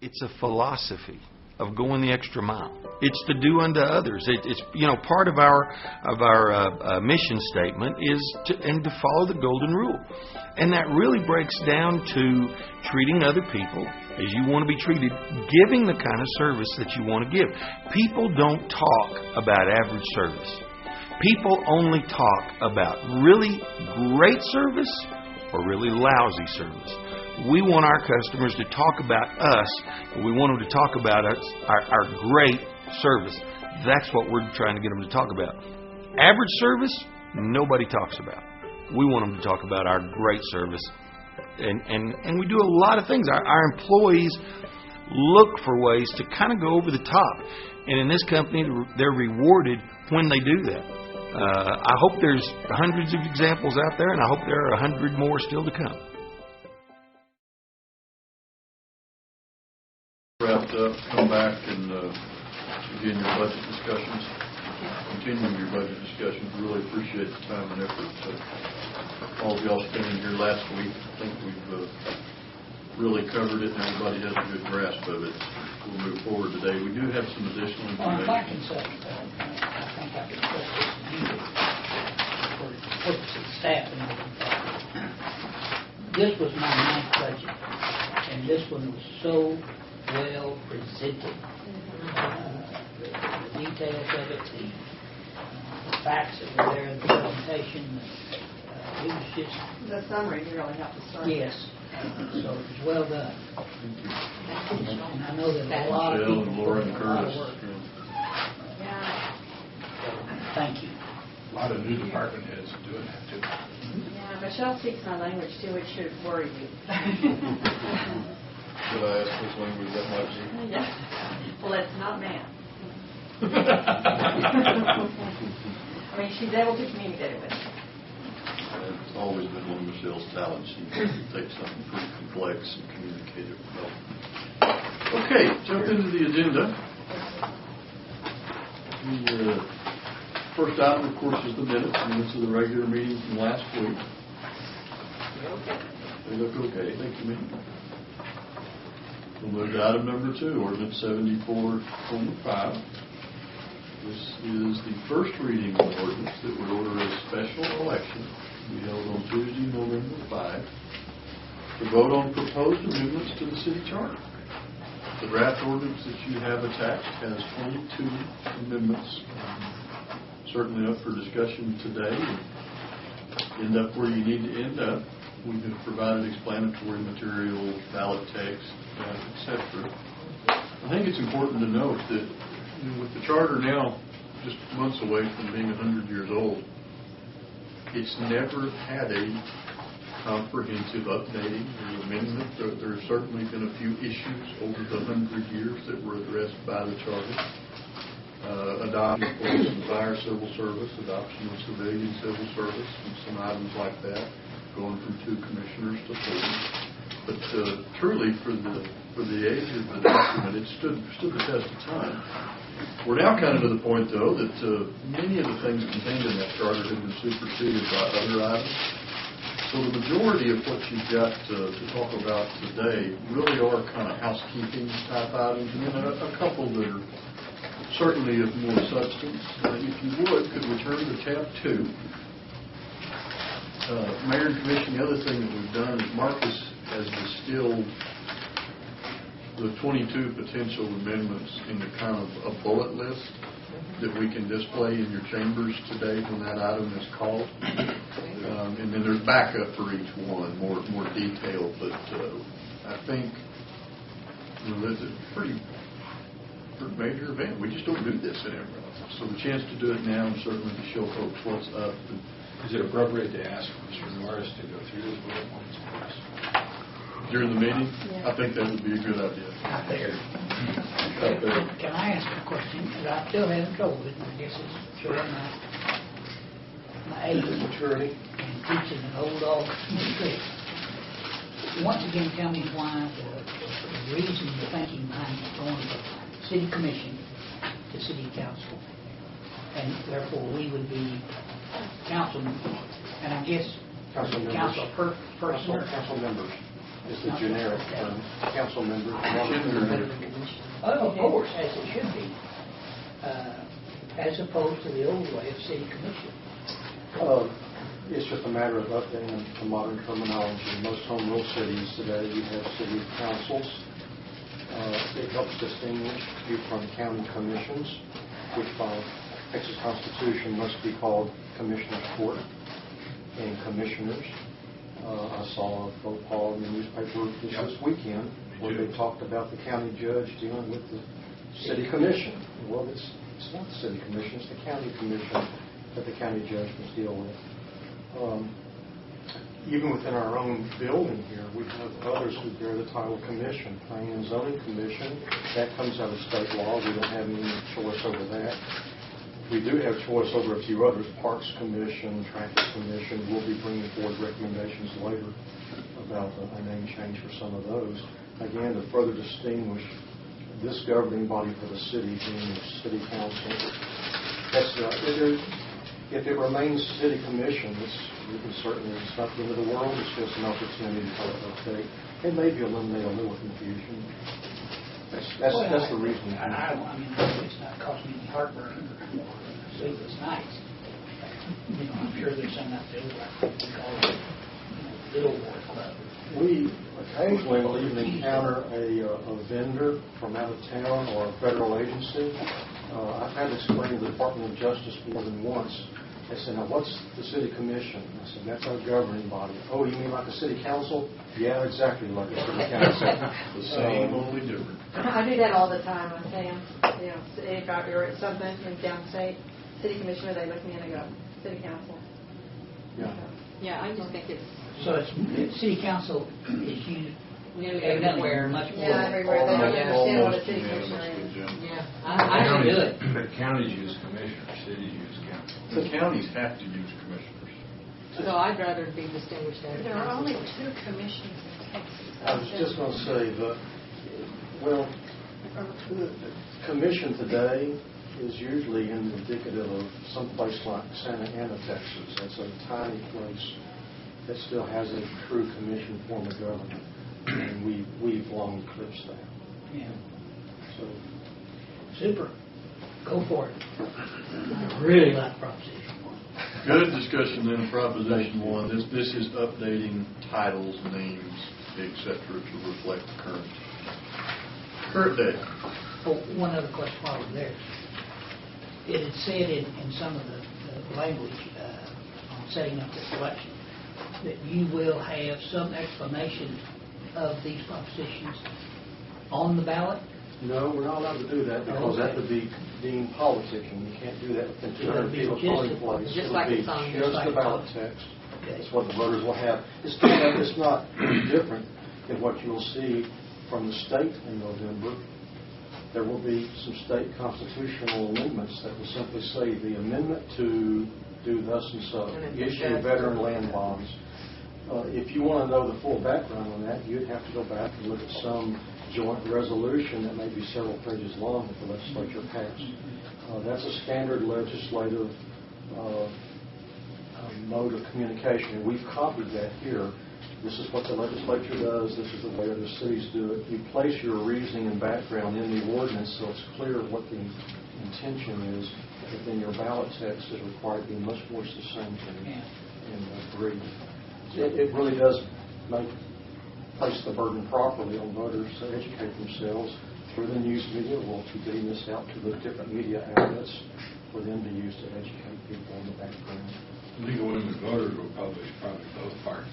It's a philosophy of going the extra mile. It's to do unto others. It's part of our mission statement is to follow the golden rule, and that really breaks down to treating other people as you want to be treated, giving the kind of service that you want to give. People don't talk about average service. People only talk about really great service or really lousy service. We want our customers to talk about us, and we want them to talk about us, our great service. That's what we're trying to get them to talk about. Average service, nobody talks about. We want them to talk about our great service. And we do a lot of things. Our employees look for ways to kind of go over the top. And in this company, they're rewarded when they do that. I hope there's hundreds of examples out there, and I hope there are 100 more still to come. Wrapped up, come back and begin your budget discussions. Continuing your budget discussions. Really appreciate the time and effort all of y'all spending here last week. I think we've really covered it and everybody has a good grasp of it. We'll move forward today. We do have some additional information. Well, I can say, I think I can put this for the purpose of staff and everything. This was my ninth budget, and this one was so well presented. The details of it, the facts that were there in the presentation, it was just... The summary really helped us start. Yes. So it was well done. And I know that a lot of Michelle people and Laura and put in a lot of Curtis. work. Yeah. Thank you. A lot of new department heads doing that too. Yeah, Michelle speaks my language too, which should worry you. Should I ask which language that might be? Yeah. Well, it's not math. I mean, she's able to communicate it with you. It's always been one of Michelle's talents. She can take something pretty complex and communicate it well. Okay, jump into the agenda. The first item, of course, is the minutes of the regular meeting from last week. They look okay. Thank you, ma'am. We'll move to item number 2, ordinance 74:5. This is the first reading of the ordinance that would order a special election to be held on Tuesday, November 5, to vote on proposed amendments to the city charter. The draft ordinance that you have attached has 22 amendments, certainly up for discussion today. End up where you need to end up. We have provided explanatory material, ballot text, etc. I think it's important to note that with the charter now just months away from being 100 years old, it's never had a comprehensive updating or amendment. There have certainly been a few issues over the 100 years that were addressed by the charter. Adoption of police and fire civil service, adoption of civilian civil service, and some items like that, going from 2 commissioners to 4. But truly, for the age of the document, it stood the test of time. We're now kind of to the point, though, that many of the things contained in that charter have been superseded by other items. So the majority of what you've got to talk about today really are kind of housekeeping type items, and then a couple that are certainly of more substance. If you would, could return to tab 2. Mayor and Commission, the other thing that we've done is Marcus has distilled the 22 potential amendments into kind of a bullet list that we can display in your chambers today when that item is called. And then there's backup for each one, more detail. But I think it's a pretty major event. We just don't do this in every office. So the chance to do it now and certainly to show folks what's up. Is it appropriate to ask Mr. Norris to go through this bullet points for us? During the meeting? Yeah. I think that would be a good idea. Out there. Out there. Can I ask a question? Because I still haven't told it, and I guess it's showing my age maturity and teaching an old dog new tricks. Once again, tell me why the reason, the thinking behind going from city commission to city council, and therefore we would be councilmen, and I guess council person or council members. It's a generic term. Council member. Of course, as it should be, as opposed to the old way of city commission. It's just a matter of updating to modern terminology. Most home rule cities today, you have city councils. It helps distinguish you from county commissions, which by Texas Constitution must be called Commissioners Court and Commissioners. I saw a faux pas in the newspaper this weekend where they talked about the county judge dealing with the city commission. Well, it's not the city commission, it's the county commission that the county judge must deal with. Even within our own building here, we have others who bear the title commission. Planning and Zoning Commission, that comes out of state law. We don't have any choice over that. We do have choice over a few others. Parks Commission, Traffic Commission. We'll be bringing forward recommendations later about a name change for some of those. Again, to further distinguish this governing body for the city being the city council. If it remains city commission, it's not the end of the world. It's just an opportunity to update and maybe eliminate a little confusion. That's the reason. I mean, it's not causing any heartburn or sleepless nights. I'm sure there's some out there like we call it Billboard Club. We occasionally will even encounter a vendor from out of town or a federal agency. I've had to explain to the Department of Justice more than once. They said, now what's the city commission? I said, that's our governing body. Oh, you mean like a city council? Yeah, exactly like a city council. The same, only different. I do that all the time. I say, if you're at something in downstate, city commissioner, they look at me and they go, city council. Yeah. Yeah, I just think it's... So it's city council is used everywhere, much more. Yeah, everywhere. They don't understand what a city commissioner is. Yeah, I actually do it. But counties use commissioners, cities use council. The counties have to use commissioners. So I'd rather be distinguished as There are only 2 commissions in Texas. I was just going to say that, the commission today is usually indicative of some place like Santa Ana, Texas. That's a tiny place that still has a true commission form of government, and we've long eclipsed that. Yeah. So, Super. Go for it. I really like Proposition 1. Good discussion then of Proposition 1. This is updating titles, names, etc. to reflect the current day. Oh, one other question while we're there. It had said in some of the language on setting up this election that you will have some explanation of these propositions on the ballot. no, we're not allowed to do that because that would be deemed politicking. You can't do that within 200 feet of a polling place. just It like would be it's on- just like the it's ballot on. text. Okay. That's what the voters will have. It's not different than what you'll see from the state in November. There will be some state constitutional amendments that will simply say the amendment to do thus and so, And issue adjust. veteran land bonds. If you want to know the full background on that, you'd have to go back and look at some joint resolution that may be several pages long that the legislature passed. That's a standard legislative mode of communication, and we've copied that here. This is what the legislature does. This is the way other cities do it. You place your reasoning and background in the ordinance so it's clear what the intention is, but then your ballot text is required to be much more succinct and brief. It really does place the burden properly on voters to educate themselves through the news media. We'll be getting this out to the different media outlets for them to use to educate people on the background. Legal women voters will publish probably both parts.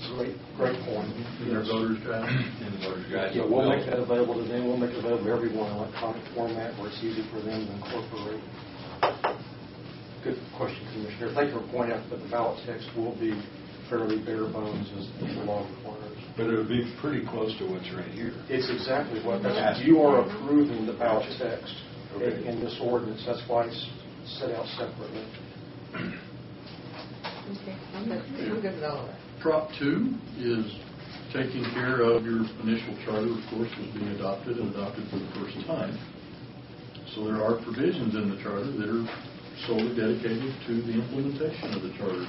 Great point. In their voters' guide. In the voters' guide. Yeah, we'll make that available to them. We'll make it available to everyone in electronic format where it's easy for them to incorporate. Good question, Commissioner. Thank you for pointing out that the ballot text will be fairly bare bones as the law requires. But it'll be pretty close to what's right here. It's exactly what you are approving the ballot text Okay. in this ordinance. That's why it's set out separately. Okay, I'm good with all of that. Prop 2 is taking care of your initial charter, of course, was being adopted and adopted for the first time. So there are provisions in the charter that are solely dedicated to the implementation of the charter.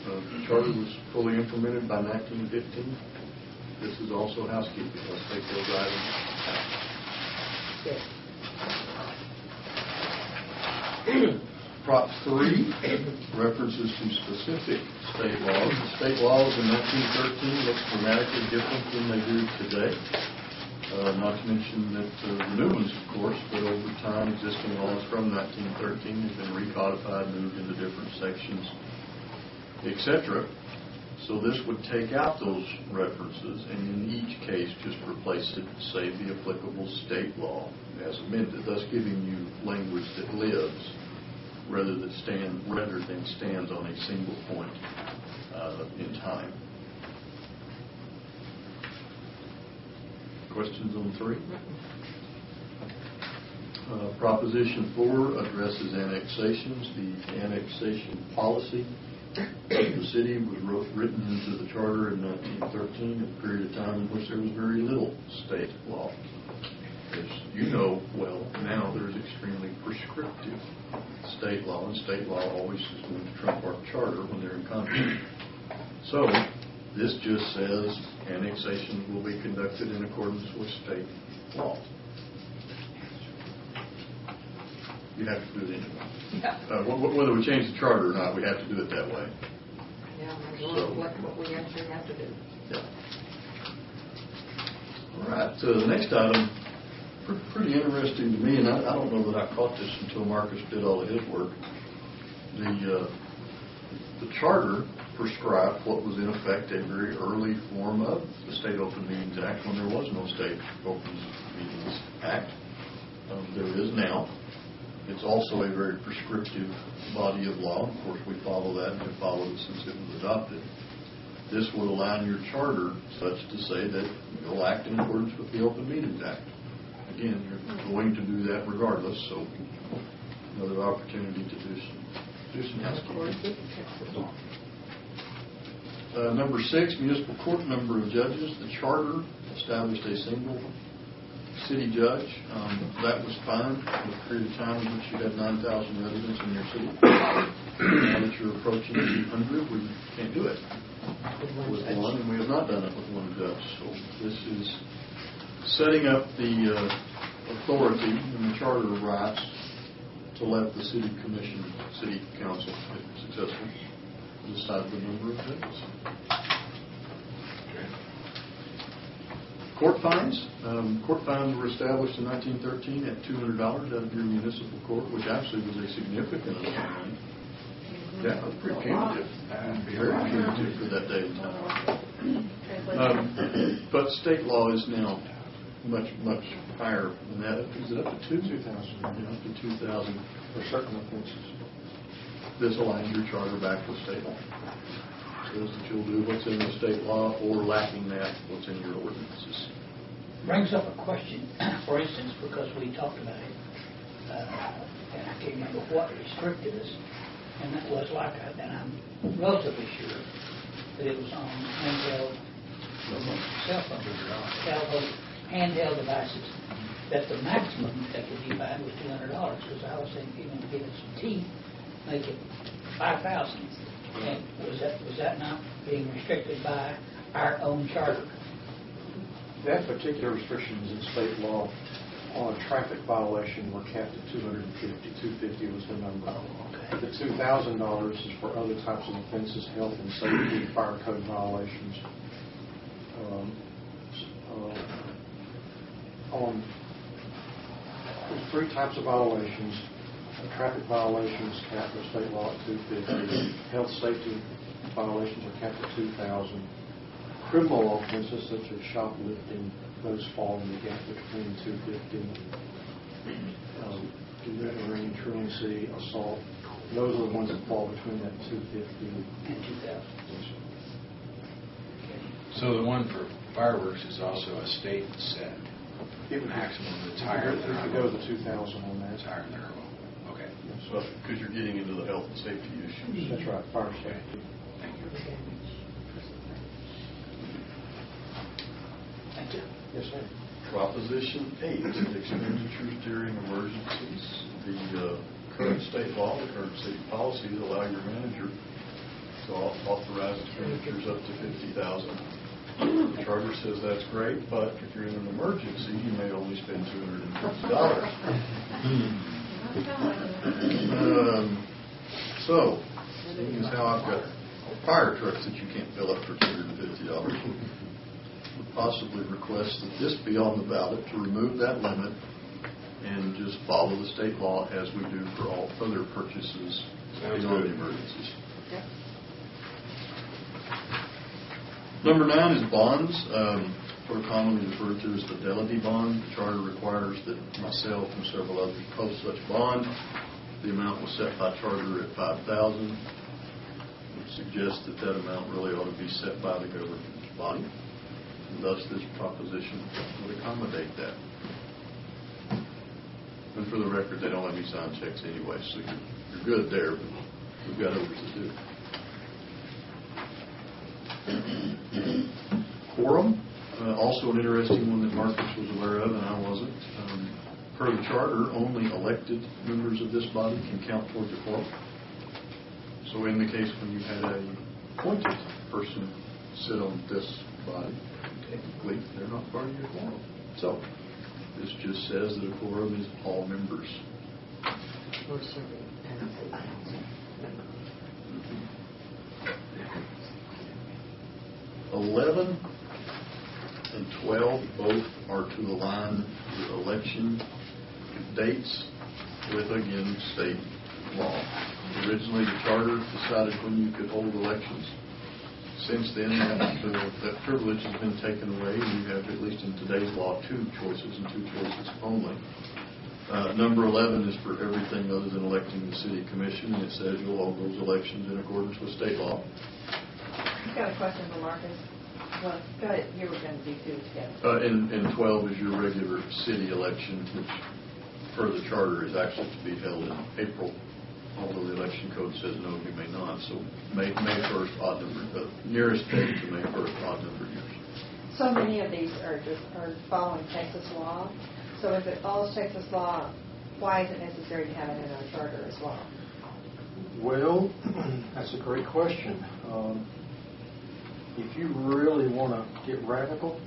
The charter was fully implemented by 1915, This is also housekeeping. Let's take those items out. Yes. Prop 3 references to specific state laws. The state laws in 1913 look dramatically different than they do today. Not to mention that the new ones, of course, but over time, existing laws from 1913 have been recodified, moved into different sections, etc. So this would take out those references and in each case just replace it, say, the applicable state law as amended, thus giving you language that lives rather than stands on a single point in time. Questions on 3? Proposition 4 addresses annexations. The annexation policy of the city was written into the charter in 1913, a period of time in which there was very little state law. As you know well, now there's extremely prescriptive state law, and state law always is going to trump our charter when they're in conflict. So this just says annexations will be conducted in accordance with state law. You have to do it anyway. Yeah. Whether we change the charter or not, we have to do it that way. Yeah, what we actually have to do. Yeah. All right. The next item, pretty interesting to me, and I don't know that I caught this until Marcus did all of his work. The charter prescribed what was in effect a very early form of the State Open Meetings Act when there was no State Open Meetings Act. There is now. It's also a very prescriptive body of law. Of course, we follow that and have followed it since it was adopted. This would align your charter such to say that you'll act in accordance with the Open Meetings Act. Again, you're going to do that regardless, so another opportunity to do some housekeeping. Number 6, municipal court number of judges. The charter established a single city judge. That was fine for a period of time in which you had 9,000 residents in your city. Now that you're approaching 800, we can't do it with one, and we have not done it with one judge. So this is setting up the authority and the charter of rights to let the city commission, city council, if successful, decide the number of judges. Court fines. Court fines were established in 1913 at $200 out of your municipal court, which actually was a significant amount of money. Yeah, it was pretty punitive. Very punitive for that day and time. But state law is now much higher than that. Is it up to 2,000? Yeah, up to 2,000 for certain offenses. This aligns your charter back with state law. Says that you'll do what's in the state law, or lacking that, what's in your ordinances. Brings up a question, for instance, because we talked about it, and I can't remember what restricted us, and that was like, and I'm relatively sure that it was on handheld cell phone, handheld devices, that the maximum that could be fined was $200, because I was thinking, to give it some teeth, make it 5,000. And was that not being restricted by our own charter? That particular restriction is in state law. On a traffic violation, we're capped at 250. 250 was the number. Okay. The $2,000 is for other types of offenses, health and safety, fire code violations. There's 3 types of violations. Traffic violations capped by state law at 250. Health safety violations are capped at 2,000. Criminal offenses such as shoplifting, those fall in the gap between 250. Ring, truancy, assault, those are the ones that fall between that 250 And 2,000. So the one for fireworks is also a state set maximum that's higher than our If you go to the 2,000 on that. It's higher than our law. Okay. So, because you're getting into the health and safety issues. That's right, fire safety. Thank you. Thank you. Yes, sir. Proposition 8, expenditures during emergencies. The current state law, the current city policies allow your manager to authorize expenditures up to $50,000 The charter says that's great, but if you're in an emergency, you may only spend $250. So, seeing as how I've got fire trucks that you can't fill up for $250, would possibly request that this be on the ballot to remove that limit and just follow the state law as we do for all other purchases beyond emergencies. Okay. Number 9 is bonds, what are commonly referred to as fidelity bond. The charter requires that myself and several others post such bond. The amount was set by charter at $5,000. It suggests that that amount really ought to be set by the government body. And thus, this proposition would accommodate that. And for the record, they don't let me sign checks anyway, so you're good there, but we've got others to do. Quorum, also an interesting one that Marcus was aware of and I wasn't. Per the charter, only elected members of this body can count towards a quorum. So in the case when you had a appointed person sit on this body, technically they're not part of your quorum. So this just says that a quorum is all members. We're serving as a council member. 11 and 12 both are to align the election dates with, again, state law. Originally, the charter decided when you could hold elections. Since then, that privilege has been taken away. You have, at least in today's law, 2 choices and 2 choices only. Number 11 is for everything other than electing the city commission, and it says you'll hold those elections in accordance with state law. I've got a question for Marcus. Well, go ahead. You were going to do 2 together. And 12 is your regular city election, which, per the charter, is actually to be held in April, although the election code says no, you may not. So May 1st, odd number, nearest date to May 1st, odd number years. So many of these are following Texas law. So if it follows Texas law, why is it necessary to have it in our charter as well? Well, that's a great question. If you really want to get radical,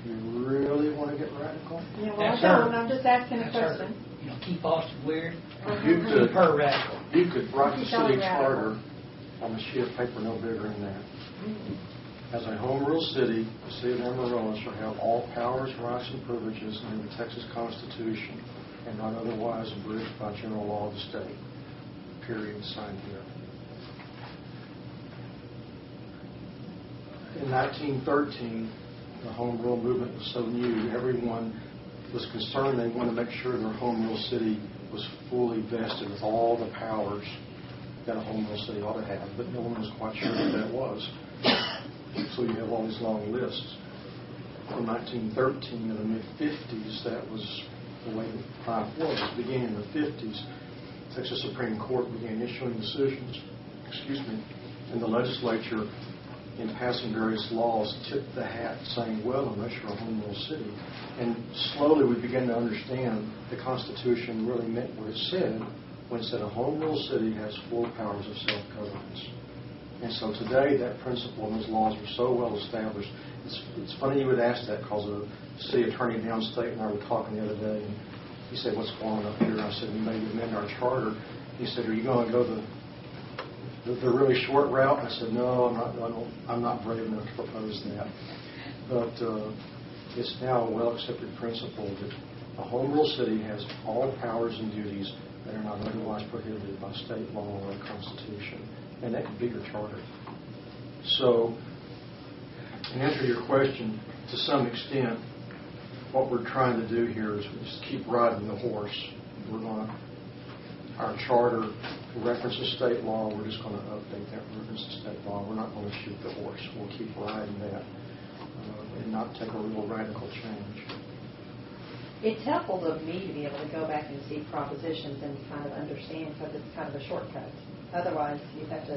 you really want to get radical? Yeah, well, That's I her. don't. I'm just asking a That's her. question. You know, keep Austin weird. You could, Her radical. you could write the Keep going city radical. charter on a sheet of paper no bigger than that. As a home rule city, the city of Amarillo shall have all powers, rights, and privileges under the Texas Constitution and not otherwise abridged by general law of the state. Period. Signed here. In 1913, the home rule movement was so new, everyone was concerned. They wanted to make sure their home rule city was fully vested with all the powers that a home rule city ought to have, but no one was quite sure what that was. So you have all these long lists. From 1913 to the mid-50s, that was the way life was. Beginning in the 50s, Texas Supreme Court began issuing decisions, and the legislature, in passing various laws, tipped the hat saying, well, unless you're a home rule city. And slowly we began to understand the Constitution really meant what it said when it said a home rule city has full powers of self-governance. And so today that principle and those laws are so well established. It's funny you would ask that because the city attorney downstate and I were talking the other day, and he said, what's going on up here? And I said, we may amend our charter. He said, are you going to go the really short route? I said, no, I'm not brave enough to propose that. But it's now a well-accepted principle that a home rule city has all powers and duties that are not otherwise prohibited by state law or the Constitution. And that could be your charter. So, in answer to your question, to some extent, what we're trying to do here is just keep riding the horse. We're going to, our charter references state law. We're just going to update that reference to state law. We're not going to shoot the horse. We'll keep riding that and not take a real radical change. It's helpful to me to be able to go back and see propositions and kind of understand because it's kind of a shortcut. Otherwise, you have to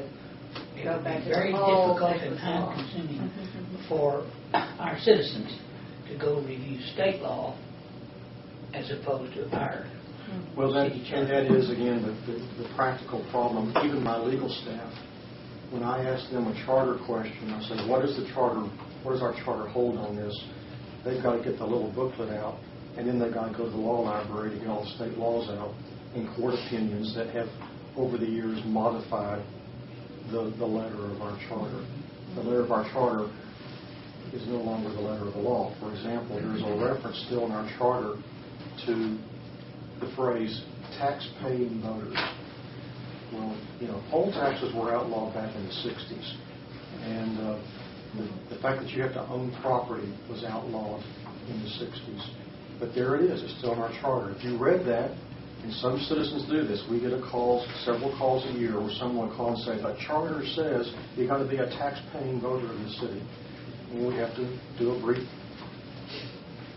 It go would back be to very the whole difficult and Texas law. time-consuming for our citizens to go review state law as opposed to our Well, city charter. and that is, again, the practical problem. Even my legal staff when I ask them a charter question, I say, what does our charter hold on this? They've got to get the little booklet out, and then they've got to go to the law library to get all the state laws out and court opinions that have, over the years, modified the letter of our charter. The letter of our charter is no longer the letter of the law. For example, there's a reference still in our charter to the phrase tax-paying voters. Well, poll taxes were outlawed back in the 60s. And the fact that you have to own property was outlawed in the 60s. But there it is. It's still in our charter. If you read that, and some citizens do this, we get several calls a year where someone will call and say, the charter says you've got to be a tax-paying voter in the city. And we have to do a brief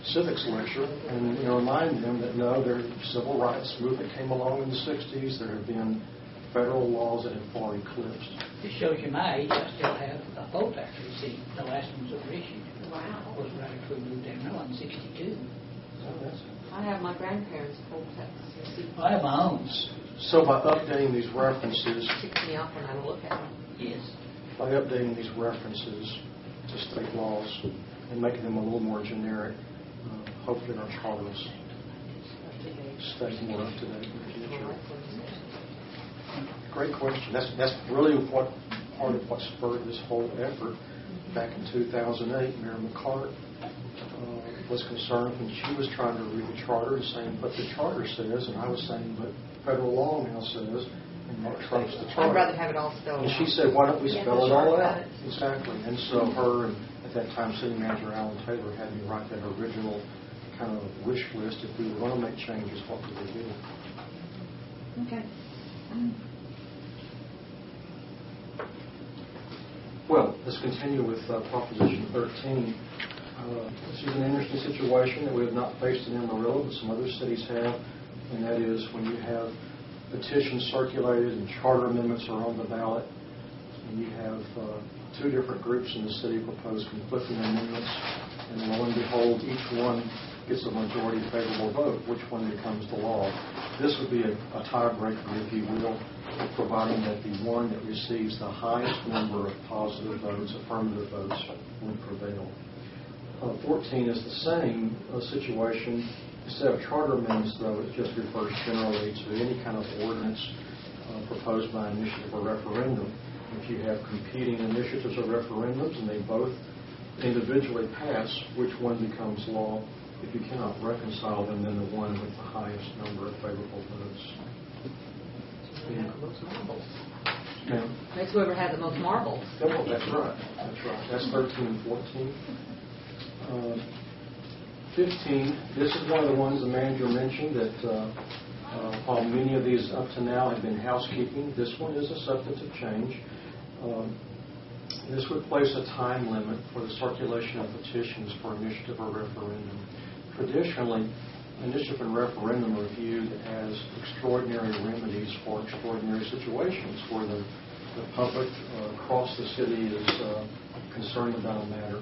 civics lecture and remind them that no, their civil rights movement came along in the 60s. There have been federal laws that have far eclipsed. This shows you my age. I still have a poll tax receipt. The last ones that were issued. Wow. Was right after we moved down there in 62. I have my grandparents' poll tax receipt. I have my own. So by updating these references, It ticks me off when I look at them. Yes. by updating these references to state laws and making them a little more generic, hopefully our charter will stay more up to date in the future. Great question. That's really part of what spurred this whole effort. Back in 2008, Mayor McCart was concerned when she was trying to read the charter and saying, but the charter says, and I was saying, but federal law now says, and that trumps the charter. I'd rather have it all spelled And out. she said, why don't we spell it all out? Right. Exactly. And so her, and at that time, City Manager Alan Taylor had me write that original kind of wish list. If we were going to make changes, what would we do? Okay. Well, let's continue with Proposition 13. This is an interesting situation that we have not faced in Amarillo, but some other cities have, and that is when you have petitions circulated and charter amendments are on the ballot, and you have two different groups in the city propose conflicting amendments, and lo and behold, each one gets a majority favorable vote. Which one becomes the law? This would be a tiebreaker, if you will, providing that the one that receives the highest number of positive votes, affirmative votes, would prevail. 14 is the same situation. Instead of charter amendments, though, it just refers generally to any kind of ordinance proposed by initiative or referendum. If you have competing initiatives or referendums and they both individually pass, which one becomes law? If you cannot reconcile them, then the one with the highest number of favorable votes. Yeah. That's whoever had the most marbles. Oh, that's right. That's right. That's 13 and 14. 15, this is one of the ones the manager mentioned that while many of these up to now have been housekeeping, this one is a substantive change. This would place a time limit for the circulation of petitions for initiative or referendum. Traditionally, initiative and referendum are viewed as extraordinary remedies for extraordinary situations where the public across the city is concerned about a matter.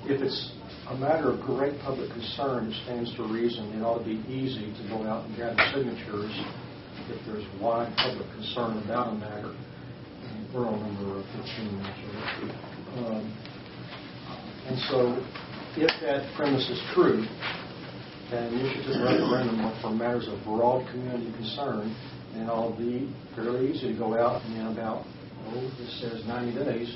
If it's a matter of great public concern, it stands to reason it ought to be easy to go out and gather signatures if there's wide public concern about a matter. We're on number 15 now. And so if that premise is true, that initiative and referendum are for matters of broad community concern, and it'll be fairly easy to go out and in about, this says 90 days,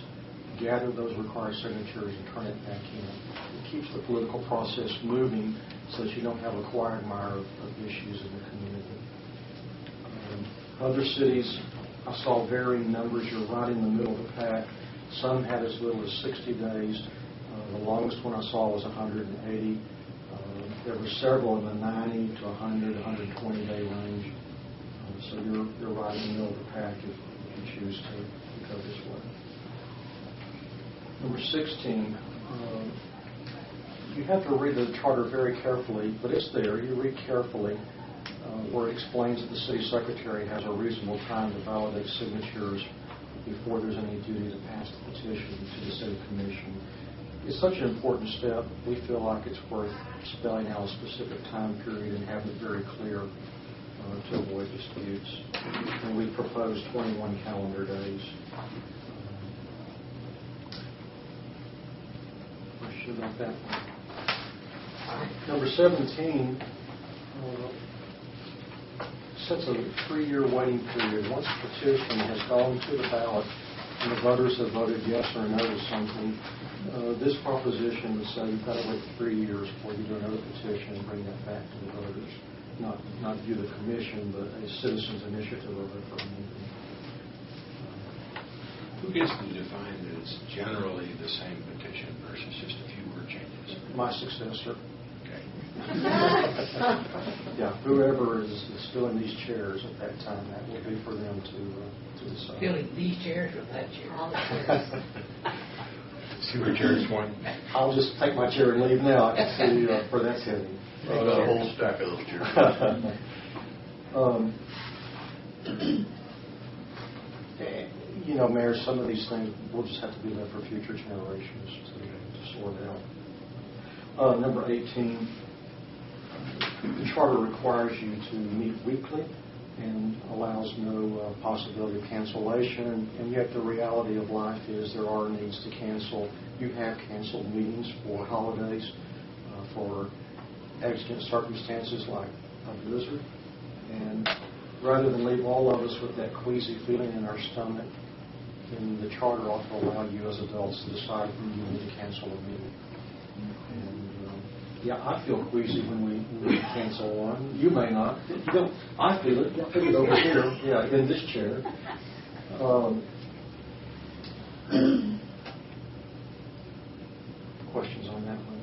gather those required signatures and turn it back in. It keeps the political process moving so that you don't have a quagmire of issues in the community. Other cities, I saw varying numbers. You're right in the middle of the pack. Some had as little as 60 days. The longest one I saw was 180. There were several in the 90 to 100, 120-day range. So you're right in the middle of the pack if you choose to go this way. Number 16, you have to read the charter very carefully, but it's there. You read carefully where it explains that the city secretary has a reasonable time to validate signatures before there's any duty to pass the petition to the city commission. It's such an important step, we feel like it's worth spelling out a specific time period and having it very clear. to avoid disputes. And we proposed 21 calendar days. Question about that one. Number 17 sets a 3-year waiting period. Once a petition has gone to the ballot and the voters have voted yes or no to something, this proposition would say you've got to wait 3 years before you do another petition and bring that back to the voters. Not you, the commission, but a citizen's initiative of it for a meeting. Who gets to define that it's generally the same petition versus just a few word changes? My successor. Okay. Yeah, whoever is filling these chairs at that time, that will be for them to decide. Filling these chairs or that chair? All the chairs. See what chairs won? I'll just take my chair and leave now. I can see where that's heading. I got a whole stack of those chairs. Mayor, some of these things will just have to be left for future generations to sort out. Number 18, the charter requires you to meet weekly and allows no possibility of cancellation. And yet the reality of life is there are needs to cancel. You have canceled meetings for holidays, for exigent circumstances like a blizzard. And rather than leave all of us with that queasy feeling in our stomach, then the charter ought to allow you as adults to decide when you need to cancel a meeting. And I feel queasy when we cancel one. You may not. You don't. I feel it. I feel it over here. Yeah, in this chair. Questions on that one?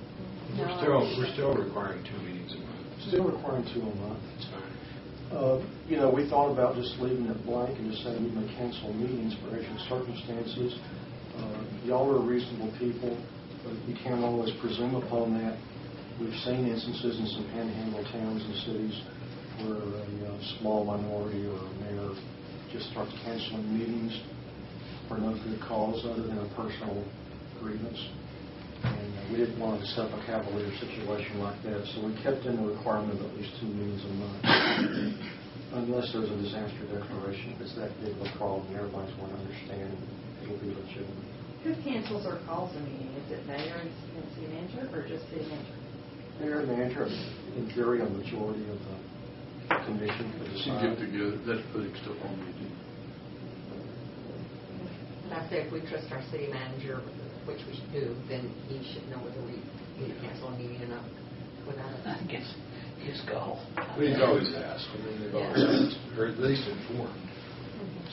We're still requiring 2 meetings a month. Still requiring 2 a month. That's fine. We thought about just leaving it blank and just saying you may cancel meetings for exigent circumstances. Y'all are reasonable people, but you can't always presume upon that. We've seen instances in some panhandle towns and cities where a small minority or a mayor just starts canceling meetings for no good cause other than a personal grievance. And we didn't want to set up a cavalier situation like that, so we kept in the requirement of at least 2 meetings a month. Unless there's a disaster declaration, if it's that big of a problem, everybody's going to understand it'll be legitimate. Who cancels or calls a meeting? Is it mayor and city manager or just city manager? Mayor and manager, in theory, a majority of the commission could You decide. get together, that's putting stuff on meeting. But I say if we trust our city manager, which we do, then he should know whether we need to cancel a meeting or not without it. I think it's his call. We can always ask. They've always asked, or at least informed.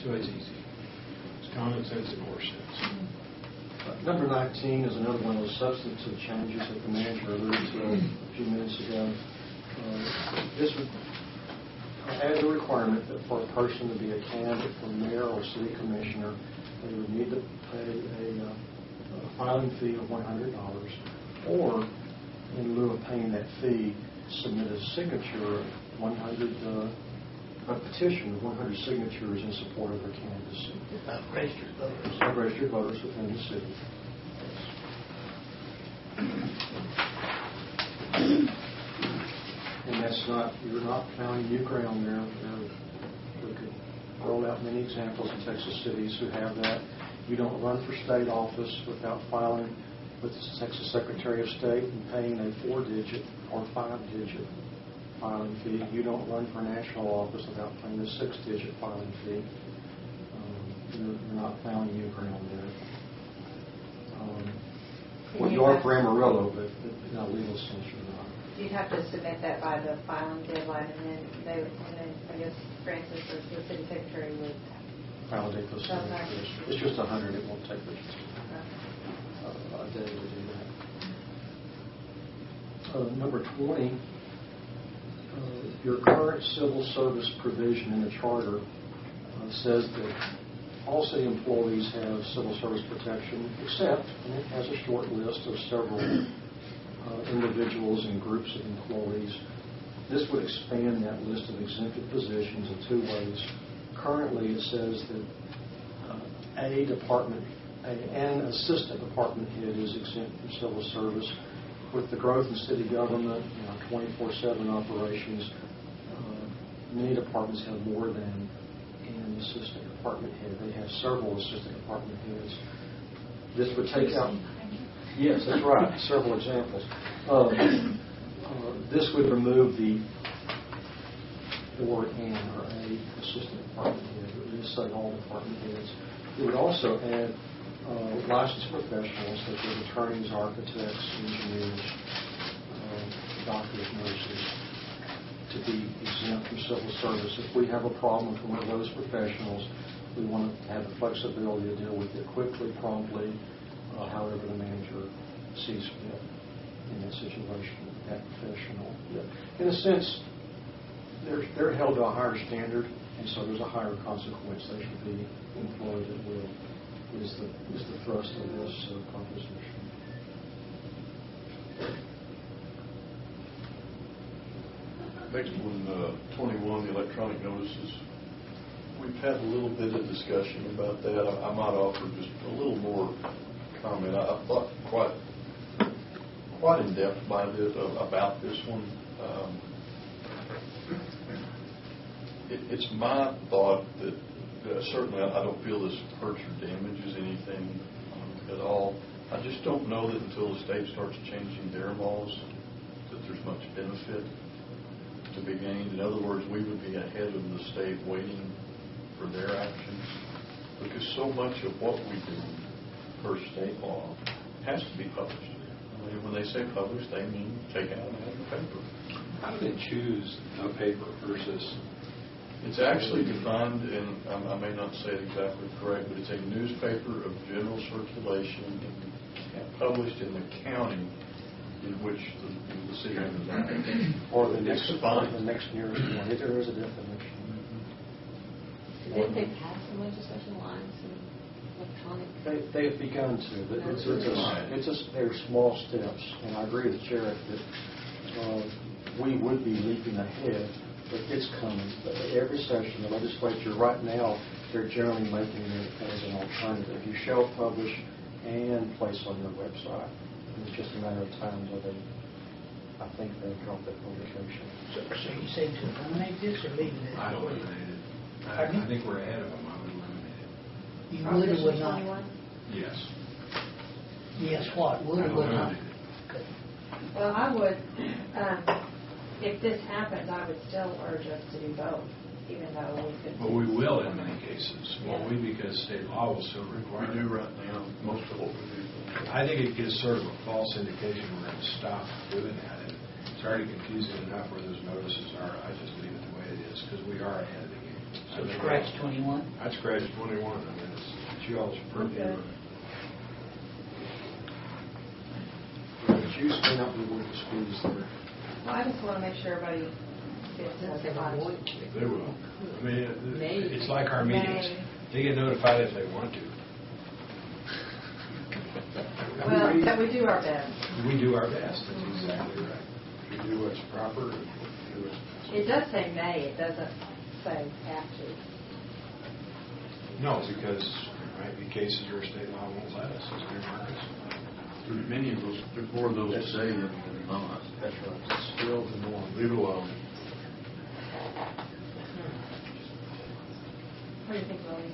So it's easy. It's common sense and horse sense. Number 19 is another one of those substantive changes that the manager alluded to a few minutes ago. This would add the requirement that for a person to be a candidate for mayor or city commissioner, they would need to pay a filing fee of $100, or in lieu of paying that fee, submit a signature of a petition of 100 signatures in support of their candidacy. Registered voters. Registered voters within the city. And that's not, you're not plowing new ground there. We could roll out many examples in Texas cities who have that. You don't run for state office without filing with the Texas Secretary of State and paying a 4-digit or 5-digit filing fee. You don't run for national office without paying a 6-digit filing fee. You're not plowing new ground there. Well, you are for Amarillo, but in a legal sense you're not. You'd have to submit that by the filing deadline, and then I guess Francis or the city secretary would. Validate those signatures. It's just 100. It won't take a day to do that. Number 20, your current civil service provision in the charter says that all city employees have civil service protection, except, and it has a short list of several individuals and groups of employees. This would expand that list of exempted positions in 2 ways. Currently, it says that an assistant department head is exempt from civil service. With the growth in city government, 24/7 operations, many departments have more than an assistant department head. They have several assistant department heads. This would take out, yes, that's right, several examples. This would remove the word "an" or "a" assistant department head. It would just say all department heads. It would also add licensed professionals such as attorneys, architects, engineers, doctors, nurses, to be exempt from civil service. If we have a problem with one of those professionals, we want to have the flexibility to deal with it quickly, promptly, however the manager sees fit in that situation, that professional. In a sense, they're held to a higher standard, and so there's a higher consequence. They should be employed at will, is the thrust of this proposition. Next one, 21, the electronic notices. We've had a little bit of discussion about that. I might offer just a little more comment. I thought quite in depth about this one. It's my thought that certainly I don't feel this hurts or damages anything at all. I just don't know that until the state starts changing their laws that there's much benefit to be gained. In other words, we would be ahead of the state waiting for their actions, because so much of what we do per state law has to be published. I mean, when they say published, they mean take out and have the paper. How do they choose a paper versus? It's actually defined, and I may not say it exactly correct, but it's a newspaper of general circulation published in the county in which the city resides. Or the next nearest one. There is a definition. Didn't they pass some legislation lines and electronic? They have begun to. They're small steps, and I agree with Jared that we would be leaping ahead, but it's coming. But every session, the legislature right now, they're generally making it as an alternative. You shall publish and place on your website. It's just a matter of time until I think they drop that publication. So you say to eliminate this or leave it? I don't eliminate it. I think we're ahead of them. I would eliminate it. You would or would not? 21? Yes. Yes, what? Would or would not? Okay. Well, I would, if this happens, I would still urge us to do both, even though we could. But we will in many cases. Well, because state law will still require We do right now, most of what we do. I think it gives sort of a false indication we're going to stop doing that. And it's already confusing enough where those notices are. I just leave it the way it is because we are ahead of the game. So scratch 21? I'd scratch 21. I mean, it's y'all's purview. Okay. The juice may not be worth the squeeze there. Well, I just want to make sure everybody gets notified. They will. I mean, Maybe. it's like our meetings. Maybe. They get notified if they want to. Well, that we do our best. We do our best. That's exactly right. We do what's proper. We do what's possible. It does say may, it doesn't say have to. No, because there might be cases where state law won't let us. It's very markets. Many of those, there's more of those today than not. That's right. It's still the norm. Leave it alone. What do you think, Lily?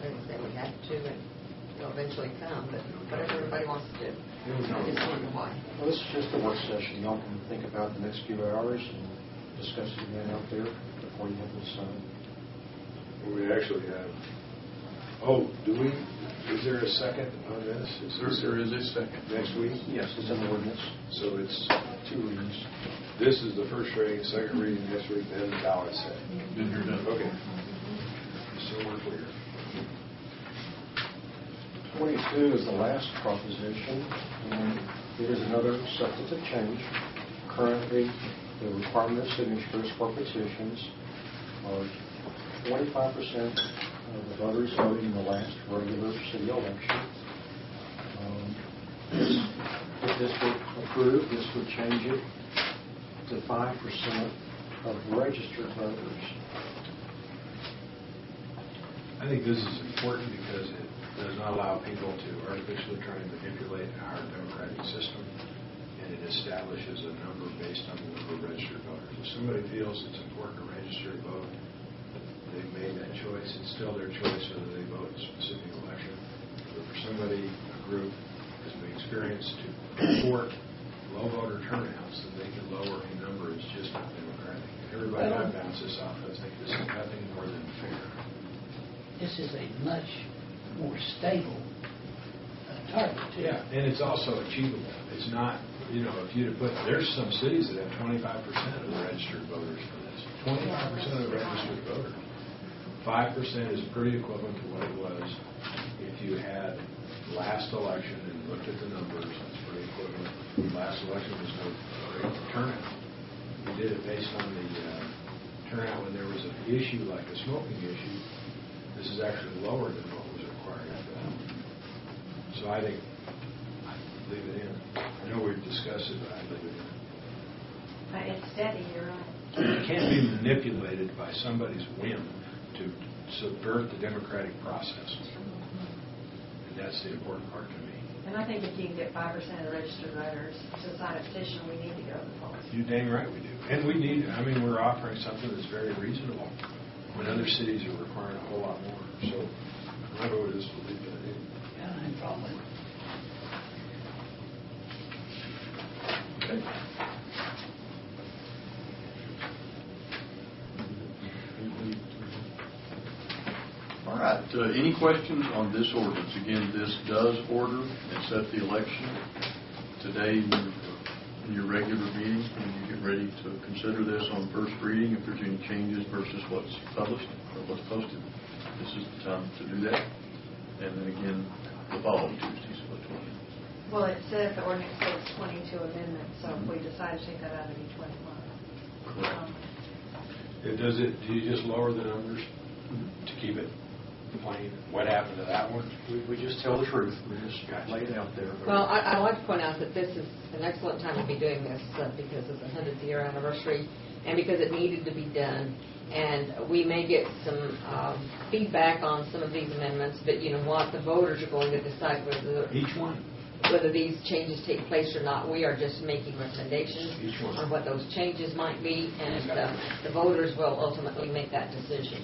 They would have to, and they'll eventually come, but whatever everybody wants to do. I just wonder why. Well, this is just a work session. Y'all can think about the next few hours and discuss it again out there before you have to decide. We actually have. Is there a second on this? There is a second. Next week? Yes, it's an ordinance. So it's 2 readings. this is the first reading, second reading next week, then the ballot set. Then you're done. Okay. So we're clear. 22 is the last proposition, and it is another substantive change. Currently, the requirement of signatures for petitions are 25% of the voters voting in the last regular city election. If this were approved, this would change it to 5% of registered voters. I think this is important because it does not allow people to artificially try to manipulate our democratic system. and it establishes a number based on the number of registered voters. If somebody feels it's important to register to vote, they've made that choice. It's still their choice whether they vote in a specific election. But for somebody, a group, has been experienced to report low voter turnouts, then they can lower a number. It's just not democratic. Everybody I bounce this off, I think this is nothing more than fair. This is a much more stable target, too. Yeah, and it's also achievable. It's not, if you put, there's some cities that have 25% of the registered voters for this. 25% of the registered voters. 5% is pretty equivalent to what it was if you had last election and looked at the numbers. It's pretty equivalent. Last election was no great turnout. We did it based on the turnout when there was an issue like a smoking issue. This is actually lower than what was required after that. So I think I'd leave it in. I know we've discussed it, but I'd leave it in. It's steady, you're right. It can't be manipulated by somebody's whim to subvert the democratic process. And that's the important part to me. And I think if you can get 5% of the registered voters to sign a petition, we need to go to the polls. You dang right we do. And we need, we're offering something that's very reasonable when other cities are requiring a whole lot more. So my vote is to leave that in. Yeah, no problem. Okay. All right. Any questions on this ordinance? Again, this does order and set the election. Today, in your regular meeting, when you get ready to consider this on first reading, if there's any changes versus what's published or what's posted, this is the time to do that. And then again, the following Tuesday, so the 20th. Well, it says the ordinance says 22 amendments, so if we decide to take that out, it'd be 21. Correct. Do you just lower the numbers to keep it plain? What happened to that one? We just tell the truth. We just lay it out there. Well, I'd like to point out that this is an excellent time to be doing this because of the 100th year anniversary and because it needed to be done. And we may get some feedback on some of these amendments, but you know what? The voters are going to decide whether these changes take place or not. We are just making recommendations on what those changes might be, and the voters will ultimately make that decision.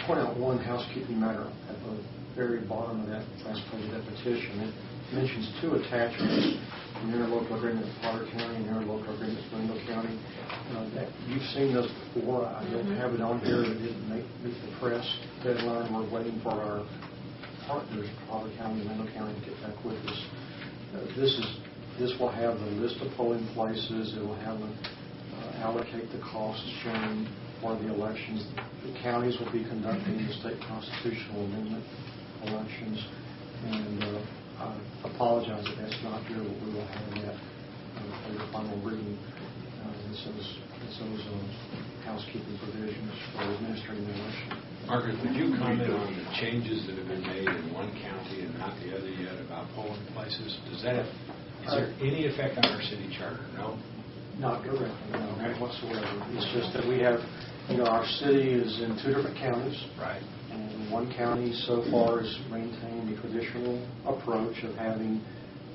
Point out one housekeeping matter at the very bottom of that last page of that petition. It mentions two attachments: an interlocal agreement with Potter County and an interlocal agreement with Wingo County. You've seen those before. I don't have it on here. It didn't meet the press deadline. We're waiting for our partners, Potter County and Wingo County, to get back with us. This will have the list of polling places. It will have allocate the costs shown for the elections. The counties will be conducting the state constitutional amendment elections. And I apologize if that's not here, but we will have that for the final reading. It's those housekeeping provisions for administering the election. Margaret, would you comment on the changes that have been made in one county and not the other yet about polling places? Is there any effect on our city charter? No? Not directly, no, not whatsoever. It's just that we have, our city is in two different counties. Right. And one county so far has maintained the traditional approach of having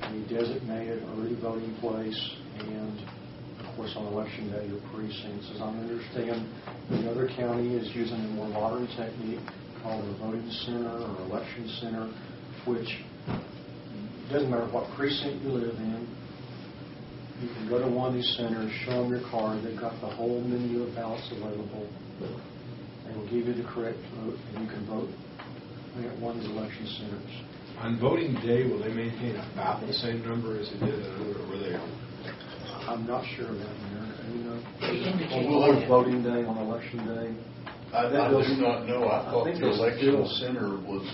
a designated early voting place and, of course, on election day, your precincts. As I understand, the other county is using a more modern technique called a voting center or election center, which doesn't matter what precinct you live in. You can go to one of these centers, show them your card. They've got the whole menu of ballots available. They will give you the correct vote, and you can vote at one of these election centers. On voting day, will they maintain about the same number as they did or were they? I'm not sure of that, Mayor. They indicate On voting day, on election day. I do not know. I thought think the it's election still- center was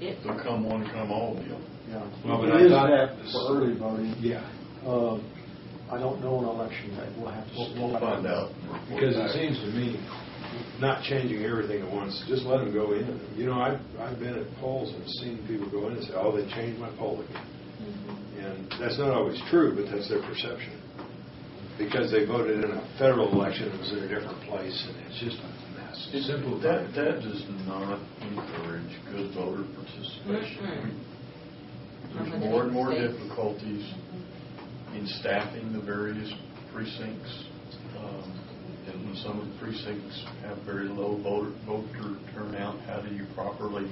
the come one, come all deal. Yeah. Well, but It I is thought that this- for early voting. Yeah. I don't know on election day. We'll have to. We'll find out. Because it seems to me, not changing everything at once, just let them go in. I've been at polls and seen people go in and say, oh, they changed my poll again. Mm-hmm. And that's not always true, but that's their perception. Because they voted in a federal election, it was in a different place, and it's just a mess. It's simple. That does not encourage good voter participation. There's more and more difficulties in staffing the various precincts. And some of the precincts have very low voter turnout. How do you properly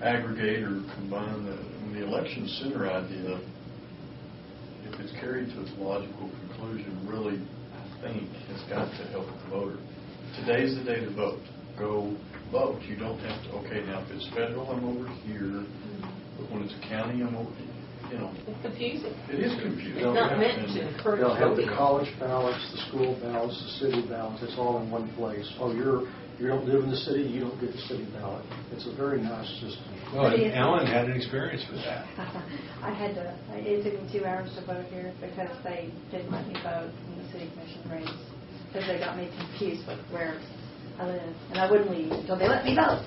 aggregate or combine the election center idea? If it's carried to its logical conclusion, really, I think, has got to help the voter. Today's the day to vote. Go vote. You don't have to, okay, now if it's federal, I'm over here. But when it's a county, I'm over here. It's confusing. It is confusing. It's not meant to encourage They'll have the voting. college ballots, the school ballots, the city ballots, it's all in one place. Oh, you don't live in the city, you don't get the city ballot. It's a very nice system. Well, and Ellen had an experience with that. It took me 2 hours to vote here because they didn't let me vote in the city commission race because they got me confused with where I live. And I wouldn't leave until they let me vote.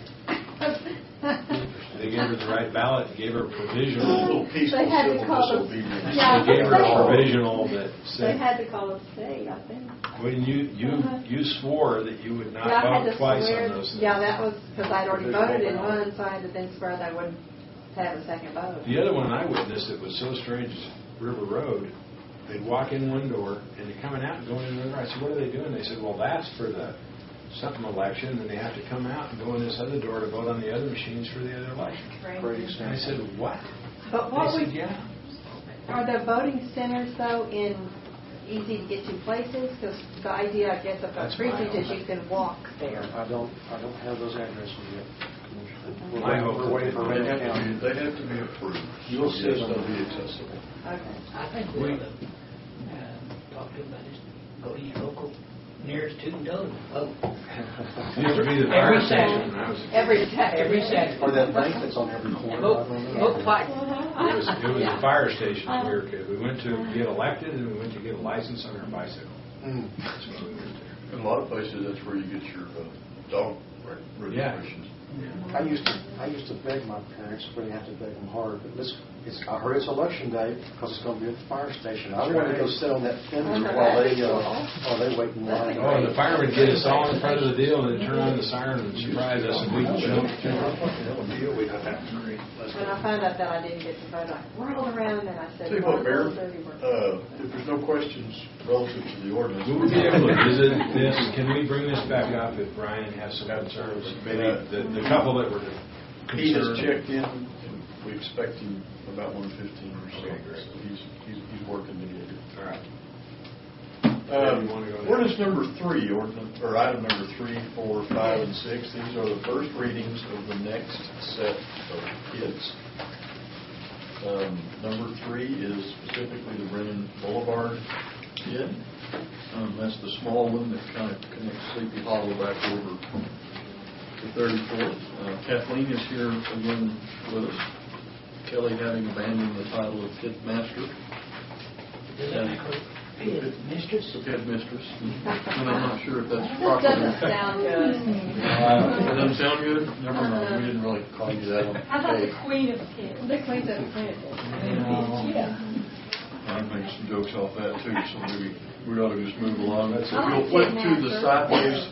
They gave her the right ballot, gave her a A provisional. little peaceful They had to civil call us- disobedience. Yeah. They gave her a provisional that They said, had to call us state, I think. when you swore that you would not Yeah, I had vote to twice swear. on those things. Yeah, that was because I'd already Provisional voted in ballot. one, so I had to then swear that I wouldn't have a second vote. The other one I witnessed that was so strange is River Road. They'd walk in one door and they're coming out and going in another. I said, what are they doing? They said, well, that's for the something election, and they have to come out and go in this other door to vote on the other machines for the other election. Great And I example. said, what? But what They we, said, yeah. are the voting centers though in easy to get to places? Because the idea, I guess, of a That's precinct my is you can walk there. I don't have those addresses yet. I hope We're waiting for They Rankin have County. to be approved. You'll So, see yes, them. they'll be accessible. Okay. I think we ought to talk to them about this, go to your local nearest to and tell them, vote. It used to be the Every fire station when I was a kid. Every Saturday. Every Saturday. Or that bank that's on every corner. Vote, I don't know. vote twice. It was a fire station when we were kids. We went to get elected and we went to get a license on our bicycle. Mm. That's what we went there. In a lot of places, that's where you get your dog registrations. I used to beg my parents, but you have to beg them hard. But I heard it's election day because it's going to be at the fire station. I want to go sit on that fender while they wait in line. Oh, and the firemen get us all in front of the deal and then turn on the siren and surprise us and we jump. When I found out that I didn't get to vote, I whirled around and I said, Tell you what, Mayor, "Well, 30 if there's no questions relative to the ordinance. Will we be able to visit this? Can we bring this back up if Brian has some concerns? Maybe the couple that were He has concerned. checked in, and we expect him about 1:15 or so. Okay, great. So he's working to get here. All right. You wanna go there? Ordinance number 3, item number 3, 4, 5, and 6. These are the first readings of the next set of kids. Number 3 is specifically the Brennan Boulevard kid. That's the small one that kind of connects Sleepy Hollow back over to 34th. Kathleen is here again with us. Kelly having abandoned the title of Kid Master. Does that make her pit mistress? The Kid Mistress. And I'm not sure if that's This proper. doesn't sound good. It doesn't sound good? Never mind, we didn't really call you that on How about the tape. queen of kids? The queen's of print. Yeah. I made some jokes off that too, so maybe we ought to just move along. If I like you'll flip Kid to Master.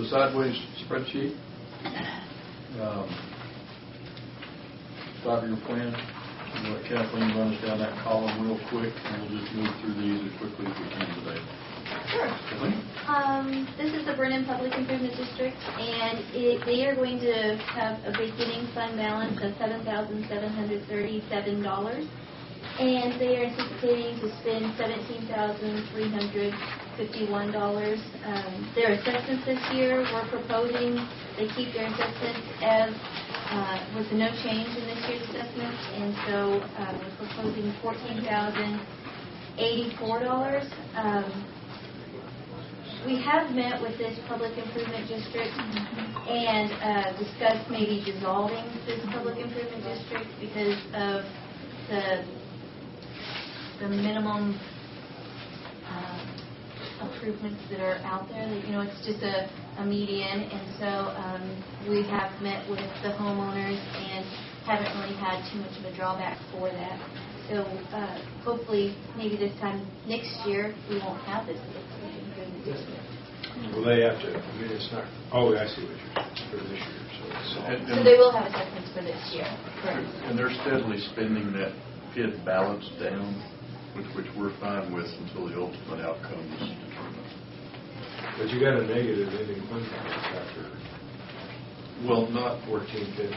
the sideways spreadsheet. 5-year plan. We'll let Kathleen run us down that column real quick, and we'll just move through these as quickly as we can today. Sure. Kathleen? This is the Brennan Public Improvement District, and they are going to have a beginning fund balance of $7,737, and they are anticipating to spend $17,351. Their assessments this year, we're proposing they keep their assessments as with no change in this year's assessments, and so we're proposing $14,084. We have met with this public improvement district and discussed maybe dissolving this public improvement district because of the minimum improvements that are out there. You know, it's just a median, and so we have met with the homeowners and haven't really had too much of a drawback for that. So hopefully, maybe this time next year, we won't have this. Well, they have to, I mean, it's not, oh, I see what you're saying, for this year, so it's all. So they will have assessments for this year, correct? And they're steadily spending that PID balance down, which we're fine with until the ultimate outcome is determined. But you got a negative ending fund balance after Well, not, 14, 15.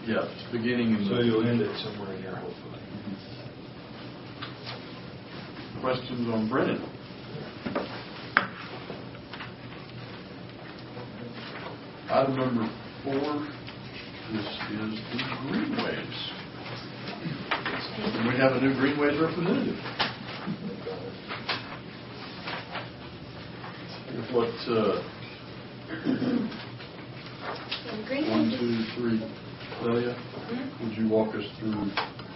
yeah, it's beginning in the... So you'll end it somewhere in here, hopefully. Questions on Brennan? Item number 4, this is the Greenways. And we have a new Greenways representative. What, Greenways 1, 2, 3, Lelia, would you walk us through,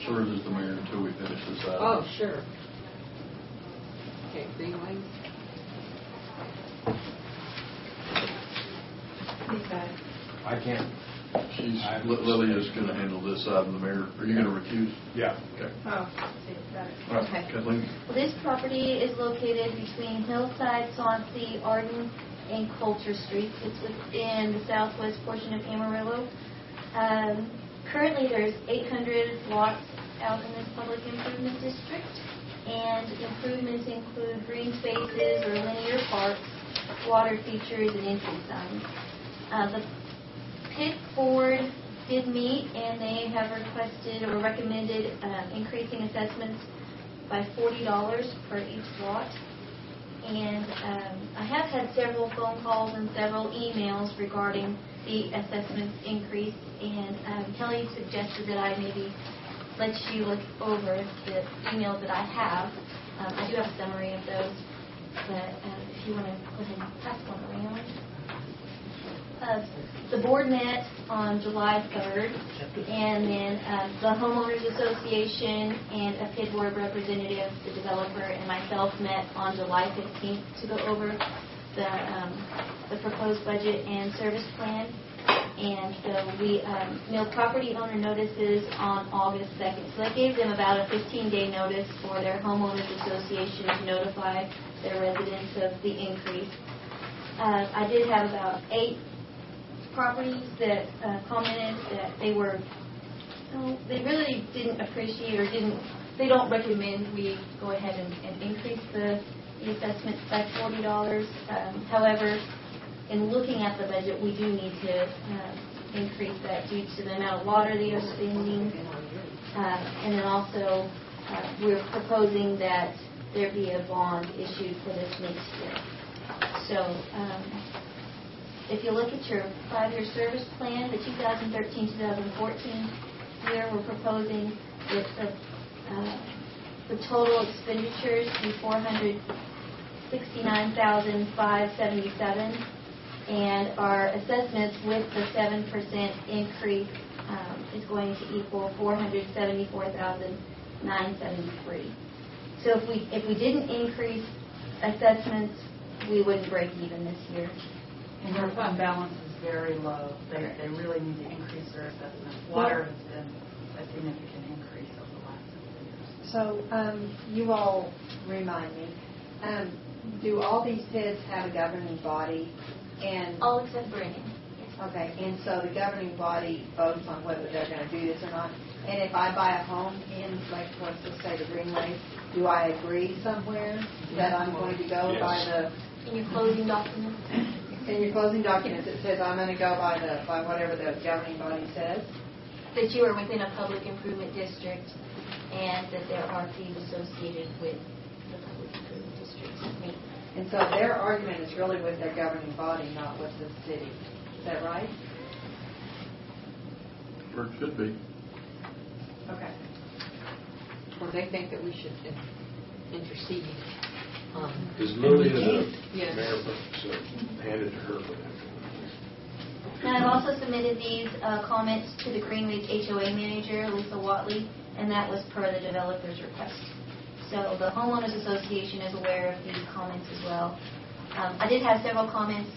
serve as the mayor until we finish this item? Oh, sure. Okay, Greenways. I can't. Lilia's going to handle this item, the mayor. Are you going to recuse? Yeah. Okay. Oh, see, got it. All right, Okay. Kathleen? Well, this property is located between Hillside, Swansea, Arden, and Coulter Streets. It's within the southwest portion of Amarillo. Currently, there's 800 lots out in this public improvement district, and improvements include green spaces or linear parks, water features, and entry signs. The PID board did meet, and they have requested or recommended increasing assessments by $40 per each lot. And I have had several phone calls and several emails regarding the assessments increase, and Kelly suggested that I maybe let you look over the emails that I have. I do have a summary of those, but if you want to go ahead and pass one around. The board met on July 3rd, and then the Homeowners Association and a PID board representative, the developer, and myself met on July 15th to go over the proposed budget and service plan. And so we mailed property owner notices on August 2nd. So that gave them about a 15-day notice for their Homeowners Association to notify their residents of the increase. I did have about 8 properties that commented that they really didn't appreciate or they don't recommend we go ahead and increase the assessment by $40. However, in looking at the budget, we do need to increase that due to the amount of water they are spending. And then also, we're proposing that there be a bond issued for this next year. So, if you look at your 5-year service plan, the 2013-2014 year, we're proposing that the total expenditures be $469,577, and our assessments with the 7% increase is going to equal $474,973. So if we didn't increase assessments, we wouldn't break even this year. And their fund balance is very low. They really need to increase their assessment. Water has been a significant increase over the last couple of years. So you all remind me, do all these PIDs have a governing body? And All except Brennan. okay, and so the governing body votes on whether they're going to do this or not. And if I buy a home in, like, let's just say the Greenways, do I agree somewhere that I'm going to go by the? In your closing documents. In your closing documents, it says I'm going to go by whatever the governing body says. That you are within a public improvement district and that there are fees associated with the public improvement district's maintenance. And so their argument is really with their governing body, not with the city. Is that right? Or it should be. Okay. Or they think that we should intercede. Is Lilia the Yes. mayor, so handed to her for that? And I've also submitted these comments to the Greenways HOA manager, Lisa Watley, and that was per the developer's request. So the Homeowners Association is aware of these comments as well. I did have several comments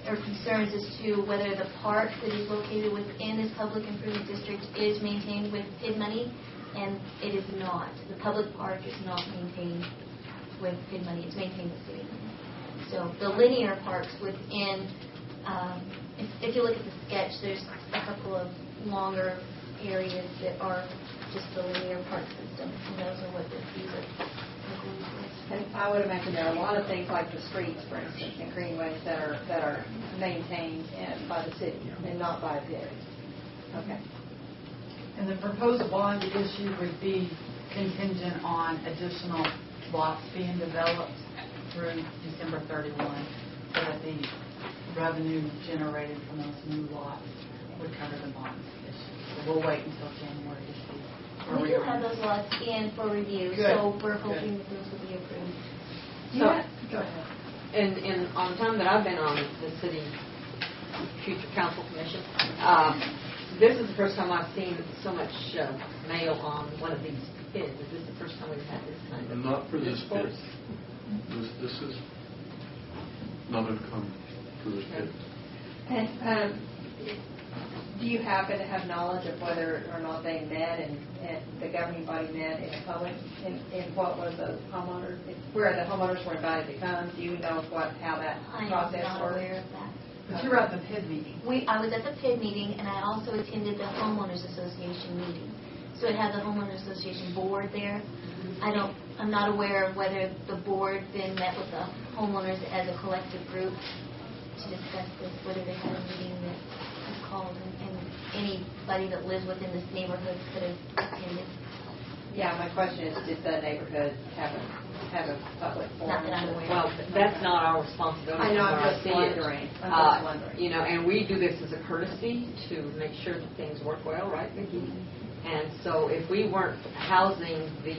or concerns as to whether the park that is located within this public improvement district is maintained with PID money, and it is not. The public park is not maintained with PID money. It's maintained with city money. So the linear parks within, if you look at the sketch, there's a couple of longer areas that are just the linear park system, and those are what the fees are going for. And I would imagine there are a lot of things like the streets, for instance, and greenways that are maintained by the city and not by the area. Okay. And the proposed bond issue would be contingent on additional lots being developed through December 31, so that the revenue generated from those new lots would cover the bond issue. So we'll wait until January to see. We do have those lots in for review, Good. so we're hoping that those will be approved. So, Go ahead. in on the time that I've been on the city future council commission, this is the first time I've seen so much mail on one of these bids. Is this the first time we've had this kind of? Not for this bid. This is not uncommon for this bid. And do you happen to have knowledge of whether or not they met and the governing body met in public in what was the homeowners, where the homeowners were invited to come? Do you know how that process I'm not worked? aware of that. But you were at the PID meeting. I was at the PID meeting, and I also attended the homeowners association meeting. So it had the homeowners association board there. I'm not aware of whether the board then met with the homeowners as a collective group to discuss this, whether they had a meeting that was called and anybody that lives within this neighborhood could have attended. Yeah, my question is, did the neighborhood have a public forum? Not that I'm aware Well, of. that's not our responsibility. I know, I'm nor our just city. wondering. I'm just wondering. You know, and we do this as a courtesy to make sure that things work well, right, Vicki? And so if we weren't housing the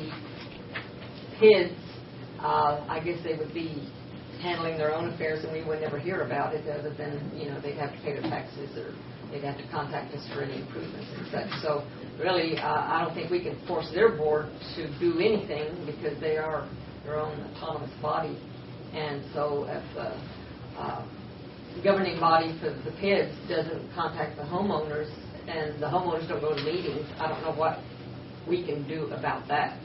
kids, I guess they would be handling their own affairs and we would never hear about it other than, they'd have to pay their taxes or they'd have to contact us for any improvements and such. So really, I don't think we can force their board to do anything because they are their own autonomous body. And so if the governing body for the PIDs doesn't contact the homeowners and the homeowners don't go to meetings, I don't know what we can do about that.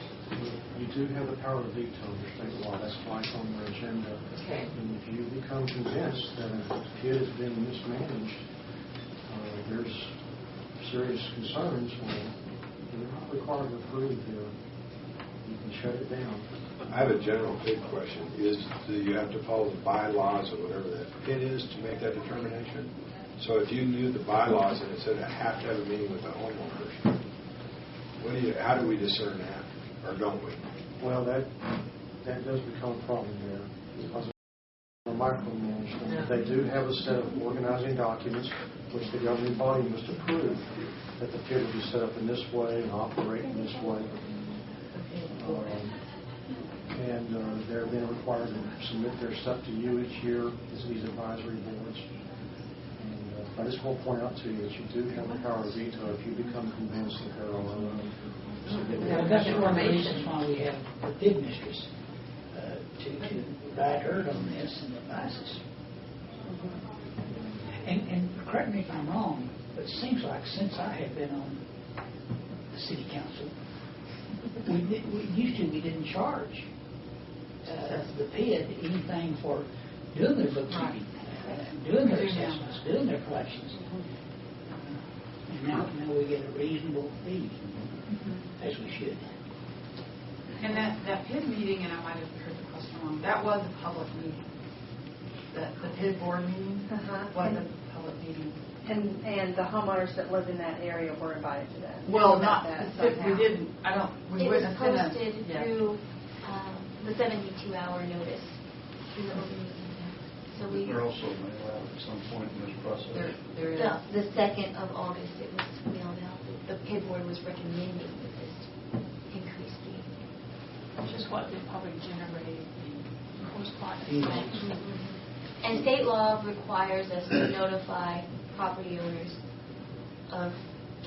You do have the power to veto under state law. That's why it's on their agenda. Okay. And if you become convinced that a kid has been mismanaged, there's serious concerns, well, you're not required to approve there. You can shut it down. I have a general big question. Do you have to follow the bylaws or whatever that PID is to make that determination? So if you knew the bylaws and it said I have to have a meeting with the homeowners, how do we discern that? Or don't we? Well, that does become a problem there because of micromanagement. Yeah. They do have a set of organizing documents which the governing body must approve that the PID will be set up in this way and operate in this way. And they're then required to submit their stuff to you each year as these advisory boards. And I just want to point out to you that you do have the power of veto if you become convinced that there are Now, that's one of the reasons why we have the bid mistress to guide her on this and advise us. And correct me if I'm wrong, but it seems like since I have been on the city council, we didn't charge the PID anything for doing their bookkeeping, doing their assessments, doing their collections. And now we get a reasonable fee, as we should. And that PID meeting, and I might have heard the question wrong, that was a public meeting. The PID board meeting was a public meeting. And the homeowners that live in that area were invited to that. Well, not that we didn't. We It was wouldn't have sent posted through the 72-hour notice through the open meeting. So we. They're also mailed out at some point in this process. There is. The 2nd of August, it was mailed out. The PID board was recommending that this increase fee. Which is what they probably generated the correspondence. And state law requires us to notify property owners of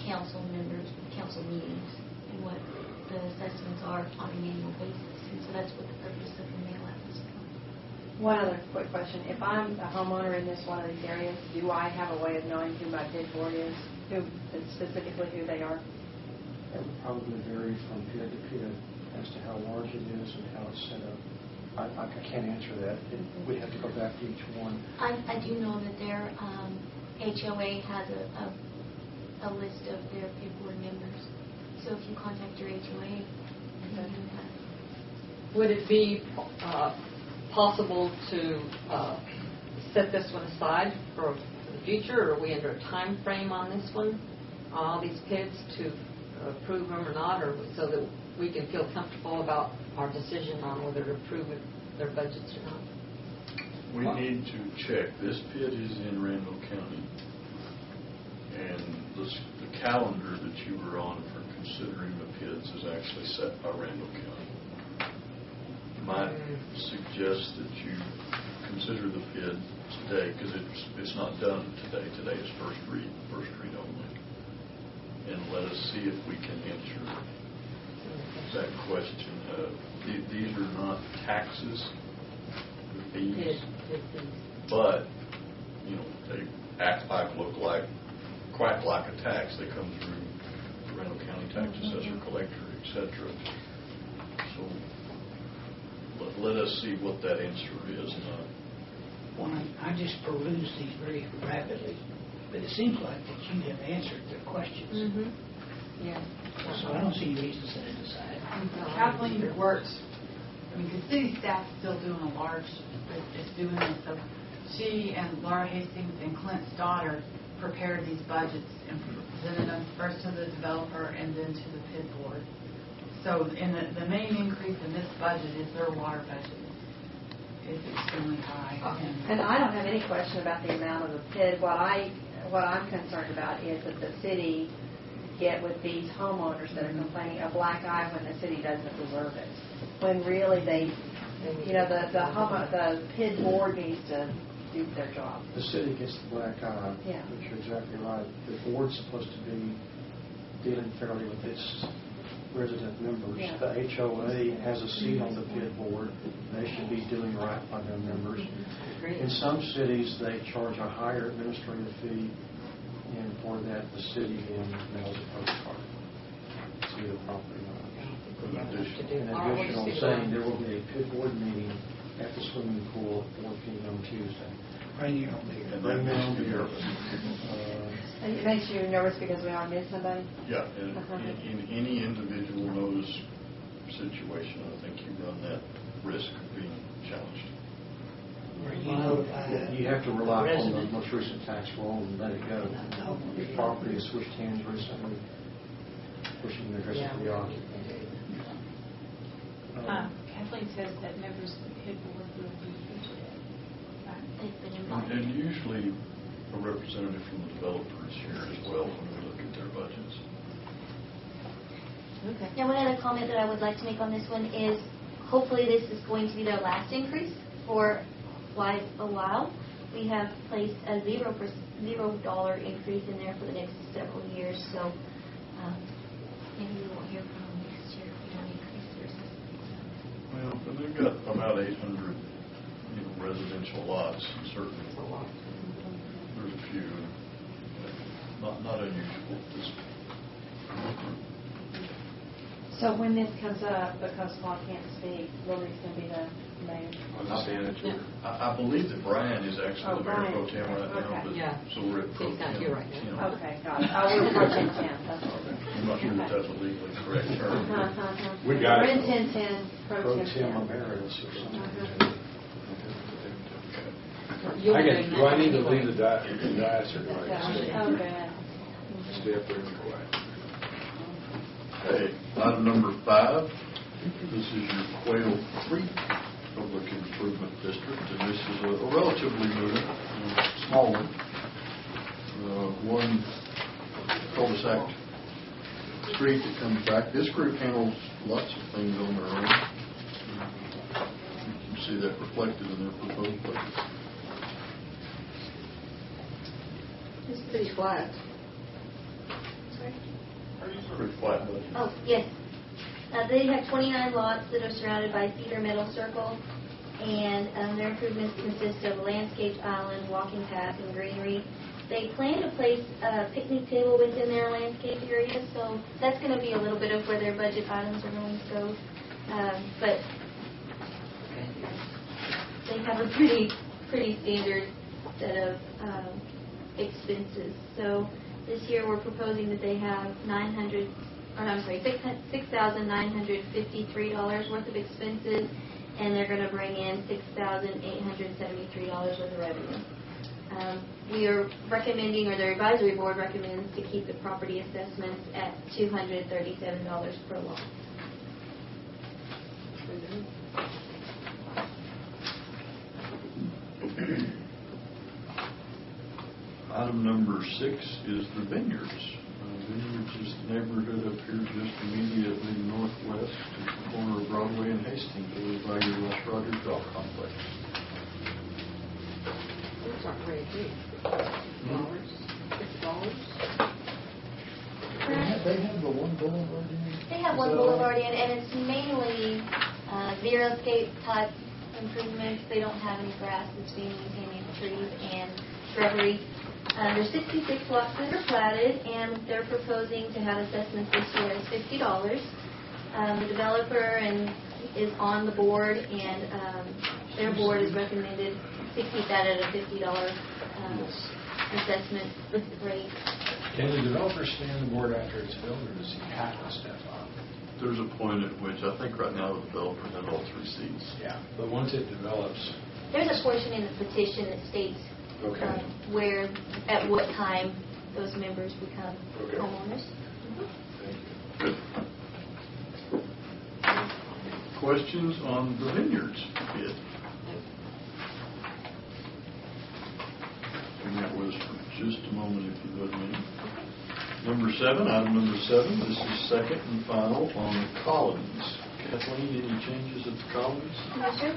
council members, council meetings, and what the assessments are on an annual basis. And so that's what the purpose of the mail out is for. One other quick question. If I'm a homeowner in one of these areas, do I have a way of knowing who my PID board is, specifically who they are? That would probably vary from PID to PID as to how large it is and how it's set up. I can't answer that. We'd have to go back to each one. I do know that their HOA has a list of their PID board members. So if you contact your HOA, Would it be possible to set this one aside for the future, or are we under a time frame on this one, on all these PIDs, to approve them or not, or so that we can feel comfortable about our decision on whether to approve their budgets or not? We need to check. This PID is in Randall County, and the calendar that you were on for considering the PIDs is actually set by Randall County. Might suggest that you consider the PID today, because it's not done today. Today is first read only. And let us see if we can answer that question. These are not taxes, they're fees, but they act like, look like, quack like a tax. They come through the Randall County tax assessor, collector, etc. So let us see what that answer is. Well, I just perused these very rapidly, but it seems like that you have answered their questions. Mm-hmm. Yeah. So I don't see any reason to set it aside. Kathleen works, the city staff's still doing a large, is doing it, so she and Laura Hastings and Clint's daughter prepared these budgets and presented them first to the developer and then to the PID board. So the main increase in this budget is their water budget. It's extremely high. And I don't have any question about the amount of the PID. What I'm concerned about is that the city get with these homeowners that are complaining a black eye when the city doesn't deserve it. When really the PID board needs to do their job. The city gets the black eye, Yeah. which you're exactly right. The board's supposed to be dealing fairly with its resident members. Yeah. The HOA has a seat on the PID board. They should be doing right by their members. In some cities, they charge a higher administrative fee, and for that, the city then mails a postcard to the property owner. In addition, saying there will be a PID board meeting at the swimming pool at 4 p.m. Tuesday. Bring your own beer. And bring your own beer. And it makes you nervous because we want to miss somebody? Yeah, and in any individual notice situation, I think you run that risk of being challenged. You have to rely on the most recent tax roll and let it go. If property has switched hands recently, pushing the address to the occupant. Kathleen says that members of the PID board will be here today. they've been involved. And usually a representative from the developer is here as well when we look at their budgets. Okay. Now, one other comment that I would like to make on this one is hopefully this is going to be their last increase for quite a while. We have placed a $0 increase in there for the next several years, so maybe we won't hear from them next year if we don't increase their assessments. Well, but they've got about 800 residential lots, and certainly there's a few, not unusual at this point. So when this comes up, because Paul can't speak, Lily's going to be the mayor? I believe that Brian is actually the mayor pro tem right now, Okay. but Yeah. so we're at pro He's not tem. here right now. Okay, got it. We're pro tem 10. That's what I'm not sure that that's a legally correct term. We got We're it. in 10-10, pro Pro tem tem 10. emeritus or something. You'll be doing Do I need to that leave the anyway. dais or do I just stay Oh, good. stay up there and be quiet? Okay, item number 5. This is your Quail Creek Public Improvement District, and this is a relatively new, small one. One cul-de-sac street that comes back. This group handles lots of things on their own. You can see that reflected in their proposed budget. It's pretty flat. Pretty flat budget. Oh, yes. They have 29 lots that are surrounded by cedar meadow circle, and their improvements consist of a landscaped island, walking path, and greenery. They plan to place a picnic table within their landscape area, so that's going to be a little bit of where their budget items are going to go. But have a pretty standard set of expenses. So this year we're proposing that they have $6,953 worth of expenses, and they're going to bring in $6,873 worth of revenue. We are recommending, or the advisory board recommends, to keep the property assessments at $237 per lot. Item number 6 is the Vineyards. Vineyards is the neighborhood up here just immediately northwest at the corner of Broadway and Hastings, over by your West Rogers Golf Complex. Those aren't very big. Dollars, $6. They have the one boulevard in. They have one boulevard in, and it's mainly xeriscape type improvements. They don't have any grass that's being used, any trees and shrubbery. There's 66 lots that are platted, and they're proposing to have assessments this year as $50. The developer is on the board, and their board has recommended to keep that at a $50 assessment rate. Can the developer stay on the board after it's built, or does he have to step up? There's a point at which I think right now the developer has all 3 seats. Yeah, but once it develops... There's a portion in the petition that states where, at what time those members become homeowners. Thank you. Questions on the Vineyards bid? And that was for just a moment, if you would, Minnie. Number 7, item number 7, this is second and final on the Colonies. Kathleen, any changes at the Colonies? No, sir.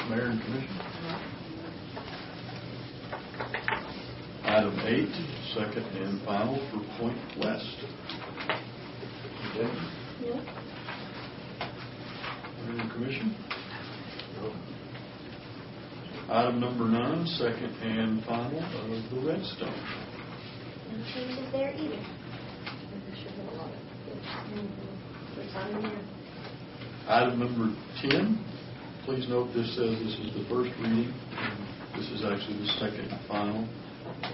Mayor and Commission? Item 8, second and final for Point West. Okay. No. Mayor and Commission? Item number 9, second and final of the Redstone. No changes there either. Item number 10, please note this says this is the first reading. This is actually the second and final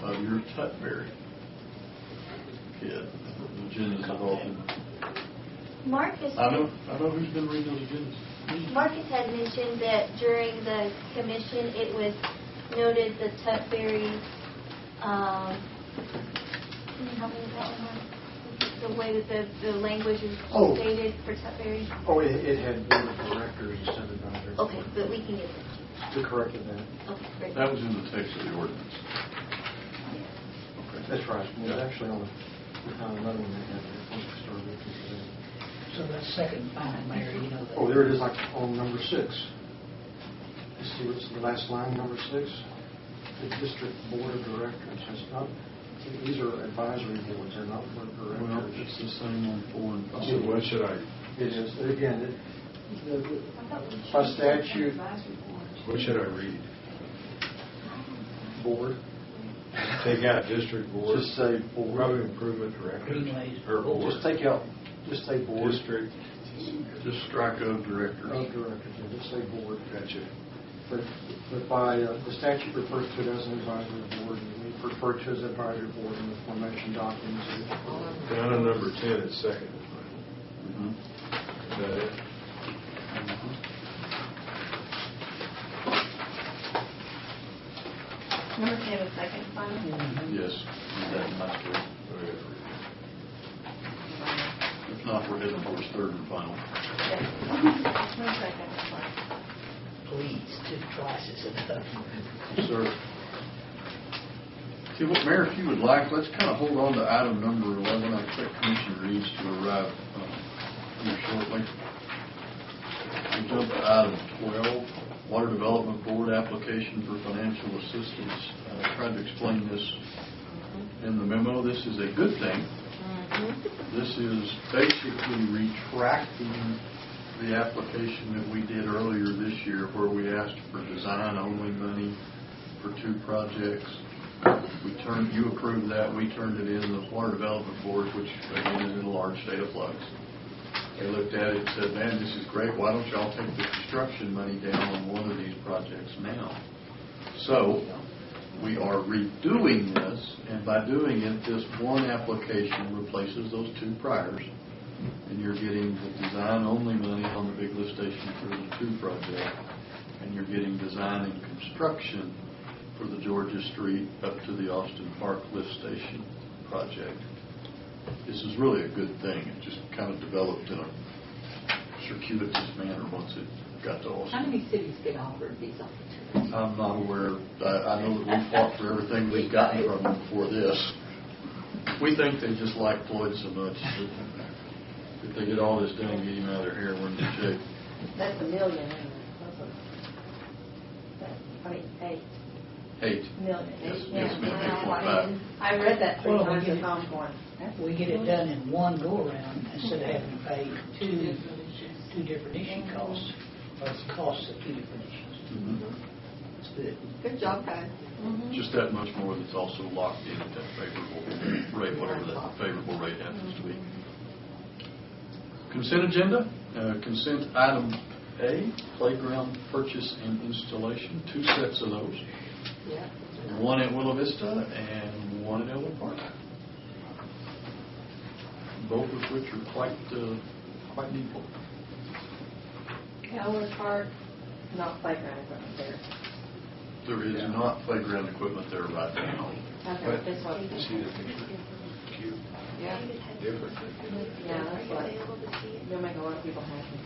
of your Tutbury bid. The agendas have all been... Marcus I know who's been reading those agendas. Marcus had mentioned that during the commission it was noted the Tutbury, can you help me with that one, Mark? The way that the language is stated for Tutbury? Oh, it had board of directors instead of advisory. Okay, but we can get that. We corrected that. Okay, great. That was in the text of the ordinance. That's right. It was actually on another one they had there once we started looking at that. So that's second final, Mayor, you know that. Oh, there it is, like on number 6. You see what's the last line, number 6? The district board of directors. It's not, these are advisory boards, they're not board of directors. Well, it's the same on 4 and 5. So what should I... It is. Again, by statute, What should I read? board. Take out district board. Just say board. Road improvement director. Greenways. Or board. Just take out, just say board. District. Just strike of directors. Of directors, yeah, just say board. Gotcha. But by, the statute refers to it as an advisory board, and we refer to it as advisory board in the formation documents. Down on number 10, it's second. Mm-hmm. Is that it? Number 10 is second final. Yes, that might be. If not, we're heading towards third and final. One second. Please, 2 twice is enough. Sir. Okay, well, Mayor, if you would like, let's kind of hold on to item number 11. I expect Commissioner Reeves to arrive here shortly. We'll jump to item 12, Water Development Board application for financial assistance. I tried to explain this in the memo. This is a good thing. This is basically retracting the application that we did earlier this year where we asked for design-only money for 2 projects. You approved that. We turned it in. The Water Development Board, which again is in a large state of flux, They looked at it and said, man, this is great, why don't y'all take the construction money down on one of these projects now? So, we are redoing this, and by doing it, this one application replaces those two priors, and you're getting the design-only money on the big lift station for the 2 project, and you're getting design and construction for the Georgia Street up to the Austin Park lift station project. This is really a good thing. It just kind of developed in a circuitous manner once it got to Austin. How many cities get offered these opportunities? I'm not aware. I know that we fought for everything we've gotten from them before this. We think they just like Floyd so much that if they get all this done and get him out of their hair, we're in good shape. That's $1 million, isn't it? I mean, 8 million. Yes, Yeah. yes, ma'am, 8.5. I read that 3 Well, times we at get home going. We get it done in one go-around instead of having to pay two different issue costs, or it's costs of 2 different issues. It's good. Good job, guys. Just that much more that's also locked in at that favorable rate, whatever that favorable rate happens to be. Consent agenda. Consent item A, playground purchase and installation. 2 sets of those. Yeah. One at Willow Vista and one at Elwood Park. Both of which are quite needful. Elwood Park, not playground equipment there. There is not playground equipment there right now. Okay, this one. See the picture? Cute. Yeah. Different. Yeah, that's what, you'll make a lot of people happy.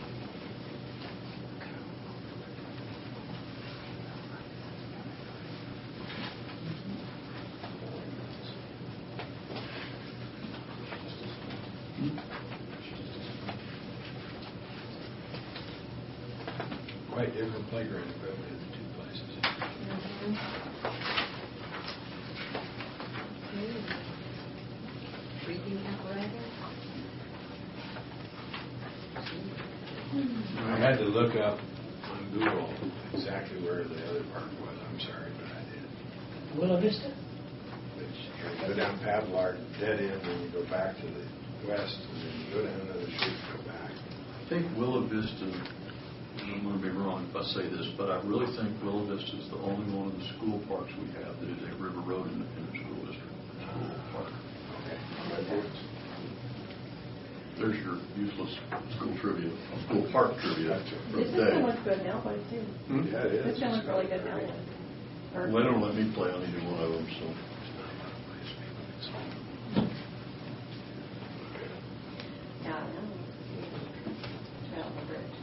Quite different playground equipment in the 2 places. Breathing apparatus? I had to look up on Google exactly where the other park was. I'm sorry, but I did. Willow Vista? You go down Pavlard, dead end, and you go back to the west, and then you go down another street and go back. I think Willow Vista, I'm going to be wrong if I say this, but I really think Willow Vista is the only one of the school parks we have that is a River Road Independent School District school park. There's your useless school trivia, school park trivia for This the is day. so much good in Elwood, too. Yeah, it is. This is so much really good in Elwood. Well, they don't let me play on either one of them, so. Yeah, I know. Yeah, the bridge.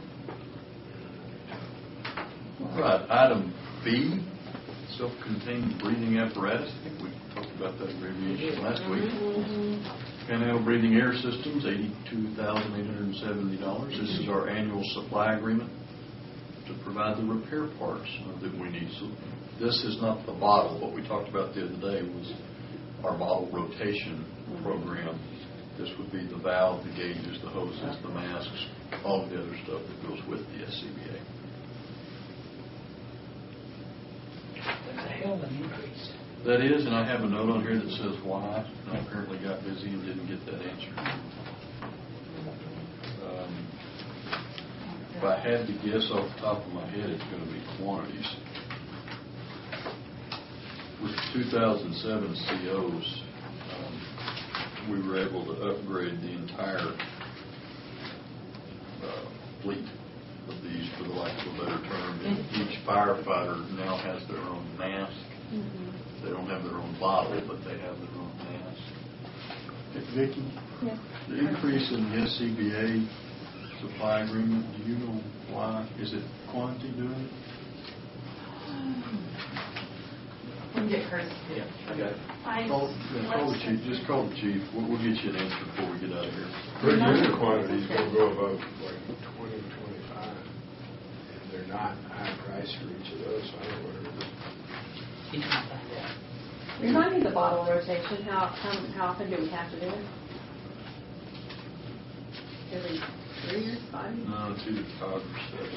All right, item B, self-contained breathing apparatus. I think we talked about that abbreviation last week. Panhandle Breathing Air Systems, $82,870. This is our annual supply agreement to provide the repair parts that we need. So this is not the bottle. What we talked about the other day was our bottle rotation program. This would be the valve, the gauges, the hoses, the masks, all of the other stuff that goes with the SCBA. That's a hell of an increase. That is, and I have a note on here that says why. I apparently got busy and didn't get that answer. If I had to guess off the top of my head, it's going to be quantities. With 2007 COs, we were able to upgrade the entire fleet of these, for the lack of a better term. And each firefighter now has their own mask. They don't have their own bottle, but they have their own mask. Vicki, the increase in the SCBA supply agreement, do you know why? Is it quantity doing it? We can get Chris. Yeah, I got it. Call the chief. Just call the chief. We'll get you an answer before we get out of here. Pretty good quantities will go above like 20, 25. And they're not high price for each of those, so I don't know what it is. Remind me of the bottle rotation. How often do we have to do it? Every 3 years, 5 years? No, it's either 5 or 7.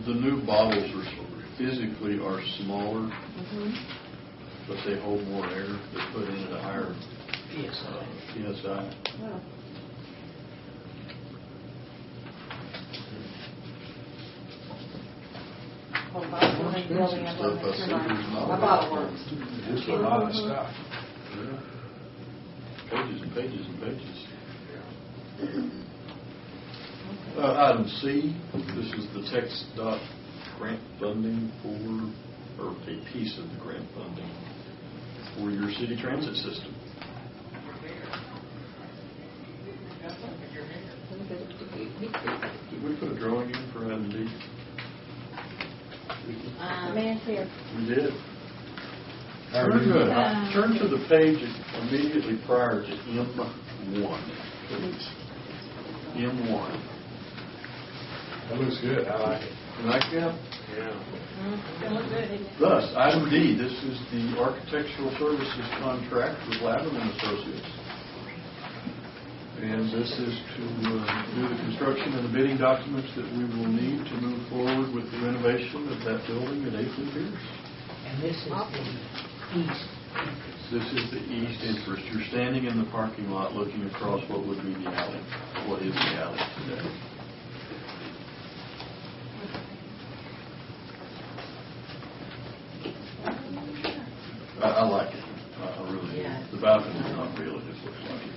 The new bottles are physically smaller, but they hold more air. They're put in at a higher PSI. PSI. Oh. Well, if I was in building, I'd want to make sure my bottle works. It's a lot of stuff. Yeah. Pages and pages and pages. Item C, this is the text dot grant funding for, or a piece of the grant funding for your city transit system. Did we put a drawing in for item D? The man's here. We did. Turn to the page immediately prior to M1, please. M1. That looks good. I like it. You like that? Yeah. Thus, item D, this is the architectural services contract with Lavin and Associates. And this is to do the construction and the bidding documents that we will need to move forward with the renovation of that building at 8th and Pierce. And this is the east entrance. This is the east entrance. You're standing in the parking lot looking across what would be the alley, what is the alley today. I like it. I really do. The balcony is not real, it just looks like it.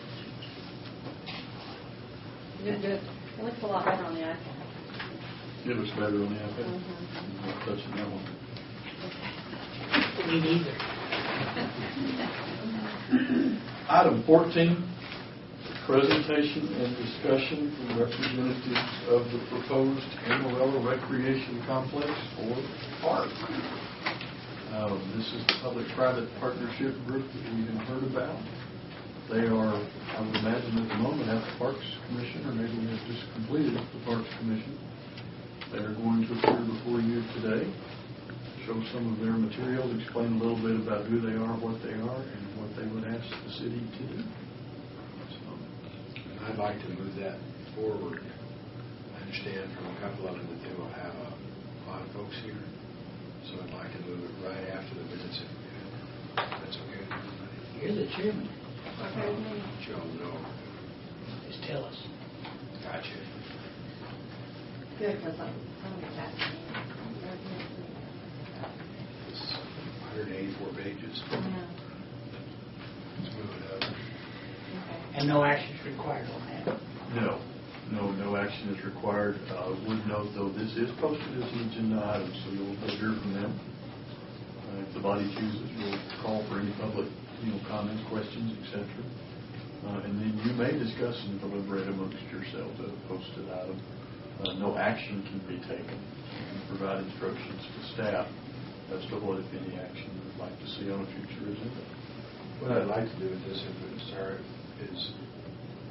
Good, good. It looks a lot better on the iPad. It looks better on the iPad. I'm not touching that one. Me neither. Item 14, presentation and discussion from representatives of the proposed Amarillo Recreation Complex or park. This is the public-private partnership group that we have heard about. They are, I would imagine at the moment, at the Parks Commission, or maybe they have just completed the Parks Commission. They are going to appear before you today, show some of their materials, explain a little bit about who they are, what they are, and what they would ask the city to do. So, I'd like to move that forward. I understand from a couple of them that they will have a lot of folks here. So I'd like to move it right after the minutes if we could. That's okay with everybody. You're the chairman. Okay with me. Joe, no. Just tell us. Gotcha. Good, because I'm going to get that. It's 184 pages. Yeah. Let's move it up. Okay. And no action is required on that. No action is required. Would note, though, this is posted as an agenda item, so you'll hear from them. If the body chooses, we'll call for any public, comments, questions, etc. And then you may discuss and deliberate amongst yourselves as a posted item. No action can be taken. You provide instructions to staff as to what, if any, action you would like to see on a future agenda. What I'd like to do with this, if we start, is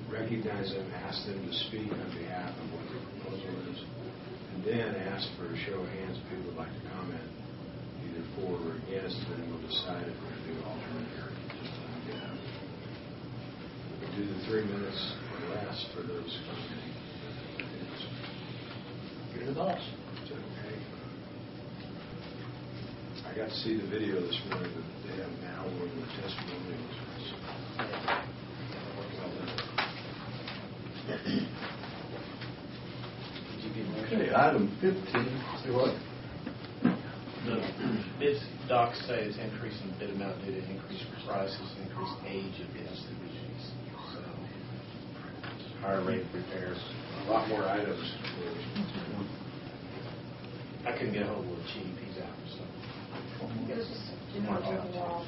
recognize them, ask them to speak on behalf of what the proposal is, and then ask for a show of hands if people would like to comment, either for or against, and then we'll decide if we're going to do alternate or just let them get out. We'll do the 3 minutes or less for those commenting. You're the boss. Is that okay? I got to see the video this morning, but they have now one of the testimonials. Well done. Okay, item 15. Say what? The bids docs say it's increasing bid amount due to increased prices, increased age of the SUVs. So, higher rate of repairs. A lot more items. I couldn't get a hold of the GDP's out, so. It was just general overall.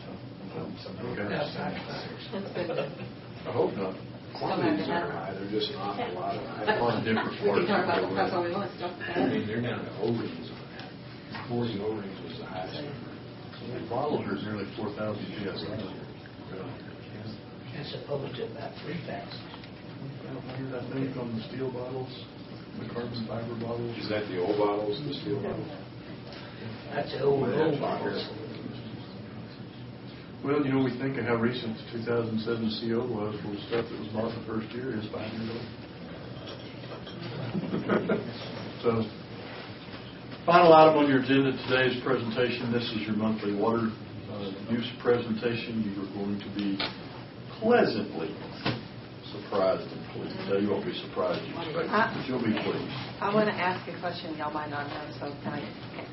That's good. I hope not. Quantities are high, they're just an awful lot of A items. lot of different We parts. can talk about that's all we want, stuff. I mean, they're down to O-rings on that. 40 O-rings was the highest number. The bottles are nearly 4,000 PSI. Really? That's opposed to about 3,000. I think on the steel bottles, the carbon fiber bottles. Is that the old bottles, the steel bottles? That's the old bottles. Well, we think of how recent the 2007 CO was. Well, the stuff that was bought the first year is 5 years old. So, final item on your agenda today's presentation. This is your monthly water use presentation. You are going to be pleasantly surprised and pleased. Now, you won't be surprised you expect it, but you'll be pleased. I want to ask a question y'all might not know, so can I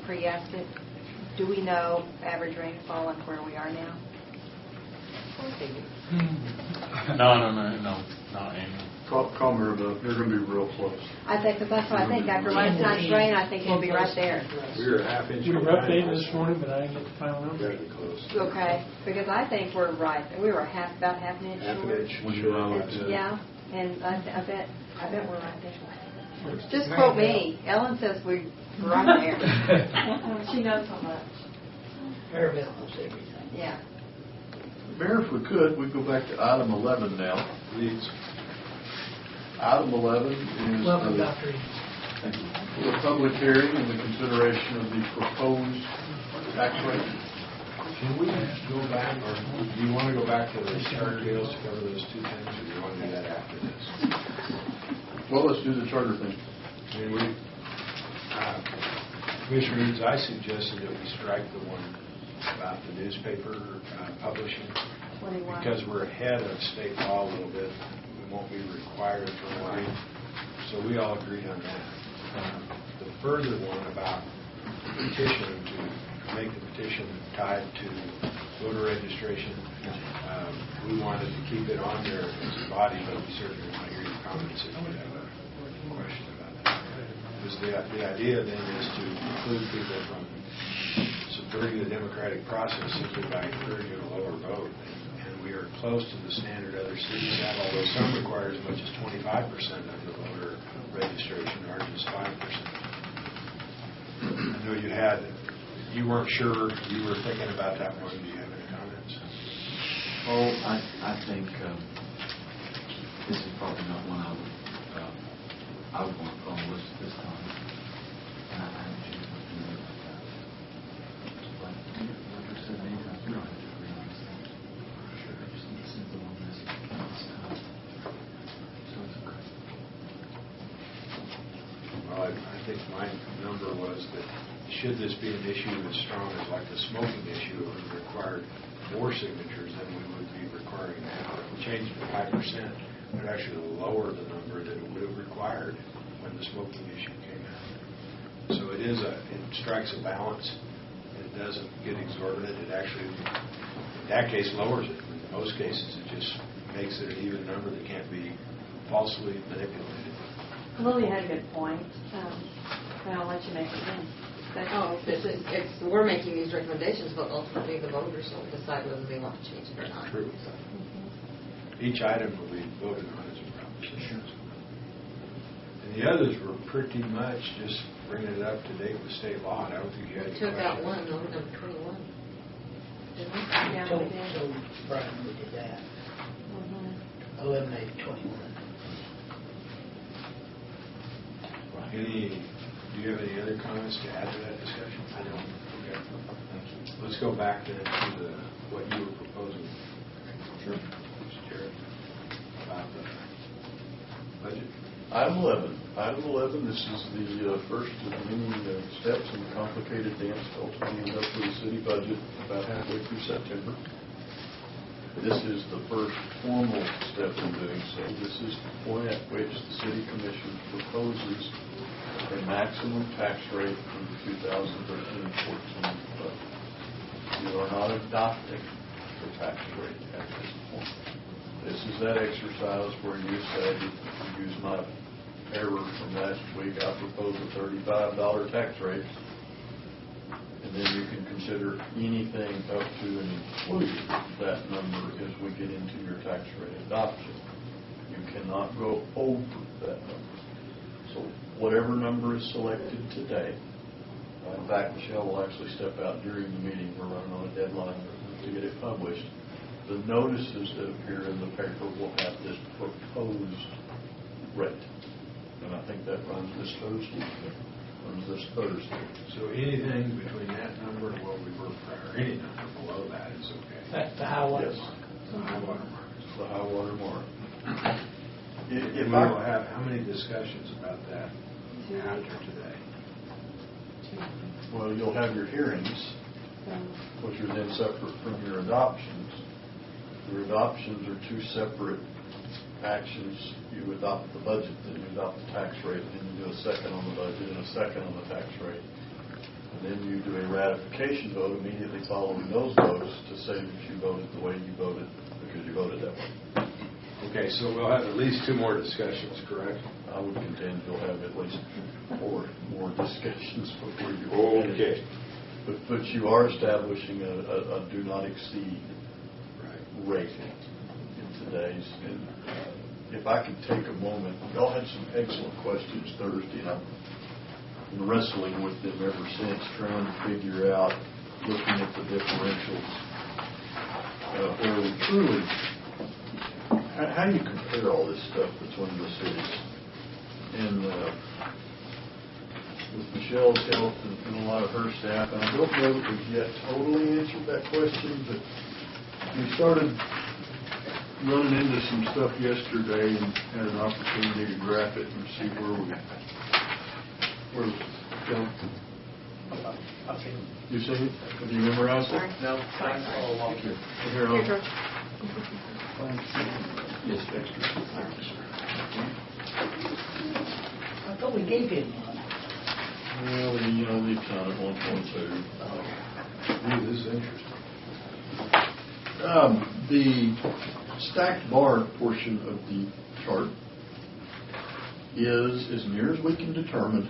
pre-ask it? Do we know average rainfall and where we are now? No, not annual. Call me, they're going to be real close. I think, because that's what I think. After last night's rain, I think we'll be right there. We were a half inch. We were updating this morning, but I didn't get the final number. Very close. Okay, because I think we're right. We were about half an inch Half short. an inch. Sure. Yeah, and I bet we're right there. Just quote me. Ellen says we're right there. She knows how much. Maryville knows everything. Yeah. Mayor, if we could, we'd go back to item 11 now, please. Item 11 is Welcome, Dr. the public hearing and the consideration of the proposed tax rate. Can we go back, or do you want to go back to the charter deals to cover those two things, or do you want to do that after this? Well, let's do the charter thing. I mean, Commissioner Eads, I suggested that we strike the one about the newspaper publishing 21. because we're ahead of state law a little bit. We won't be required for one. So we all agreed on that. The further one about petitioning to make the petition tied to voter registration, we wanted to keep it on there as a body, but we certainly want to hear your comments if you have a question about that. Because the idea then is to include people from subverting the democratic process simply by encouraging a lower vote. And we are close to the standard other cities have, although some require as much as 25% of the voter registration, ours is 5%. I know you weren't sure, you were thinking about that one. Do you have any comments? Oh, I think this is probably not one I would want to put on the list at this time. And I haven't changed my opinion about that. But like I said, maybe we don't have to agree on this thing. Sure. I just need to send the one message at this time. So it's okay. Well, I think my number was that should this be an issue as strong as like the smoking issue, it would require more signatures than we would be requiring now. If we changed it to 5%, it would actually lower the number that it would have required when the smoking issue came out. So it strikes a balance. It doesn't get exorbitant. It actually, in that case, lowers it. In most cases, it just makes it an even number that can't be falsely manipulated. Lily had a good point. I'll let you make it then. We're making these recommendations, but ultimately the voters will decide whether they want to change it or not. True. Each item will be voted on as a proposition. And the others were pretty much just bringing it up to date with state law. I don't think you had any Took out questions. one, number 21. Didn't we? Yeah, So we did. Brian, we did that. Mhm. Eliminate 21. Do you have any other comments to add to that discussion? I don't. Okay. Thank you. Let's go back then to what you were proposing. Sure. Jared, about the budget. Item 11. Item 11, this is the first of many steps in the complicated dance to ultimately end up with the city budget about halfway through September. This is the first formal step in doing so. This is the point at which the City Commission proposes a maximum tax rate for the 2013-14 budget. You are not adopting the tax rate at this point. This is that exercise where you say, to use my error from last week, I propose a $35 tax rate, and then you can consider anything up to and including that number as we get into your tax rate adoption. You cannot go over that number. So whatever number is selected today, in fact, Michelle will actually step out during the meeting. We're running on a deadline to get it published. The notices that appear in the paper will have this proposed rate. And I think that runs this Thursday. So anything between that number and what we were prior, any number below that is okay. That's the high water Yes. mark. The high water mark. The high water mark. We will have how many discussions about that after today? Well, you'll have your hearings, which are then separate from your adoptions. Your adoptions are two separate actions. You adopt the budget, then you adopt the tax rate, then you do a second on the budget and a second on the tax rate. And then you do a ratification vote immediately following those votes to say that you voted the way you voted because you voted that way. Okay, so we'll have at least 2 more discussions, correct? I would contend you'll have at least 4 more discussions before you. Okay. But you are establishing a do not exceed rate in today's. And if I could take a moment, y'all had some excellent questions Thursday, and I've been wrestling with them ever since, trying to figure out, looking at the differentials, where we truly, how do you compare all this stuff between the cities? And with Michelle's help and a lot of her staff, and I don't know that we've yet totally answered that question, but we started running into some stuff yesterday and had an opportunity to graph it and see where you know. I've seen it. You seen it? Have you memorized it? No, thanks all along. Here, yes, extra. I thought we gave him one. Well, the account at 1.2. This is interesting. The stacked bar portion of the chart is, as near as we can determine,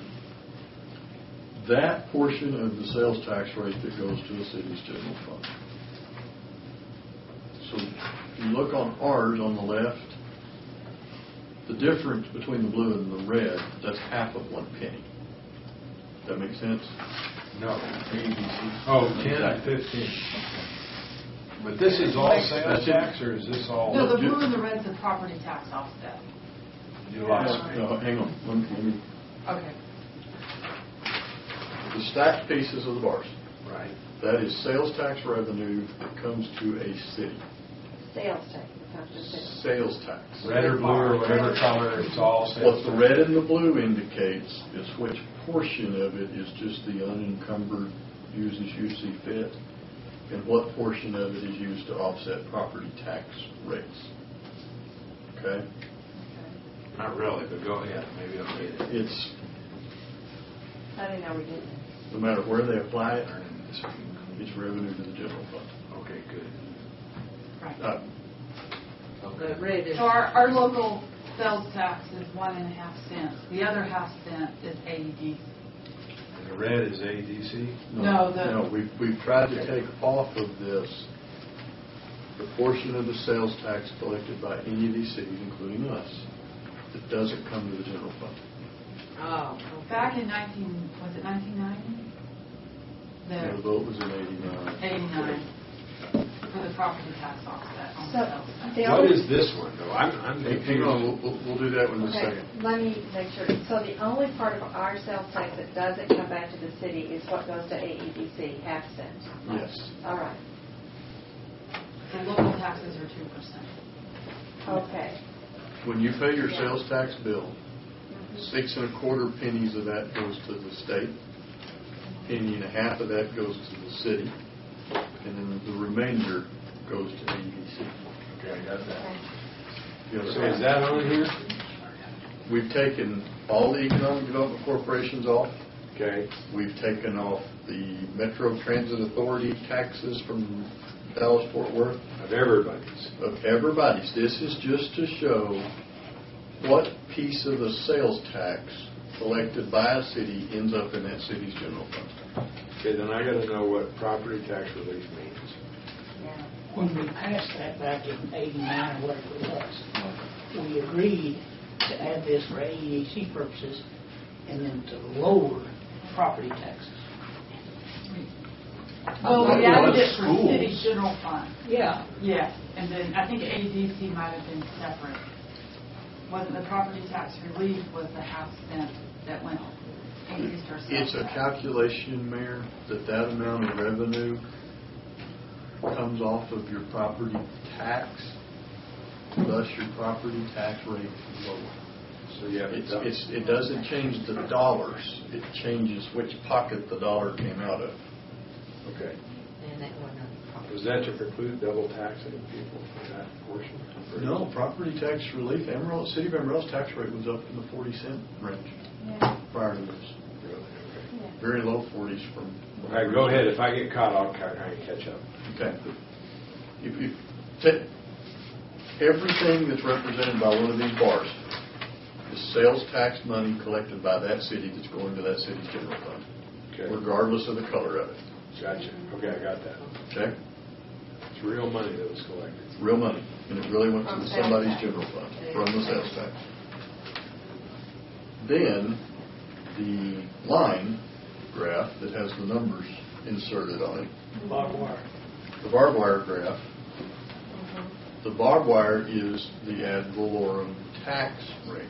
that portion of the sales tax rate that goes to the city's general fund. So if you look on ours on the left, the difference between the blue and the red, that's half of 1 penny. That make sense? No. Oh, 10 and 15. But this is all sales tax, or is this all? No, the blue and the red's the property tax offset. You lost me. No, hang on. Let me. Okay. The stacked pieces of the bars. Right. That is sales tax revenue that comes to a city. Sales tax, not just sales. Sales tax. Red or blue or whatever color, it's all sales. What the red and the blue indicates is which portion of it is just the unencumbered, use as you see fit, and what portion of it is used to offset property tax rates. Okay? Not really, but go ahead. Maybe I'll get it. It's, I didn't know we did that. no matter where they apply it, it's revenue to the general fund. Okay, good. Right. The red is. So our local sales tax is 1.5 cents. The other half cent is AEDC. And the red is ADC? No, we've tried to take off of this the portion of the sales tax collected by any of these cities, including us, that doesn't come to the general fund. Oh, okay. Back in 1990? The vote was in 89. 89 for the property tax offset on So, sales tax. What is this one, though? I'm Hang confused. on, we'll do that one in a Okay, second. let me make sure. So the only part of our sales tax that doesn't come back to the city is what goes to AEDC, half cent. Yes. All right. The local taxes are 2%. Okay. When you pay your sales tax bill, 6 1/4 pennies of that goes to the state, 1.5 pennies of that goes to the city, and then the remainder goes to AEDC. Okay, I got that. You know, So is that on here? We've taken all the economic development corporations off. Okay. We've taken off the Metro Transit Authority taxes from Dallas-Fort Worth. Of everybody's. Of everybody's. This is just to show what piece of the sales tax collected by a city ends up in that city's general fund. Okay, then I got to know what property tax relief means. When we passed that back in 89 or whatever it was, we agreed to add this for AEDC purposes and then to lower property taxes. Well, we added it for schools. city general fund. Yeah. Yes, and then I think AEDC might have been separate. Wasn't the property tax relief was the half cent that went increased our sales It's a tax. calculation, Mayor, that amount of revenue comes off of your property tax, thus your property tax rate is lower. So you have It doesn't change the dollars. It changes which pocket the dollar came out of. Okay. And that one on property Was that to preclude double taxing people for that portion? No, property tax relief, Amarillo, City of Amarillo's tax rate was up in the 40-cent range prior to this. Really? Okay. Very low 40s from. Okay, go ahead. If I get caught, I'll try and catch up. Okay. If you take everything that's represented by one of these bars is sales tax money collected by that city that's going to that city's general fund, Okay. regardless of the color of it. Gotcha. Okay, I got that. Okay? It's real money that was collected. Real money, and it really went From to sales somebody's tax. general fund from the sales tax. Then the line graph that has the numbers inserted on it, Barbed wire. the barbed wire graph. The barbed wire is the ad valorem tax rate.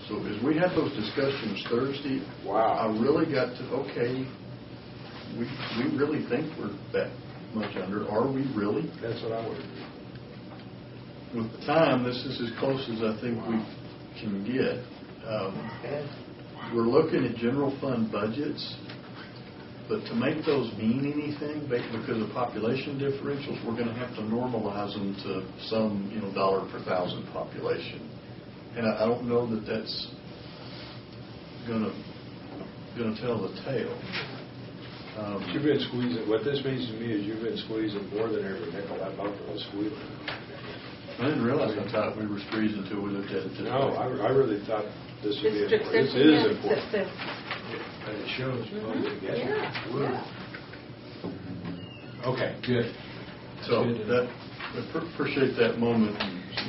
So as we had those discussions Thursday, I really got to, okay, we really think we're that much under. Are we really? That's what I would do. With the time, this is as close as I think we can get. We're looking at general fund budgets, but to make those mean anything, because of population differentials, we're going to have to normalize them to some, dollar per thousand population. And I don't know that that's going to tell the tale. You've been squeezing. What this means to me is you've been squeezing more than every nickel. That buffalo was squealing. I didn't realize how tight we were squeezed until we looked at it today. No, I really thought this would be District important. This system, is yeah, important. system. And it shows both together. Yeah. Okay, good. So appreciate that moment.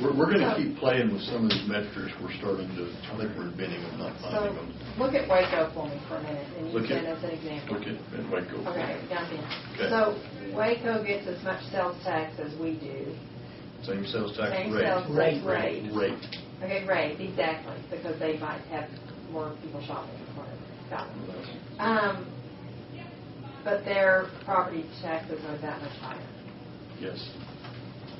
We're going to keep playing with some of these metrics. We're starting to, I think we're inventing them, not finding them. Look at Waco for me for a minute, and Look use at- that as an example. Look at Waco. Okay, down here. Okay. So Waco gets as much sales tax as we do. Same sales tax Same rate. sales tax rate. Rate. Okay, rate, exactly, because they might have more people shopping. or whatever. Got it. But their property taxes are that much higher. Yes.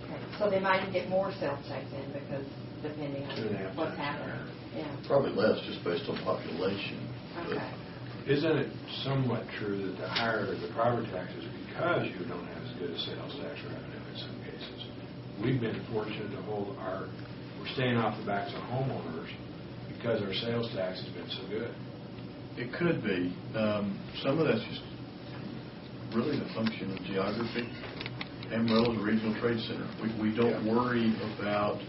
Okay, so they might get more sales tax in because depending on 2.5 what's times happening. Yeah. Probably less, just based on population. But Okay. Isn't it somewhat true that the higher the property taxes, because you don't have as good a sales tax revenue in some cases? We've been fortunate to we're staying off the backs of homeowners because our sales tax has been so good. It could be. Some of that's just really the function of geography. Amarillo is a regional trade center. We don't worry about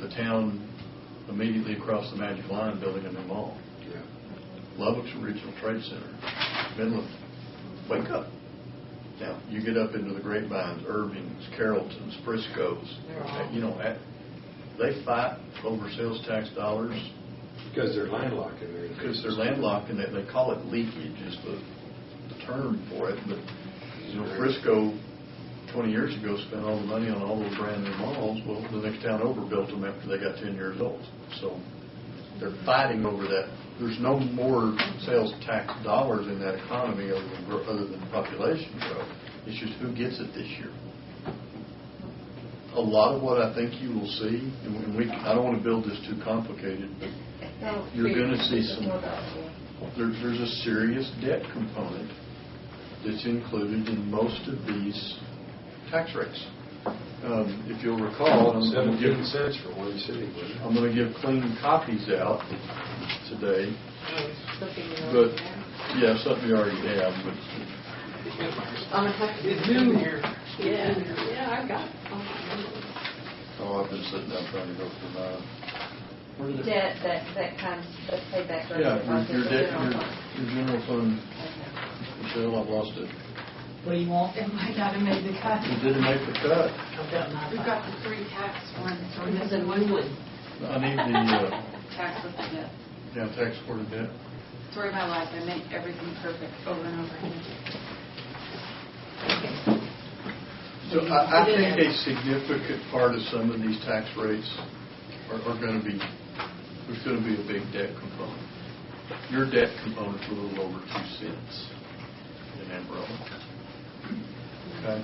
the town immediately across the Magic Line building a new mall. Yeah. Lubbock's a regional trade center. Midland, wake up. Now, you get up into the Grapevines, Irvings, Carrolltons, Frisco's, they fight over sales tax dollars. Because they're landlocked in there. Because they're landlocked, and they call it leakage is the term for it. But, Frisco 20 years ago spent all the money on all those brand new malls. Well, the next town over built them after they got 10 years old. So they're fighting over that. There's no more sales tax dollars in that economy other than population growth. It's just who gets it this year. A lot of what I think you will see, and I don't want to build this too complicated, but you're going to see there's a serious debt component that's included in most of these tax rates. If you'll recall, I'm going to 17 cents for one city. I'm going to give clean copies out today. But, yeah, something you already have, but It's new here. Yeah, I got it. I've been sitting down trying to go through mine. Debt that comes, let's say back. Yeah, your debt, your general fund. Michelle, I've lost it. What do you want? It might not have made the cut. It didn't make the cut. I've got my We've got the 3 tax ones. Or This is a one new one. I need the, tax with the debt. tax supported debt. Story of my life. I make everything perfect over and over again. So I think a significant part of some of these tax rates are going to be, there's going to be a big debt component. Your debt component's a little over 2 cents in Amarillo. Okay?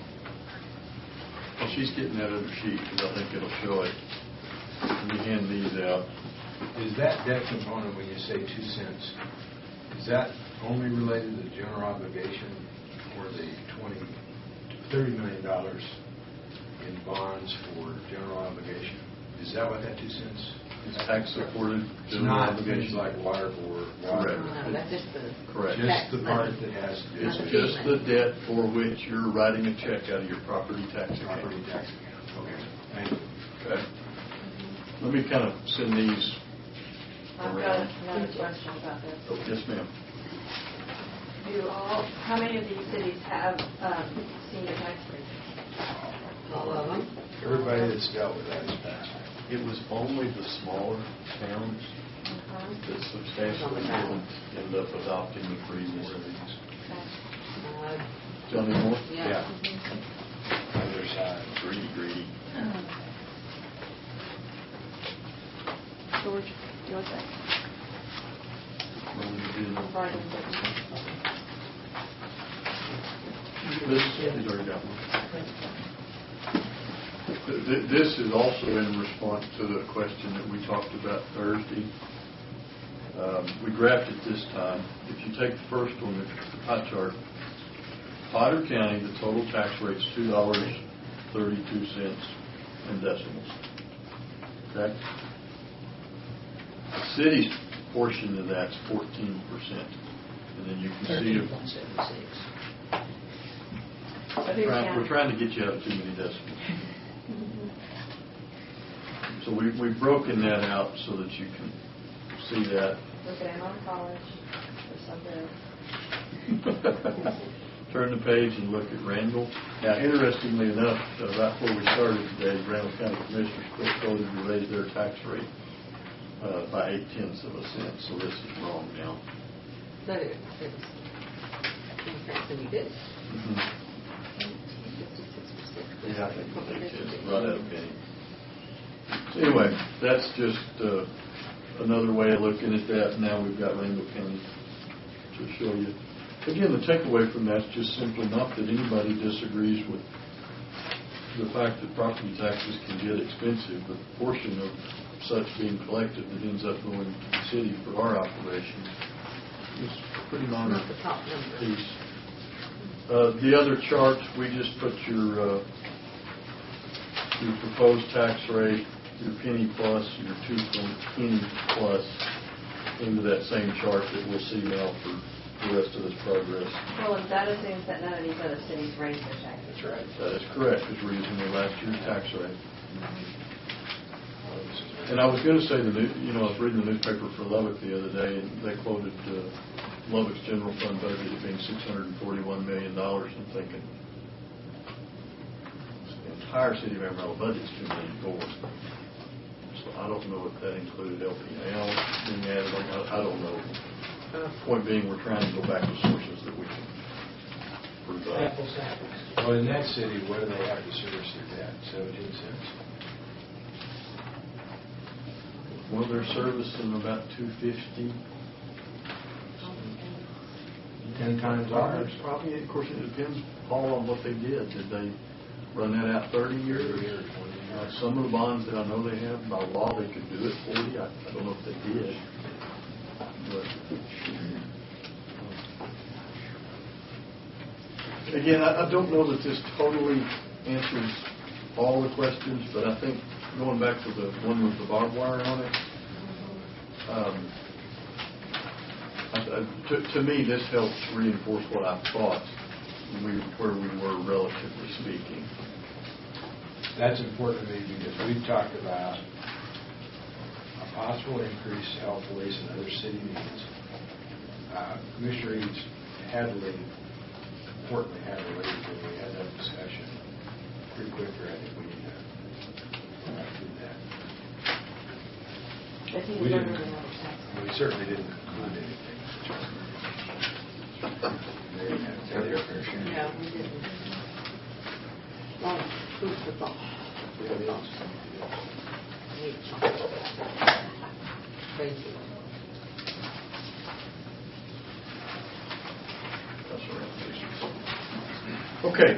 Well, she's getting that other sheet because I think it'll show it. When you hand these out. Is that debt component, when you say 2 cents, is that only related to the general obligation or the $30 million in bonds for general obligation. Is that what that 2 cents? It's tax supported It's general not obligation. things like water for water. Correct. No, that's just the. Correct. Just tax the money. part that has to do It's with just the debt for which you're writing a check out of your property tax account. property tax account. Okay, thank you. Okay. Let me kind of send these I've got around. another question about this. Oh, yes, ma'am. How many of these cities have senior tax rates? All of them. Everybody that's dealt with that has passed. It was only the smaller towns that substantially didn't end up adopting the previous cities. Tell me more? Yeah. Other side. Greedy. George, your thing. He's already got one. This is also in response to the question that we talked about Thursday. We graphed it this time. If you take the first one, the pie chart, Potter County, the total tax rate's $2.32 in decimals. Okay? The city's portion of that's 14%. And then you can see if 13.76. we're trying to get you out of too many decimals. So we've broken that out so that you can see that. Look at Amon College or something. Turn the page and look at Randall. Now, interestingly enough, right before we started today, Randall County Commissioners Court voted to raise their tax rate by 0.8 cents. So this is wrong now. But it was increase than you did. Yeah, I think it's right at a penny. So anyway, that's just another way of looking at that. Now we've got Randall County to show you. Again, the takeaway from that's just simply not that anybody disagrees with the fact that property taxes can get expensive, but the portion of such being collected that ends up going to the city for our operations is pretty minor Not the top number. piece. The other charts, we just put your proposed tax rate, your penny plus, your 2 penny plus into that same chart that we'll see now for the rest of this progress. Well, and that assumes that none of these other cities raise their taxes. That's right. That is correct, because we're using the last year's tax rate. And I was going to say, I was reading the newspaper for Lubbock the other day, and they quoted Lubbock's general fund budget as being $641 million. I'm thinking, the entire city of Amarillo budget's $2 million. So I don't know if that included LPL being added. I don't know. Point being, we're trying to go back to sources that we can prove up. Apples to apples. Well, in that city, what do they have to service their debt? 17 cents? Well, they're servicing about $250. 10 times ours? Probably, of course, it depends all on what they did. Did they run that out 30 years? Some of the bonds that I know they have, by law, they could do it 40. I don't know if they did. But, again, I don't know that this totally answers all the questions, but I think going back to the one with the barbed wire on it, to me, this helps reinforce what I thought where we were, relatively speaking. That's important to me because we've talked about a possible increase to health, police, and other city needs. Commissioner Eads importantly had a lady when we had that discussion pretty quickly. I think we need to do that. We certainly didn't include anything. They didn't have to their fair share. Yeah, we didn't. Well, food for thought. Crazy. Okay.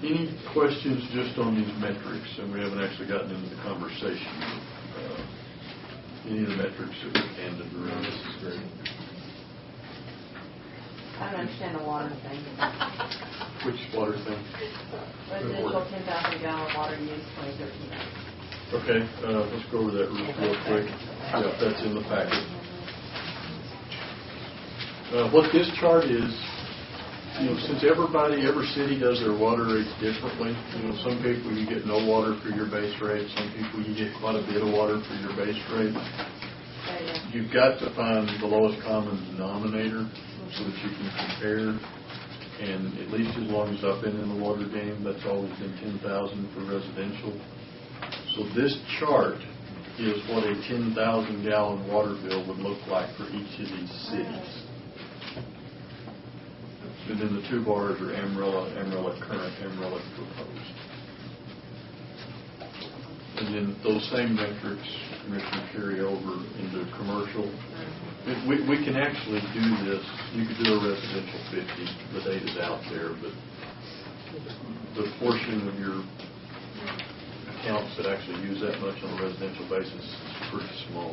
Any questions just on these metrics? And we haven't actually gotten into the conversation. Any of the metrics that were handed around? This is great. I I don't understand the water thing. Which water thing? Residential 10,000 gallon water use 2013. Okay, let's go over that real quick. Yeah, that's in the packet. What this chart is, since every city does their water rates differently, some people you get no water for your base rate, some people you get quite a bit of water for your base rate. You've got to find the lowest common denominator so that you can compare. And at least as long as I've been in the water game, that's always been 10,000 for residential. So this chart is what a 10,000 gallon water bill would look like for each of these cities. And then the two bars are Amarillo current, Amarillo proposed. And then those same metrics, Commissioner, carry over into commercial. We can actually do this. You could do a residential 50. The data's out there, but the portion of your accounts that actually use that much on a residential basis is pretty small.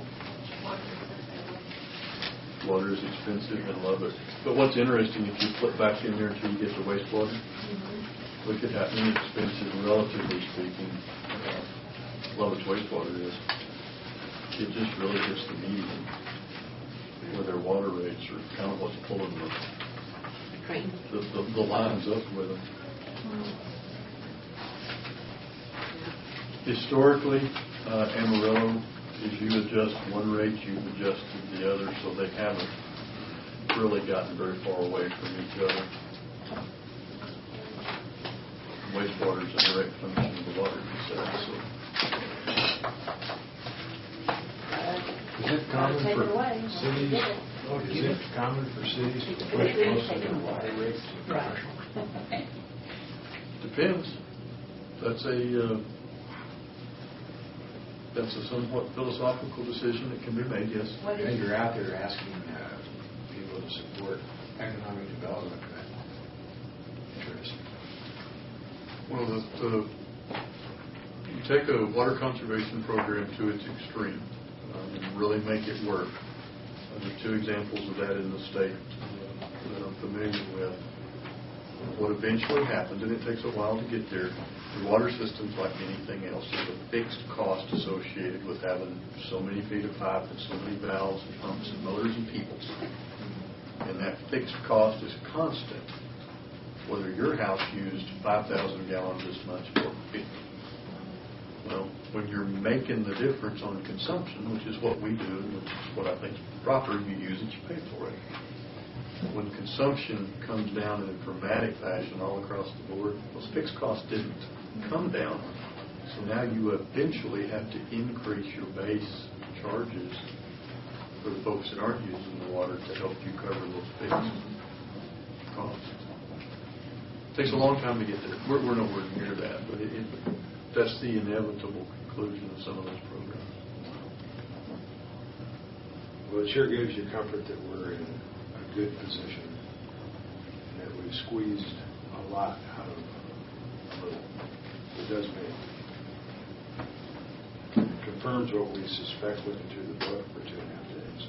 Water is expensive and love it. But what's interesting, if you flip back in there until you get to wastewater, look at how inexpensive, relatively speaking, Lovett's wastewater is. It just really hits the median, where their water rates are kind of what's pulling the lines up with them. Historically, Amarillo, as you adjust one rate, you've adjusted the other, so they haven't really gotten very far away from each other. Wastewater is a direct function of the water you said, so. Is it common for cities? Is it common for cities to push most of their water rates to commercial? Depends. That's a somewhat philosophical decision that can be made, yes. And you're out there asking people to support economic development. Interesting. Well, you take a water conservation program to its extreme and really make it work. There are two examples of that in the state that I'm familiar with. What eventually happens, and it takes a while to get there, the water system's like anything else. There's a fixed cost associated with having so many feet of pipe and so many valves and pumps and motors and people. And that fixed cost is constant, whether your house used 5,000 gallons this much or 50. Well, when you're making the difference on consumption, which is what we do, which is what I think is proper, you use it, you pay for it. When consumption comes down in a dramatic fashion all across the board, those fixed costs didn't come down. So now you eventually have to increase your base charges for the folks that aren't using the water to help you cover those fixed costs. It takes a long time to get there. We're nowhere near that, but that's the inevitable conclusion of some of those programs. Well, it sure gives you comfort that we're in a good position and that we've squeezed a lot out of a little. It does make it confirms what we suspect looking through the book for 2.5 days.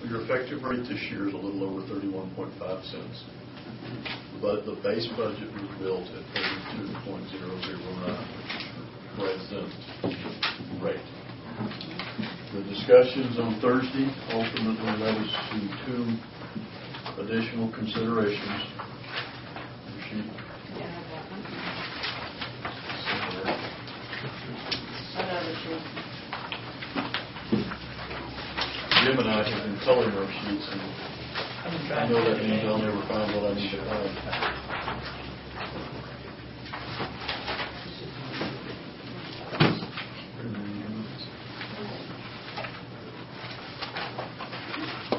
Your effective rate this year is a little over 31.5 cents. But the base budget was built at 32.009, present rate. The discussions on Thursday ultimately led us to two additional considerations. Jim and I have been coloring our sheets, and I know that means I'll never find what I need to find.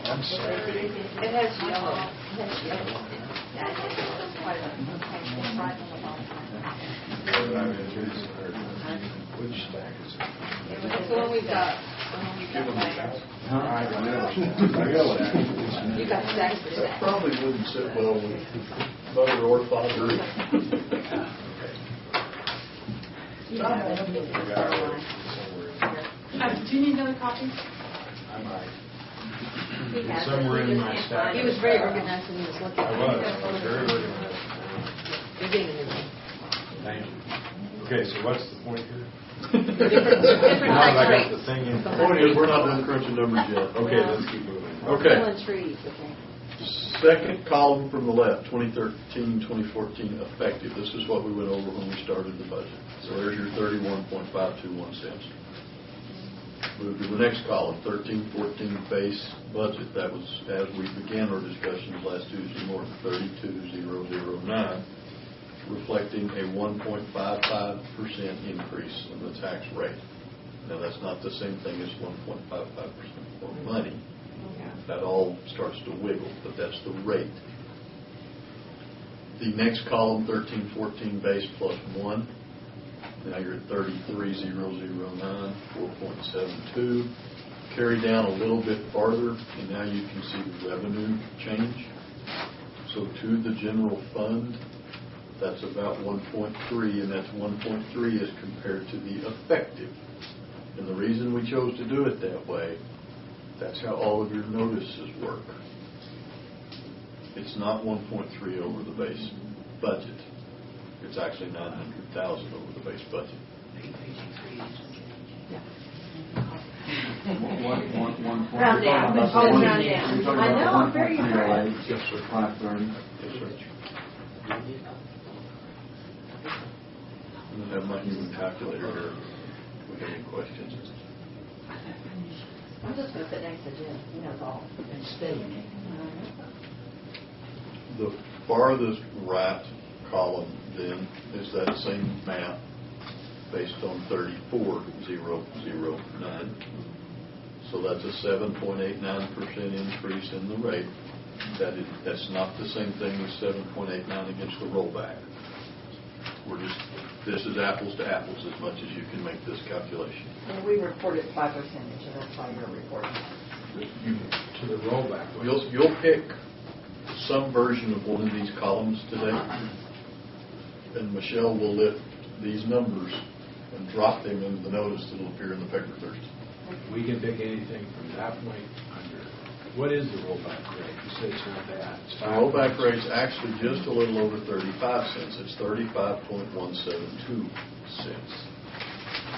I'm sorry. It has yellow. It has yellow. Yeah, I think it's quite a Which stack is it? It's the one we've got. Give them a chance. I know it. You got stacks for That stacks. probably wouldn't sit well with mother or father. Yeah. Do you need another copy? I might. He has it. Somewhere He in just my can't stack. find it. He was very organized when he was looking. I was very organized. You're getting a new one. Thank you. Okay, so what's the point here? Different Now that I tax got rates. the thing in. The point is, we're not done crunching numbers yet. Okay, let's keep moving. Okay. Killing trees, okay. Second column from the left, 2013, 2014 effective. This is what we went over when we started the budget. So there's your 31.521 cents. Move to the next column, 13-14 base budget. That was, as we began our discussions last Tuesday morning, 32,009, reflecting a 1.55% increase in the tax rate. Now, that's not the same thing as 1.55% more money. That all starts to wiggle, but that's the rate. The next column, 13-14 base plus 1. Now you're at 33,009, 4.72. Carry down a little bit farther, and now you can see the revenue change. So to the general fund, that's about 1.3, and that's 1.3 as compared to the effective. And the reason we chose to do it that way, that's how all of your notices work. It's not 1.3 over the base budget. It's actually 900,000 over the base budget. Round down. Always round down. I know, I'm very impressed. Just for 530. Yes, sir. I have my human calculator here. If we have any questions. I'm just going to sit next to Jim. He knows all. And spelling it. The farthest right column then is that same map based on 34,009. So that's a 7.89% increase in the rate. That's not the same thing as 7.89 against the rollback. This is apples to apples as much as you can make this calculation. And we reported 5%, so that's why you're reporting. To the rollback. You'll pick some version of one of these columns today, and Michelle will lift these numbers and drop them into the notice that will appear in the paper Thursday. We can pick anything from that point under. What is the rollback rate? You said it's not that. It's The rollback rate's actually just a little over 35 cents. It's 35.172 cents.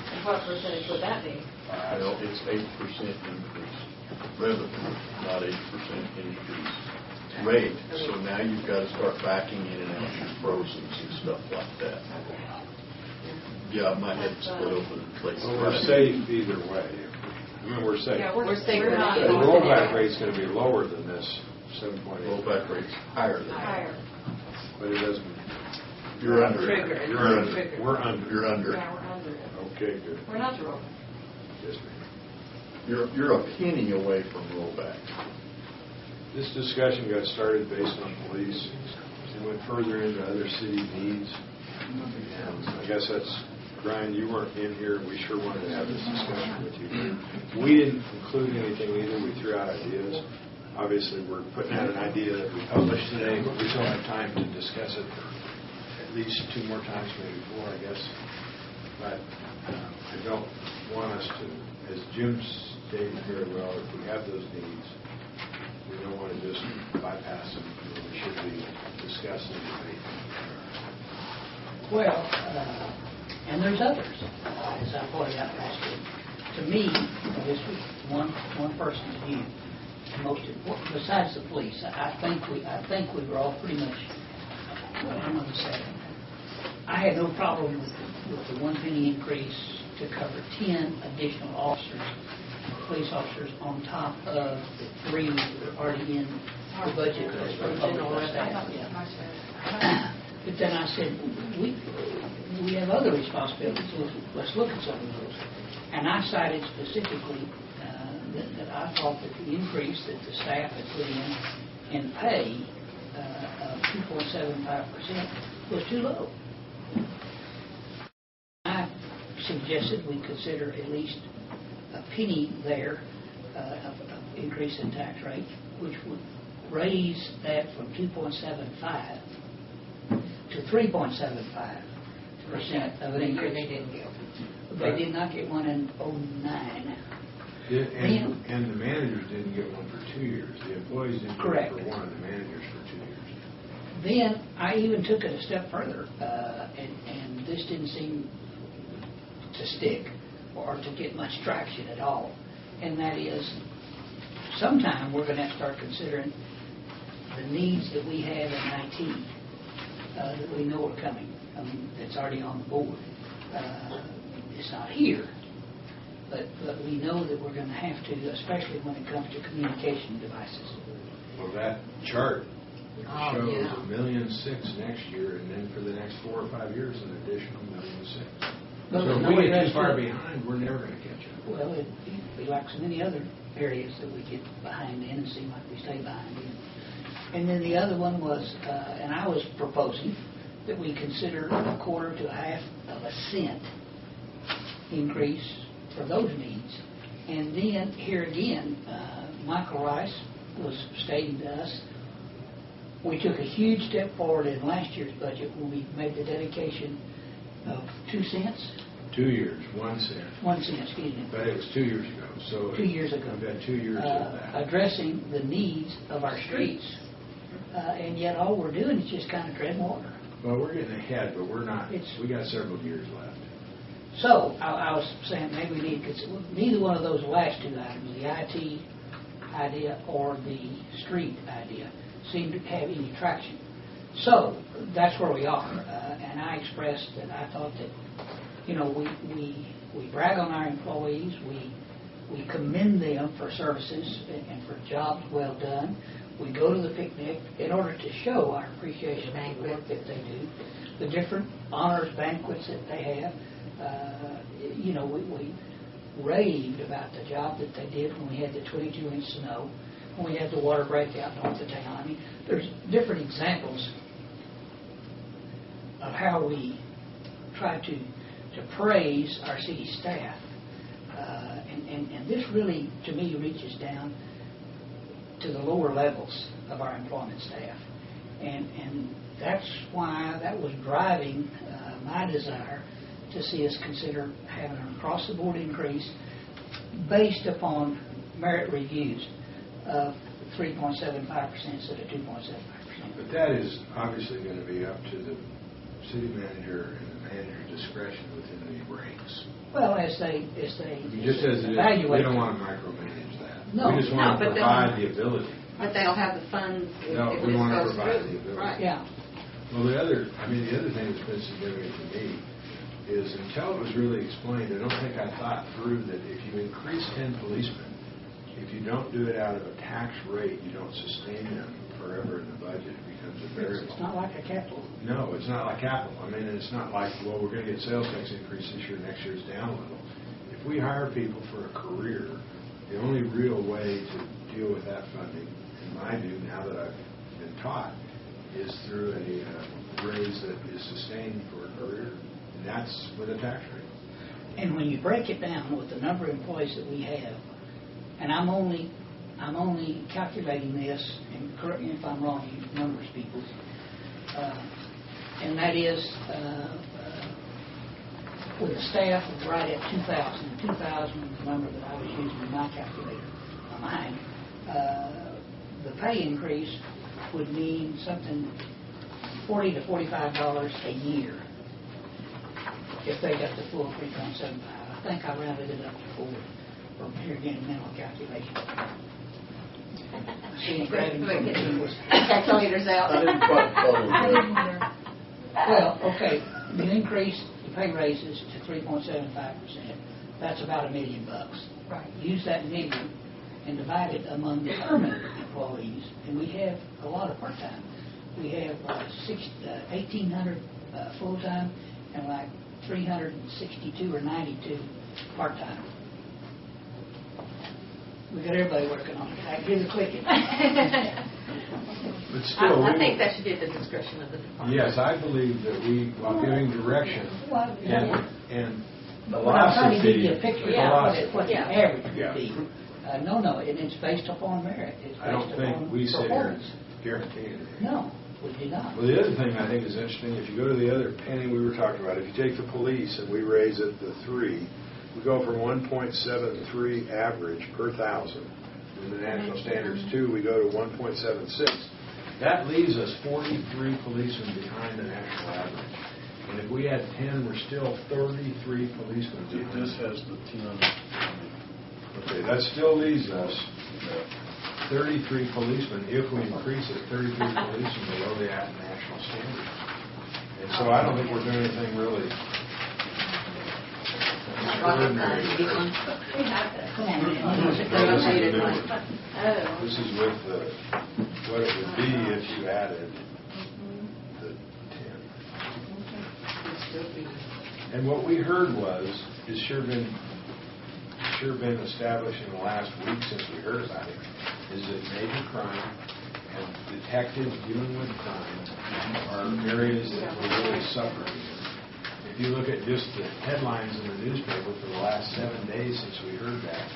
And what percentage would that be? Well, it's 8% increase revenue, not 8% increase rate. So now you've got to start backing in and out your frozens and stuff like that. Yeah, my head split open in places. Well, we're safe either way. I mean, we're safe. Yeah, we're safe. We're not The rollback rate's going to be lower than this 7.8. Rollback rate's higher than that. Higher. But it doesn't. You're under. Trigger. You're under. Trigger. We're under. You're under. Yeah, we're under it. Okay, good. We're not the rollback. Yes, ma'am. You're a penny away from rollback. This discussion got started based on police and went further into other city needs. And I guess that's, Brian, you weren't in here. We sure wanted to have this discussion with you. We didn't include anything either. We threw out ideas. Obviously, we're putting out an idea that we published today, but we still have time to discuss it at least 2 more times, maybe 4, I guess. But I don't want us to, as Jim stated very well, if we have those needs, we don't want to just bypass them. We should be discussing them. Well, and there's others, as I pointed out last week. To me, this was one person's view. Most important, besides the police, I think we were all pretty much. Well, I'm going to say, I had no problem with the 1 penny increase to cover 10 additional officers, police officers, on top of the 3 that are already in the budget. But then I said, we have other responsibilities. Let's look at some of those. And I cited specifically that I thought that the increase that the staff had put in pay of 2.75% was too low. I suggested we consider at least a penny there of increase in tax rate, which would raise that from 2.75 to 3.75 of an increase. They didn't get. They did not get one in '09. And the managers didn't get one for 2 years. The employees didn't get Correct. one for one, the managers for 2 years. Then I even took it a step further, and this didn't seem to stick or to get much traction at all. And that is, sometime we're going to have to start considering the needs that we have in IT that we know are coming. I mean, that's already on the board. It's not here, but we know that we're going to have to, especially when it comes to communication devices. Well, that chart Oh, shows yeah. $1.6 million next year, and then for the next 4 or 5 years, an additional $1.6 million. But So there's if no we way get that's too far good. behind, we're never going to catch up. Well, it'd be like so many other areas that we get behind in and seem like we stay behind in. And then the other one was, and I was proposing that we consider a quarter to a half of a cent increase for those needs. And then here again, Michael Rice was stating to us, we took a huge step forward in last year's budget when we made the dedication of 2 cents. 2 years, 1 cent. 1 cent, excuse me. But it was 2 years ago, so. 2 years ago. We've had 2 years of that. Addressing the needs of our streets. And yet all we're doing is just kind of treading water. Well, we're getting ahead, but we're not, It's- we got several years left. So I was saying maybe we need, because neither one of those last two items, the IT idea or the street idea, seem to have any traction. So that's where we are. And I expressed that I thought that, you know, we brag on our employees, we commend them for services and for jobs well done. We go to the picnic in order to show our appreciation for the work that they do, the different honors banquets that they have. You know, we raved about the job that they did when we had the 22-inch snow, when we had the water breakout north of town. I mean, there's different examples of how we try to praise our city staff. And this really, to me, reaches down to the lower levels of our employment staff. And that's why that was driving my desire to see us consider having an across-the-board increase based upon merit reviews of 3.75% instead of 2.75%. But that is obviously going to be up to the city manager and the manager's discretion within the ranks. Well, as they Just as it is, evaluate. we don't want to micromanage that. No. We just want to No, but provide they'll- the ability. But they'll have the funds if No, if we this want to goes provide through. the ability. Right. Yeah. Well, the other thing that's been significant to me is until it was really explained, I don't think I thought through that if you increase 10 policemen, if you don't do it out of a tax rate, you don't sustain them forever in the budget. It becomes a variable. It's not like a capital. No, it's not like capital. I mean, it's not like, well, we're going to get sales tax increase this year, next year's down a little. If we hire people for a career, the only real way to deal with that funding, in my view, now that I've been taught, is through a raise that is sustained for a career, and that's with a tax rate. And when you break it down with the number of employees that we have, and I'm only calculating this, and correct me if I'm wrong, you numbers people, and that is with a staff of right at 2,000. 2,000 is the number that I was using in my calculator on mine. The pay increase would mean something $40 to $45 a year if they got the full 3.75. I think I rounded it up to 4 from here again, mental calculation. See, grabbing from the numbers. Calculators out. I didn't quite follow I that. didn't either. Well, okay, you increase the pay raises to 3.75%. That's about $1 million. Right. Use that million and divide it among the permanent employees, and we have a lot of part-time. We have 1,800 full-time and like 362 or 92 part-time. We got everybody working on it. I give the clicking. But still, I think that should be at the discretion of the department. yes, I believe that we, while giving direction Well, and But what I'm trying to give you a philosophy, picture Yeah. of what the Yeah. average would Yeah. be. No, and it's based upon merit. It's I don't based think upon we sit here and performance. guarantee anything. No, We did not. Well, the other thing I think is interesting, if you go to the other penny we were talking about, if you take the police and we raise it to 3, we go from 1.73 average per 1,000. In the national standards 2, we go to 1.76. That leaves us 43 policemen behind the national average. And if we had 10, we're still 33 policemen behind. This has the 10. Okay, that still leaves us 33 policemen, if we increase it, 33 policemen below the national standard. And so I don't think we're doing anything really extraordinary. We have this. Come on, man. No, this is the new one. Oh. This is with what it would be if you added the 10. And what we heard was, it's sure been established in the last week since we heard about it, is that major crime and detectives dealing with crime are areas that we're really suffering. If you look at just the headlines in the newspaper for the last 7 days since we heard that,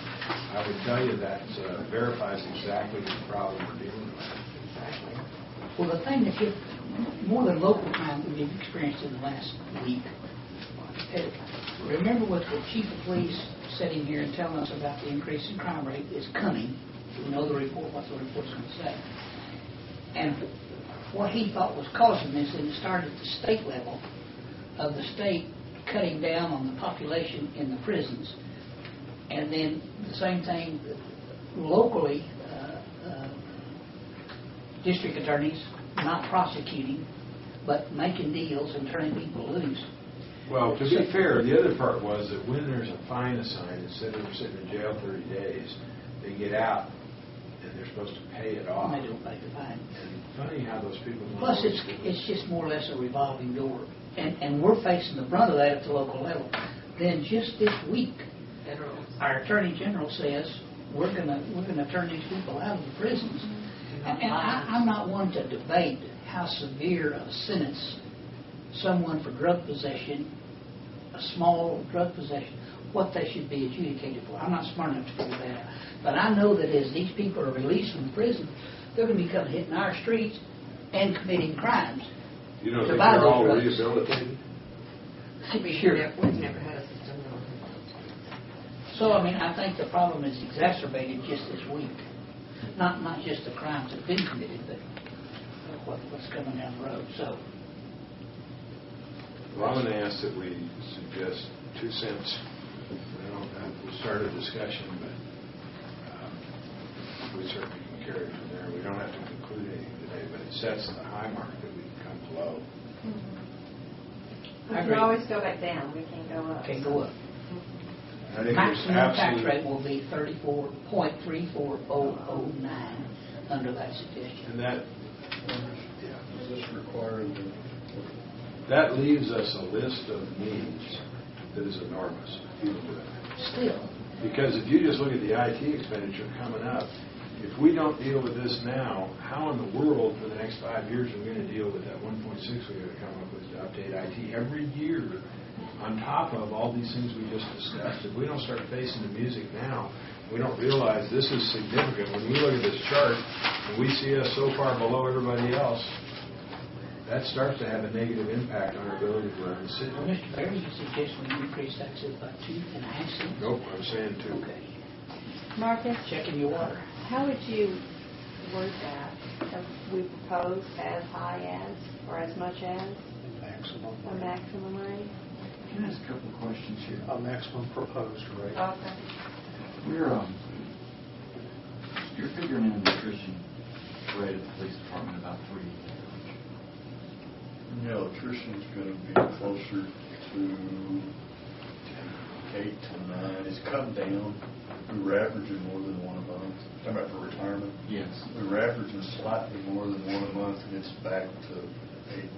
I would tell you that verifies exactly the problem we're dealing with. Well, the thing that more than local crime that we've experienced in the last week, remember what the chief of police sitting here and telling us about the increase in crime rate is coming. We know the report, what the report's going to say. And what he thought was causing this, and it started at the state level of the state cutting down on the population in the prisons. And then the same thing locally, district attorneys not prosecuting, but making deals and turning people loose. Well, to be fair, the other part was that when there's a fine assigned, instead of sitting in jail 30 days, they get out and they're supposed to pay it off. And they don't pay the fine. And funny how those people... Plus, it's just more or less a revolving door. And we're facing the brunt of that at the local level. Then just this week, our Attorney General says we're gonna turn these people out of the prisons. And I'm not one to debate how severe a sentence someone for drug possession, a small drug possession, what they should be adjudicated for. I'm not smart enough to figure that out. But I know that as these people are released from prison, they're going to be coming hitting our streets and committing crimes. You don't think they're all rehabilitated? To be sure. We've never had a system that will. So, I mean, I think the problem is exacerbated just this week. Not just the crimes that have been committed, but what's coming down the road. So, well, I'm going to ask that we suggest 2 cents. We'll start a discussion, but we certainly can carry it from there. We don't have to conclude anything today, but it sets the high mark that we can come below. We can always go back down. We can't go up. Can't go up. I think maximum there's tax rate will be 34.34009 under that suggestion. And that, Is this requiring that leaves us a list of needs that is enormous. Still. Because if you just look at the IT expenditure coming up, if we don't deal with this now, how in the world for the next 5 years are we going to deal with that 1.6 we're going to come up with to update IT every year on top of all these things we just discussed? If we don't start facing the music now, we don't realize this is significant. When we look at this chart and we see us so far below everybody else, that starts to have a negative impact on our ability to run the city. Well, Mr. Barry, you suggest we increase taxes by 2.5 cents? Nope, I'm saying 2. Okay. Marcus, Checking your water. how would you word that? We propose as high as, or as much as, Maximum. a maximum rate? Can I ask a couple of questions here? A maximum proposed rate. Okay. You're figuring in the attrition rate of the police department about 3. Yeah, attrition's going to be closer to 8 to 9. It's come down. We were averaging more than 1 a month. Talking about for retirement? Yes. We were averaging slightly more than 1 a month, and it's back to 8, 9.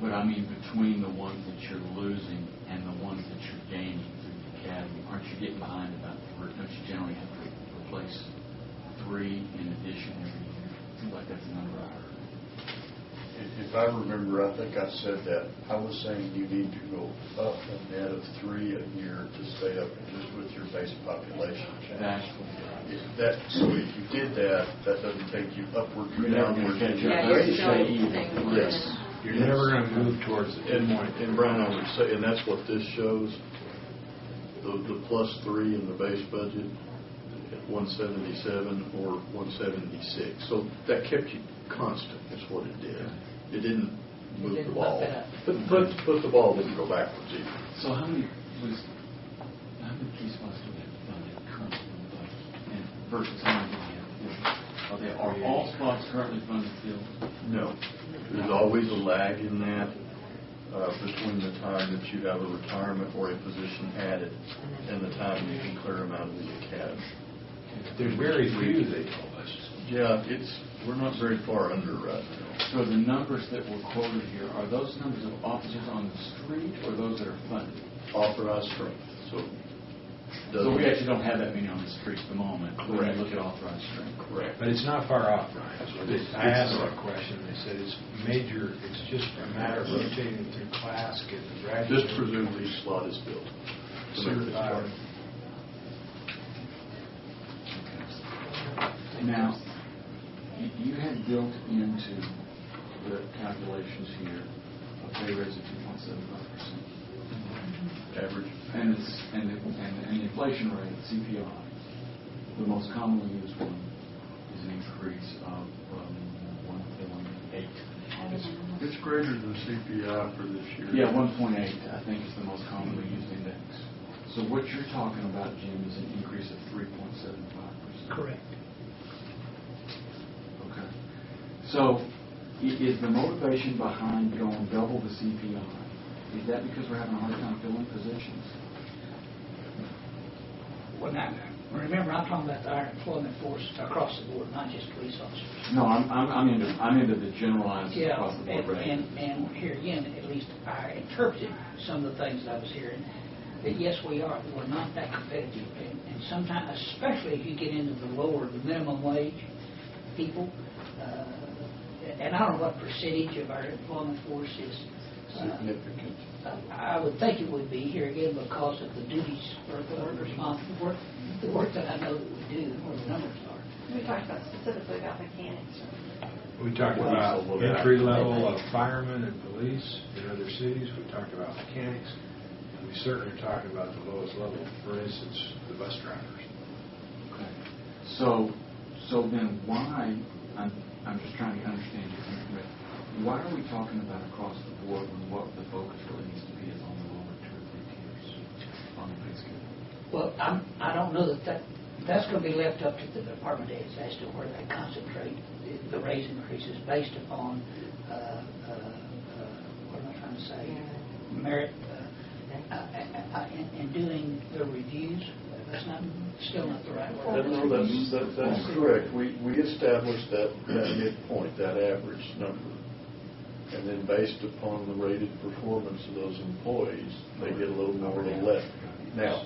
But I mean, between the ones that you're losing and the ones that you're gaining through the academy, aren't you getting behind about 3? Don't you generally have to replace 3 in addition every year? Seems like that's a number I heard. It If I remember, I think I said that, I was saying you need to go up a net of 3 a year to stay up just with your base population. So if you did that, that doesn't take you upward or downward. Yeah, you're still staying Yes. You're never going to move towards the And 2.2. and Brian, I would say, and that's what this shows, the +3 in the base budget, at 177 or 176. So that kept you constant, is what it did. It didn't move the didn't ball. bump it up. But the ball didn't go backwards either. So how many police spots do we have funded currently in the budget? And versus how many do we have? Are all spots currently funded still? No. There's always a lag in that between the time that you have a retirement or a position added and the time you can clear them out of the academy. There's very few, they told us. Yeah, we're not very far under right now. So the numbers that were quoted here, are those numbers of officers on the street or those that are funded? Authorized strength. So we actually don't have that many on the streets at the moment. When Correct. we look at authorized strength. Correct. But it's not far off, Brian. I asked that question, they said it's major, it's just a matter of rotating through class, getting the graduates. Just presume each slot is filled. To make this certified. work. Now, you had built into the calculations here a pay raise of 2.75%. Average. And the inflation rate, CPI, the most commonly used one, is an increase of 1.8. It's greater than CPI for this year. Yeah, 1.8, I think, is the most commonly used index. So what you're talking about, Jim, is an increase of 3.75%. Correct. Okay. So is the motivation behind going double the CPI, is that because we're having a hard time filling positions? Well, now, remember, I'm talking about our employment force across the board, not just police officers. No, I'm into the generalized Yeah, across the board rate. and here again, at least I interpreted some of the things that I was hearing, that yes, we're not that competitive. And sometimes, especially if you get into the minimum wage people, and I don't know what percentage of our employment force is Significant. I would think it would be here again because of the duties or the work that I know that we do and where the numbers are. We talked about specifically about mechanics. We talked about entry level of firemen and police in other cities. We talked about mechanics. And we certainly are talking about the lowest level, for instance, the bus drivers. Okay. So then why, I'm just trying to understand your point. Why are we talking about across the board when what the focus really needs to be is on the lower 2 or 3 tiers on the pay scale? Well, I don't know that's going to be left up to the department heads as to where they concentrate the raise increases based upon what am I trying to say? Merit and doing the reviews. That's still not the right word. No, that's correct. We established that midpoint, that average number. And then based upon the rated performance of those employees, they get a little more or a little less. Now,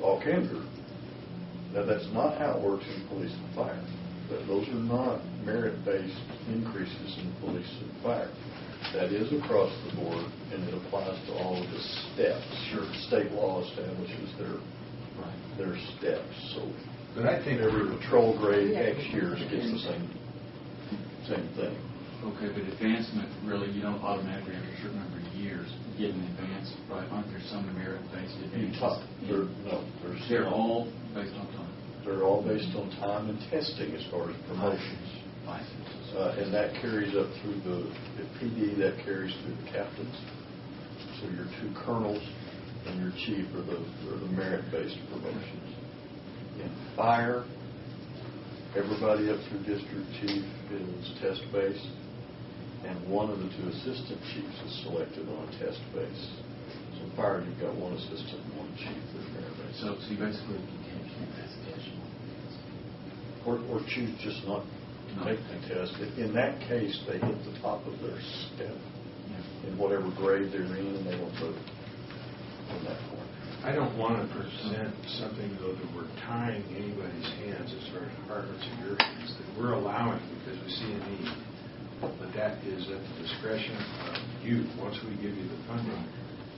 all candor, that's not how it works in police and fire. Those are not merit-based increases in police and fire. That is across the board, and it applies to all of the steps. Sure. State law establishes their steps. So, but I think every patrol grade X years gets the same thing. Okay, but advancement, really, you don't automatically after a certain number of years get an advance, right? Aren't there some merit-based advances? They're all based on time. They're all based on time and testing as far as promotions. And that carries up through the PD, that carries through the captains. So your 2 colonels and your chief are the merit-based promotions. In fire, everybody up through district chief is test-based, and one of the 2 assistant chiefs is selected on a test base. So fire, you've got 1 assistant and 1 chief that's merit-based. So you basically can't pass the test. Or choose just not to take the test. In that case, they hit the top of their step in whatever grade they're in, and they don't vote from that point. I don't want to present something, though, that we're tying anybody's hands as far as departments or your hands, that we're allowing because we see a need. But that is at the discretion of you. Once we give you the funding,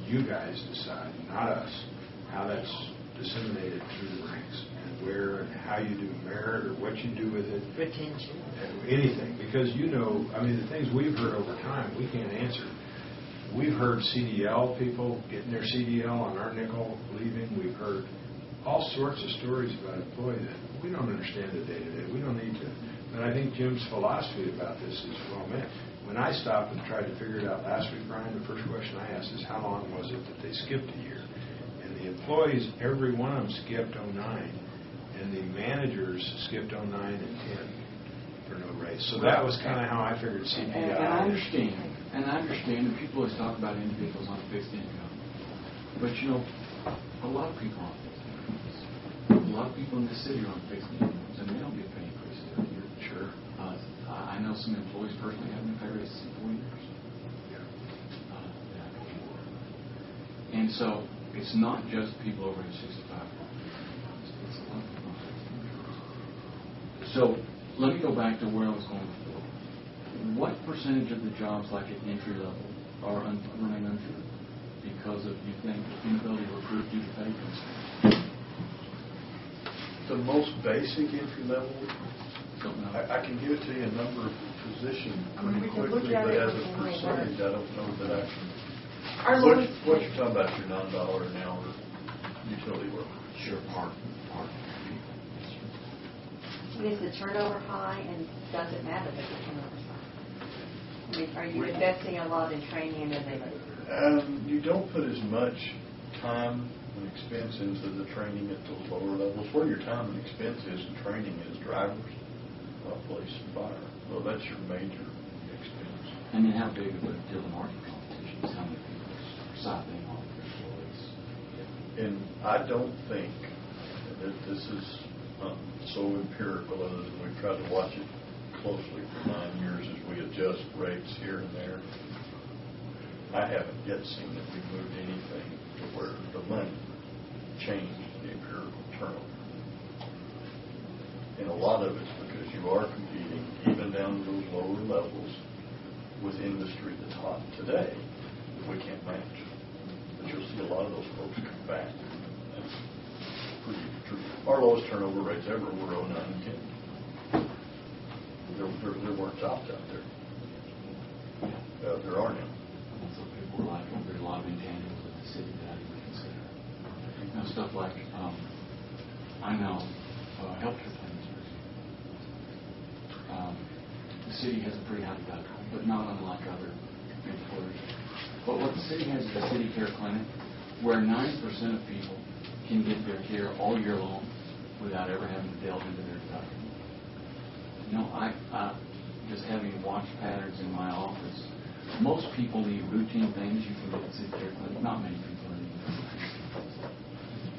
you guys decide, not us, how that's disseminated through the ranks and where and how you do merit or what you do with it. Retention. Anything. Because the things we've heard over time, we can't answer. We've heard CDL people getting their CDL on our nickel leaving. We've heard all sorts of stories about employees that we don't understand the day-to-day. We don't need to. But I think Jim's philosophy about this is well meant. When I stopped and tried to figure it out last week, Brian, the first question I asked is how long was it that they skipped a year? And the employees, every one of them skipped 09. And the managers skipped 09 and 10 for no raise. So that was kind of how I figured CPI. And I understand. And I understand that people always talk about individuals on fixed income. But, a lot of people are on fixed incomes. A lot of people in this city are on fixed incomes, and they don't get pay increases every year. Sure. I know some employees personally haven't been paid raises in 4 years. Yeah. And so, it's not just people over age 65. It's a lot of people on fixed incomes. So, let me go back to where I was going before. What percentage of the jobs like at entry level remain unfilled because of, you think, inability to recruit due to pay constraints? The most basic entry level, Don't know. I can give it to you a number of positions pretty We can look quickly, at but it as a when we percentage, I don't know that I can. Our What lowest- what you're talking about, your $9 an hour utility worker? Sure, part. Is the turnover high, and does it matter that the turnover's high? I mean, are you investing a lot in training and then? You don't put as much time and expense into the training at those lower levels. Where your time and expense is in training is drivers, police, and fire. Well, that's your major expense. And then how big of a deal the market competition is? How many people are signing on for employees? And I don't think that this is so empirical, other than we've tried to watch it closely for 9 years as we adjust rates here and there. I haven't yet seen that we've moved anything to where the money changed the empirical turnover. And a lot of it's because you are competing, even down to those lower levels, with industry that's hot today that we can't match. But you'll see a lot of those folks come back. That's pretty true. Our lowest turnover rates ever were 09 and 10. There weren't jobs out there. There are now. So people are like, there's a lot of intangibles in the city that I didn't consider. Stuff like, I know healthcare plans. The city has a pretty high deductible, but not unlike other employers. But what the city has is a city care clinic where 90% of people can get their care all year long without ever having to delve into their deductible. I just having watched patterns in my office, most people need routine things you can get at city care clinic. Not many people need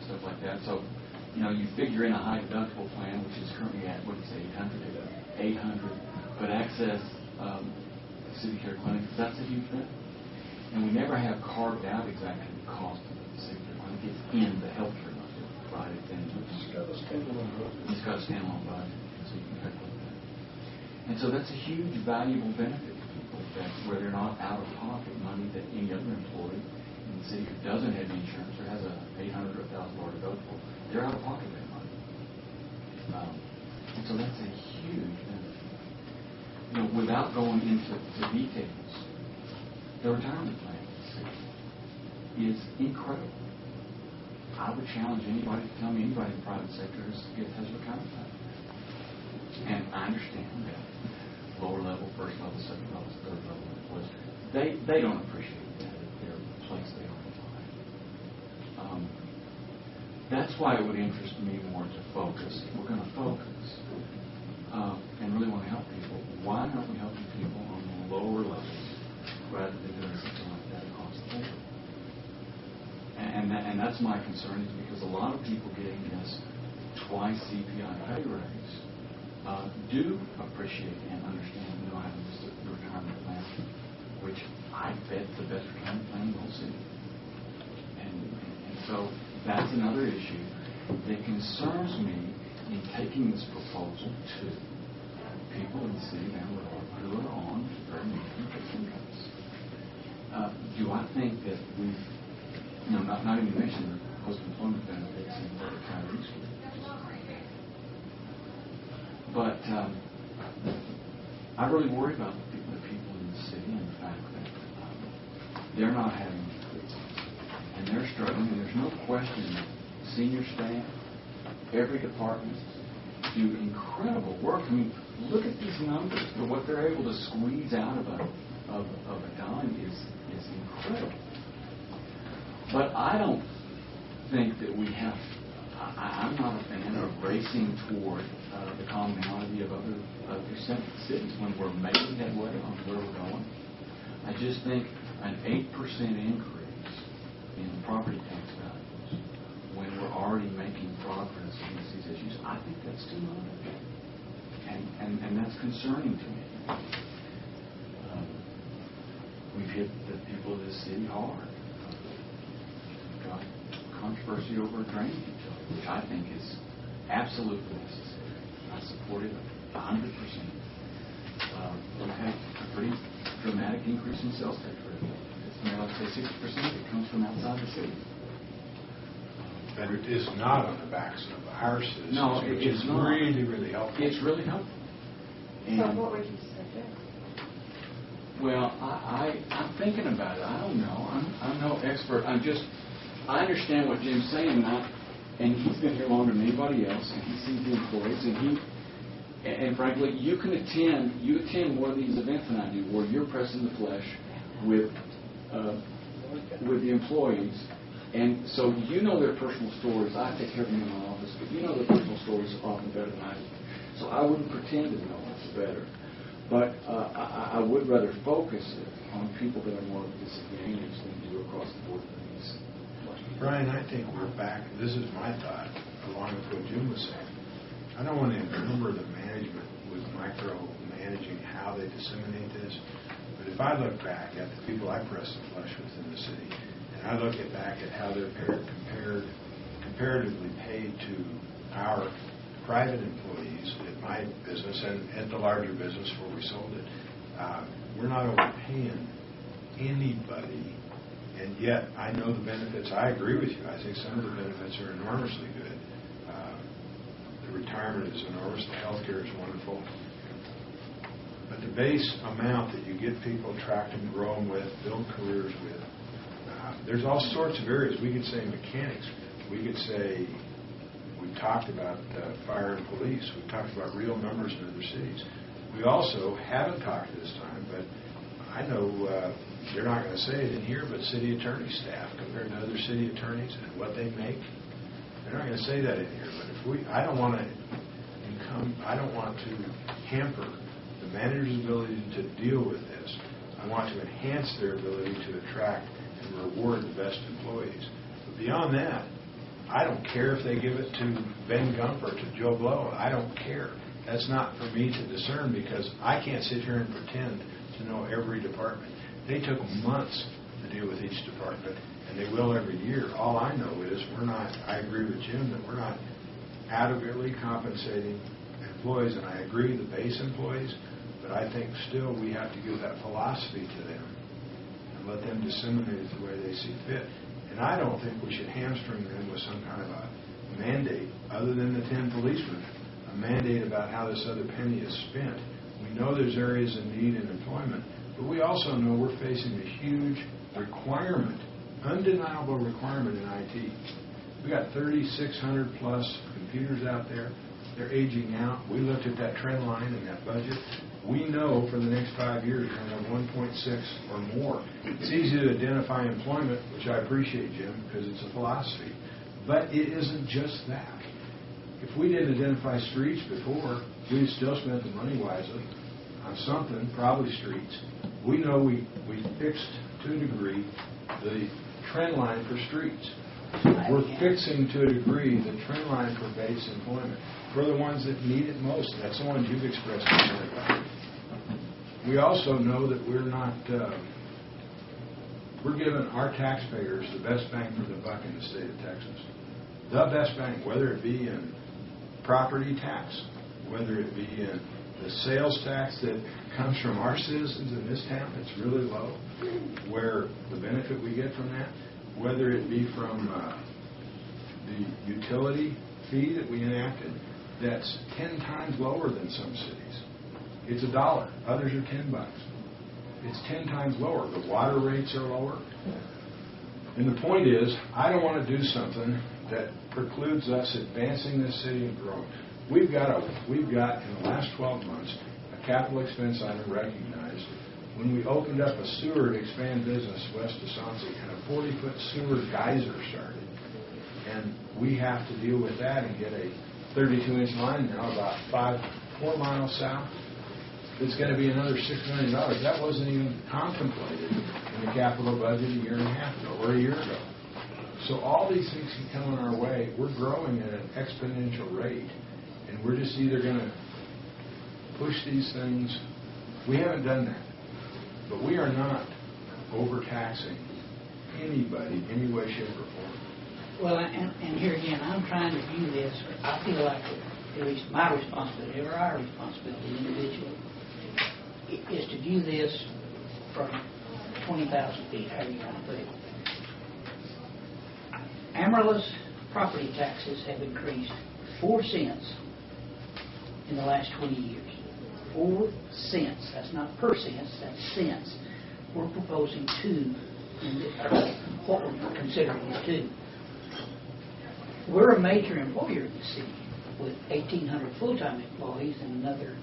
stuff like that. So, you figure in a high deductible plan, which is currently at, what do you say, 800, but access city care clinic, that's a huge benefit. And we never have carved out exactly the cost of the city care clinic. It's in the healthcare budget, right? It's got a standalone budget. It's got a standalone budget, so you can calculate that. And so that's a huge, valuable benefit to people, that where they're not out-of-pocket money that any other employee in the city who doesn't have insurance or has a $800 or $1,000 deductible, they're out of pocket that money. And so that's a huge benefit. Without going into the details, the retirement plan in the city is incredible. I would challenge anybody to tell me anybody in the private sector has retirement plan. And I understand that lower level, first level, second level, third level employees, they don't appreciate that at their place they are in life. That's why it would interest me more to focus. If we're going to focus and really want to help people, why aren't we helping people on the lower levels rather than doing something like that across the board? And that's my concern, is because a lot of people getting this twice CPI pay raise do appreciate and understand having the retirement plan, which I bet the best retirement plan in the whole city. And so that's another issue that concerns me in taking this proposal to people in the city of Amarillo who are on very think that we've, not even mentioned the post-employment benefits and what the retirees get. But I really worry about the people in the city and the fact that they're not having increases. And they're struggling, and there's no question that senior staff, every department, do incredible work. I mean, look at these numbers. What they're able to squeeze out of a dime is incredible. But I don't think that we have. I'm not a fan of racing toward the commonality of other cities when we're making headway on where we're going. I just think an 8% increase in property tax values when we're already making progress against these issues, I think that's too much. And that's concerning to me. We've hit the people of this city hard. We've got controversy over a drainage utility, which I think is absolutely necessary. I support it 100%. We've had a pretty dramatic increase in sales tax revenue. It's now, let's say, 60% of it comes from outside the city. But it is not on the backs of our citizens, No, which it's is not. really, really helpful. It's really helpful. So what would you suggest? Well, I'm thinking about it. I don't know. I'm no expert. I understand what Jim's saying now, and he's been here longer than anybody else, and he sees the employees, and frankly, you attend more of these events than I do, where you're pressing the flesh with the employees, and so you know their personal stories. I take care of them in my office, but you know their personal stories often better than I do. So I wouldn't pretend to know it's better. But I would rather focus it on people that are more disadvantaged than do across the board things. Brian, I think we're back. This is my thought, along with what Jim was saying. I don't want to encumber the management with micromanaging how they disseminate this. But if I look back at the people I press the flesh with in the city, and I look back at how they're comparatively paid to our private employees at my business and at the larger business where we sold it, we're not overpaying anybody, and yet I know the benefits. I agree with you. I think some of the benefits are enormously good. The retirement is enormous. The health care is wonderful. But the base amount that you get people, attract them, grow them with, build careers with, there's all sorts of areas. We could say mechanics. We could say, we talked about fire and police. We talked about real numbers in other cities. We also haven't talked this time, but I know they're not going to say it in here, but city attorney staff compared to other city attorneys and what they make, they're not going to say that in here. But I don't want to hamper the manager's ability to deal with this. I want to enhance their ability to attract and reward the best employees. But beyond that, I don't care if they give it to Ben Gump or to Joe Blow. I don't care. That's not for me to discern, because I can't sit here and pretend to know every department. They took months to deal with each department, and they will every year. All I know is I agree with Jim that we're not adequately compensating employees, and I agree the base employees, but I think still we have to give that philosophy to them and let them disseminate it the way they see fit. And I don't think we should hamstring them with some kind of a mandate, other than the 10 policemen, a mandate about how this other penny is spent. We know there's areas of need in employment, but we also know we're facing a huge requirement, undeniable requirement in IT. We got 3,600 plus computers out there. They're aging out. We looked at that trend line in that budget. We know for the next 5 years we're going to have 1.6 or more. It's easy to identify employment, which I appreciate, Jim, because it's a philosophy. But it isn't just that. If we didn't identify streets before, we'd still spent the money wisely on something, probably streets. We know we fixed, to a degree, the trend line for streets. We're fixing, to a degree, the trend line for base employment for the ones that need it most. That's the ones you've expressed concern about. We also know that we're giving our taxpayers the best bang for the buck in the state of Texas. The best bang, whether it be in property tax, whether it be in The sales tax that comes from our citizens in this town, it's really low. Where the benefit we get from that, whether it be from the utility fee that we enacted, that's 10 times lower than some cities. It's $1. Others are $10. It's 10 times lower. The water rates are lower. And the point is, I don't want to do something that precludes us advancing this city and growing. We've got in the last 12 months a capital expense item recognized when we opened up a sewer to expand business west of Sonsi, and a 40-foot sewer geyser started. And we have to deal with that and get a 32-inch line now about 4 miles south. It's going to be another $6 million. That wasn't even contemplated in the capital budget a year and a half ago or a year ago. So all these things can come in our way. We're growing at an exponential rate, and we're just either going to push these things. We haven't done that, but we are not overtaxing anybody any way, shape, or form. Well, and here again, I'm trying to view this. I feel like at least my responsibility or our responsibility individually is to view this from 20,000 feet, however you want to put it. Amarillo's property taxes have increased 4 cents in the last 20 years. 4 cents. That's not per cents, that's cents. We're proposing 2, what we're considering is 2. We're a major employer in the city with 1,800 full-time employees and another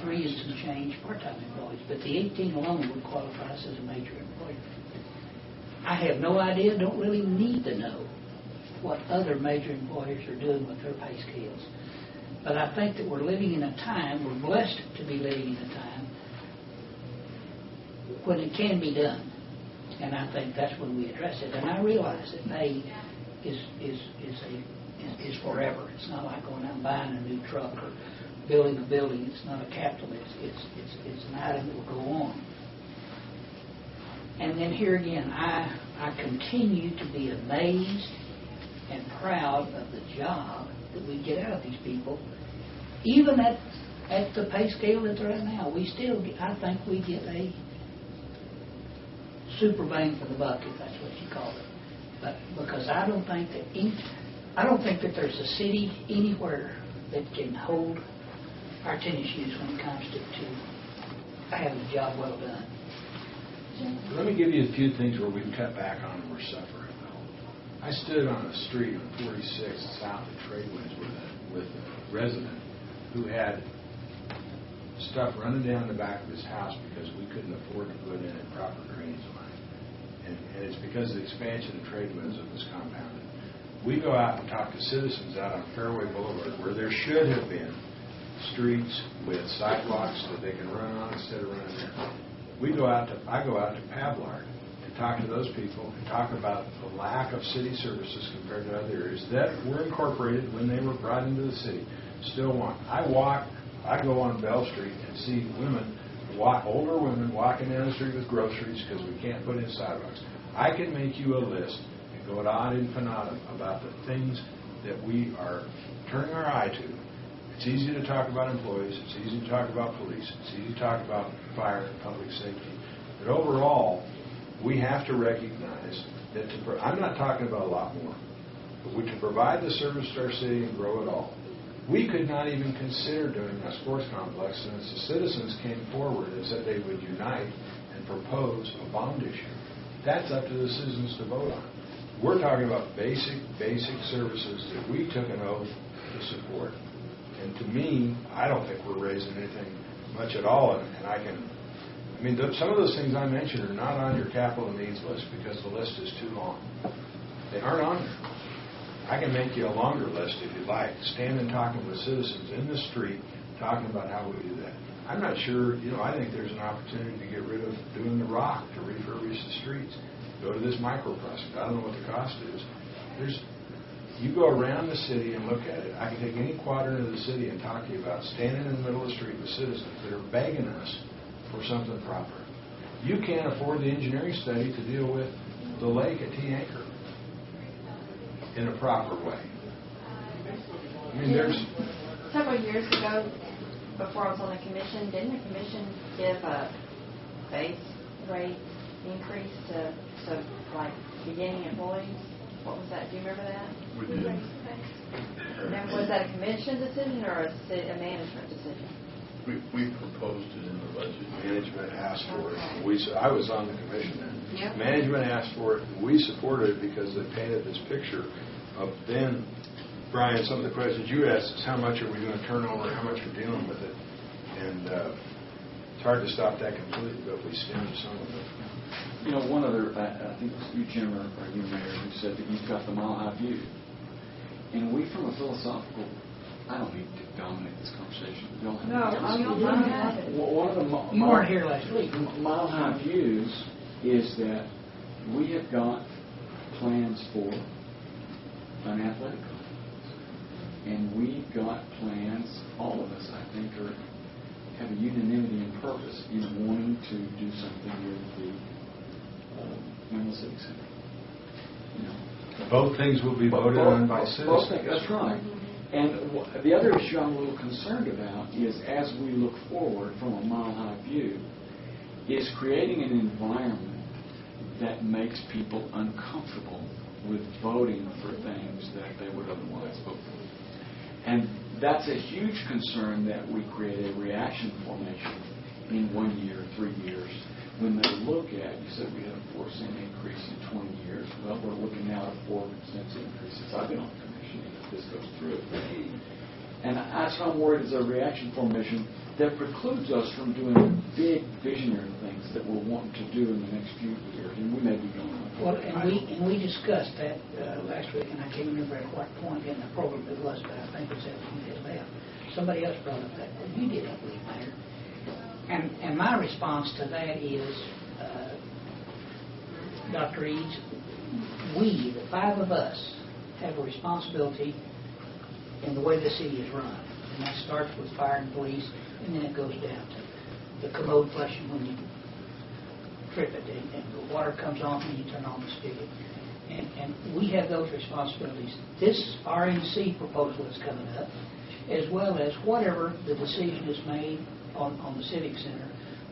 3 and some change part-time employees. But the 18 alone would qualify us as a major employer. I have no idea, don't really need to know what other major employers are doing with their pay scales. But I think that we're living in a time, we're blessed to be living in a time when it can be done. And I think that's when we address it. And I realize that pay is forever. It's not like going out and buying a new truck or building a building. It's not a capital. It's an item that will go on. And then here again, I continue to be amazed and proud of the job that we get out of these people. Even at the pay scale that they're at now, we still, I think we get a super bang for the buck, if that's what you call it. But because I don't think that there's a city anywhere that can hold our tennis shoes when it comes to having a job well done. Let me give you a few things where we've cut back on and we're suffering. I stood on a street on 46th south of Tradewinds with a resident who had stuff running down the back of his house because we couldn't afford to put in a proper drainage line. And it's because of the expansion of Tradewinds that was compounded. We go out and talk to citizens out on Fairway Boulevard where there should have been streets with sidewalks that they can run on instead of running there. I go out to Pavlard and talk to those people and talk about the lack of city services compared to other areas that were incorporated when they were brought into the city. Still want. I go on Bell Street and see older women walking down the street with groceries because we can't put in sidewalks. I can make you a list and go ad infinitum about the things that we are turning our eye to. It's easy to talk about employees. It's easy to talk about police. It's easy to talk about fire and public safety. But overall, we have to recognize that I'm not talking about a lot more, but to provide the service to our city and grow it all. We could not even consider doing a sports complex since the citizens came forward and said they would unite and propose a bond issue. That's up to the citizens to vote on. We're talking about basic services that we took an oath to support. And to me, I don't think we're raising anything much at all. Some of those things I mentioned are not on your capital needs list because the list is too long. They aren't on there. I can make you a longer list if you'd like. Standing talking with citizens in the street, talking about how we do that. I'm not sure, I think there's an opportunity to get rid of doing the rock, to refurbish the streets. Go to this microproject. I don't know what the cost is. You go around the city and look at it. I can take any quadrant of the city and talk to you about standing in the middle of the street with citizens that are begging us for something proper. You can't afford the engineering study to deal with the lake at T. Anchor in a proper way. There's... Several years ago, before I was on the commission, didn't the commission give a base rate increase to like beginning employees? What was that? Do you remember that? We did. Now, was that a commission decision or a management decision? We proposed it in the budget. Management asked for it. I was on the commission then. Yep. Management asked for it, and we supported it because they painted this picture of then, Brian, some of the questions you asked is how much are we going to turn over, how much we're dealing with it. And it's hard to stop that completely, but we stemmed some of it. You know, one other, I think it was you, Jim, or you, Mayor, who said that you've got the mile-high view. And we, from a philosophical, I don't need to dominate this conversation. No, One of the you weren't here last week. mile-high views is that we have got plans for an athletic complex. And we've got plans, all of us, I think, have a unanimity in purpose in wanting to do something with the Menlo Civic Center. You know, Both things will be voted on by citizens. That's right. And the other issue I'm a little concerned about is, as we look forward from a mile-high view, is creating an environment that makes people uncomfortable with voting for things that they would otherwise vote for. And that's a huge concern, that we create a reaction formation in 1 year, 3 years. When they look at, you said we had a 4% increase in 20 years. Well, we're looking now at 4% increase since I've been on the commission, if this goes through. And that's what I'm worried, is a reaction formation that precludes us from doing big visionary things that we're wanting to do in the next few years, and we may be going on. Well, and we discussed that last week, and I can't remember at what point in the program it was, but I think it was after you had left. Somebody else brought up that. You did, I believe, Mayor. And my response to that is, Dr. Eads, we, the 5 of us, have a responsibility in the way the city is run. And that starts with fire and police, and then it goes down to the commode flushing when you trip it, and the water comes on when you turn on the spigot. And we have those responsibilities. This RNC proposal is coming up, as well as whatever the decision is made on the Civic Center.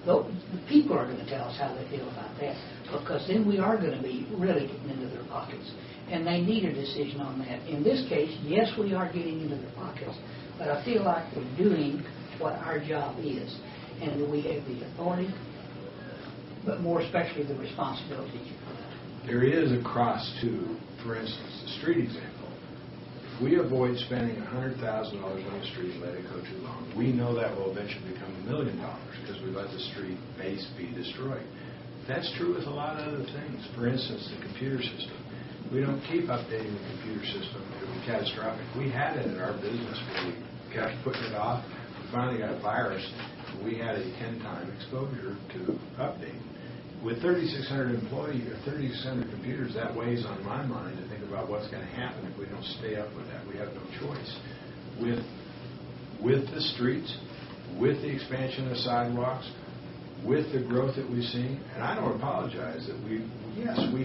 The people are going to tell us how they feel about that, because then we are going to be really getting into their pockets. And they need a decision on that. In this case, yes, we are getting into their pockets, but I feel like we're doing what our job is, and that we have the authority, but more especially the responsibility. There is a cost to, for instance, the street example. If we avoid spending $100,000 on a street and let it go too long, we know that will eventually become $1 million because we let the street base be destroyed. That's true with a lot of other things. For instance, the computer system. We don't keep updating the computer system. It would be catastrophic. We had it in our business where we kept putting it off. We finally got a virus. We had a 10-time exposure to update. With 3,600 employees or 3,600 computers, that weighs on my mind to think about what's going to happen if we don't stay up with that. We have no choice. With the streets, with the expansion of sidewalks, with the growth that we've seen, and I don't apologize that we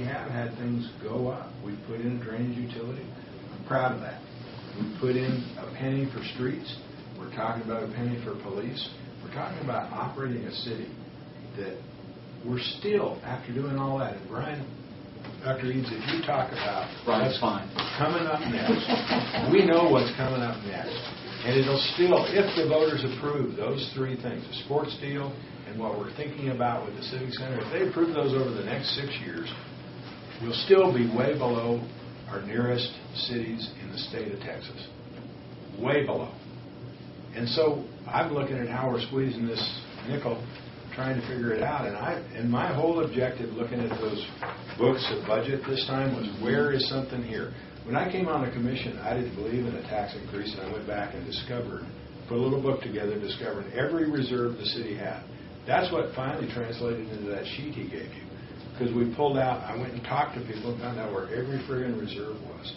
have had things go up. We put in a drainage utility. I'm proud of that. We put in a penny for streets. We're talking about a penny for police. We're talking about operating a city that we're still, after doing all that, and Brian, Dr. Eads, if you talk about what's coming up next, we know what's coming up next. And it'll still, if the voters approve those 3 things, the sports deal and what we're thinking about with the Civic Center, if they approve those over the next 6 years, we'll still be way below our nearest cities in the state of Texas. Way below. And so I'm looking at how we're squeezing this nickel, trying to figure it out. And my whole objective looking at those books of budget this time was, where is something here? When I came on the commission, I didn't believe in a tax increase, and I went back and put a little book together, discovering every reserve the city had. That's what finally translated into that sheet he gave you. Because we pulled out, I went and talked to people and found out where every friggin' reserve was.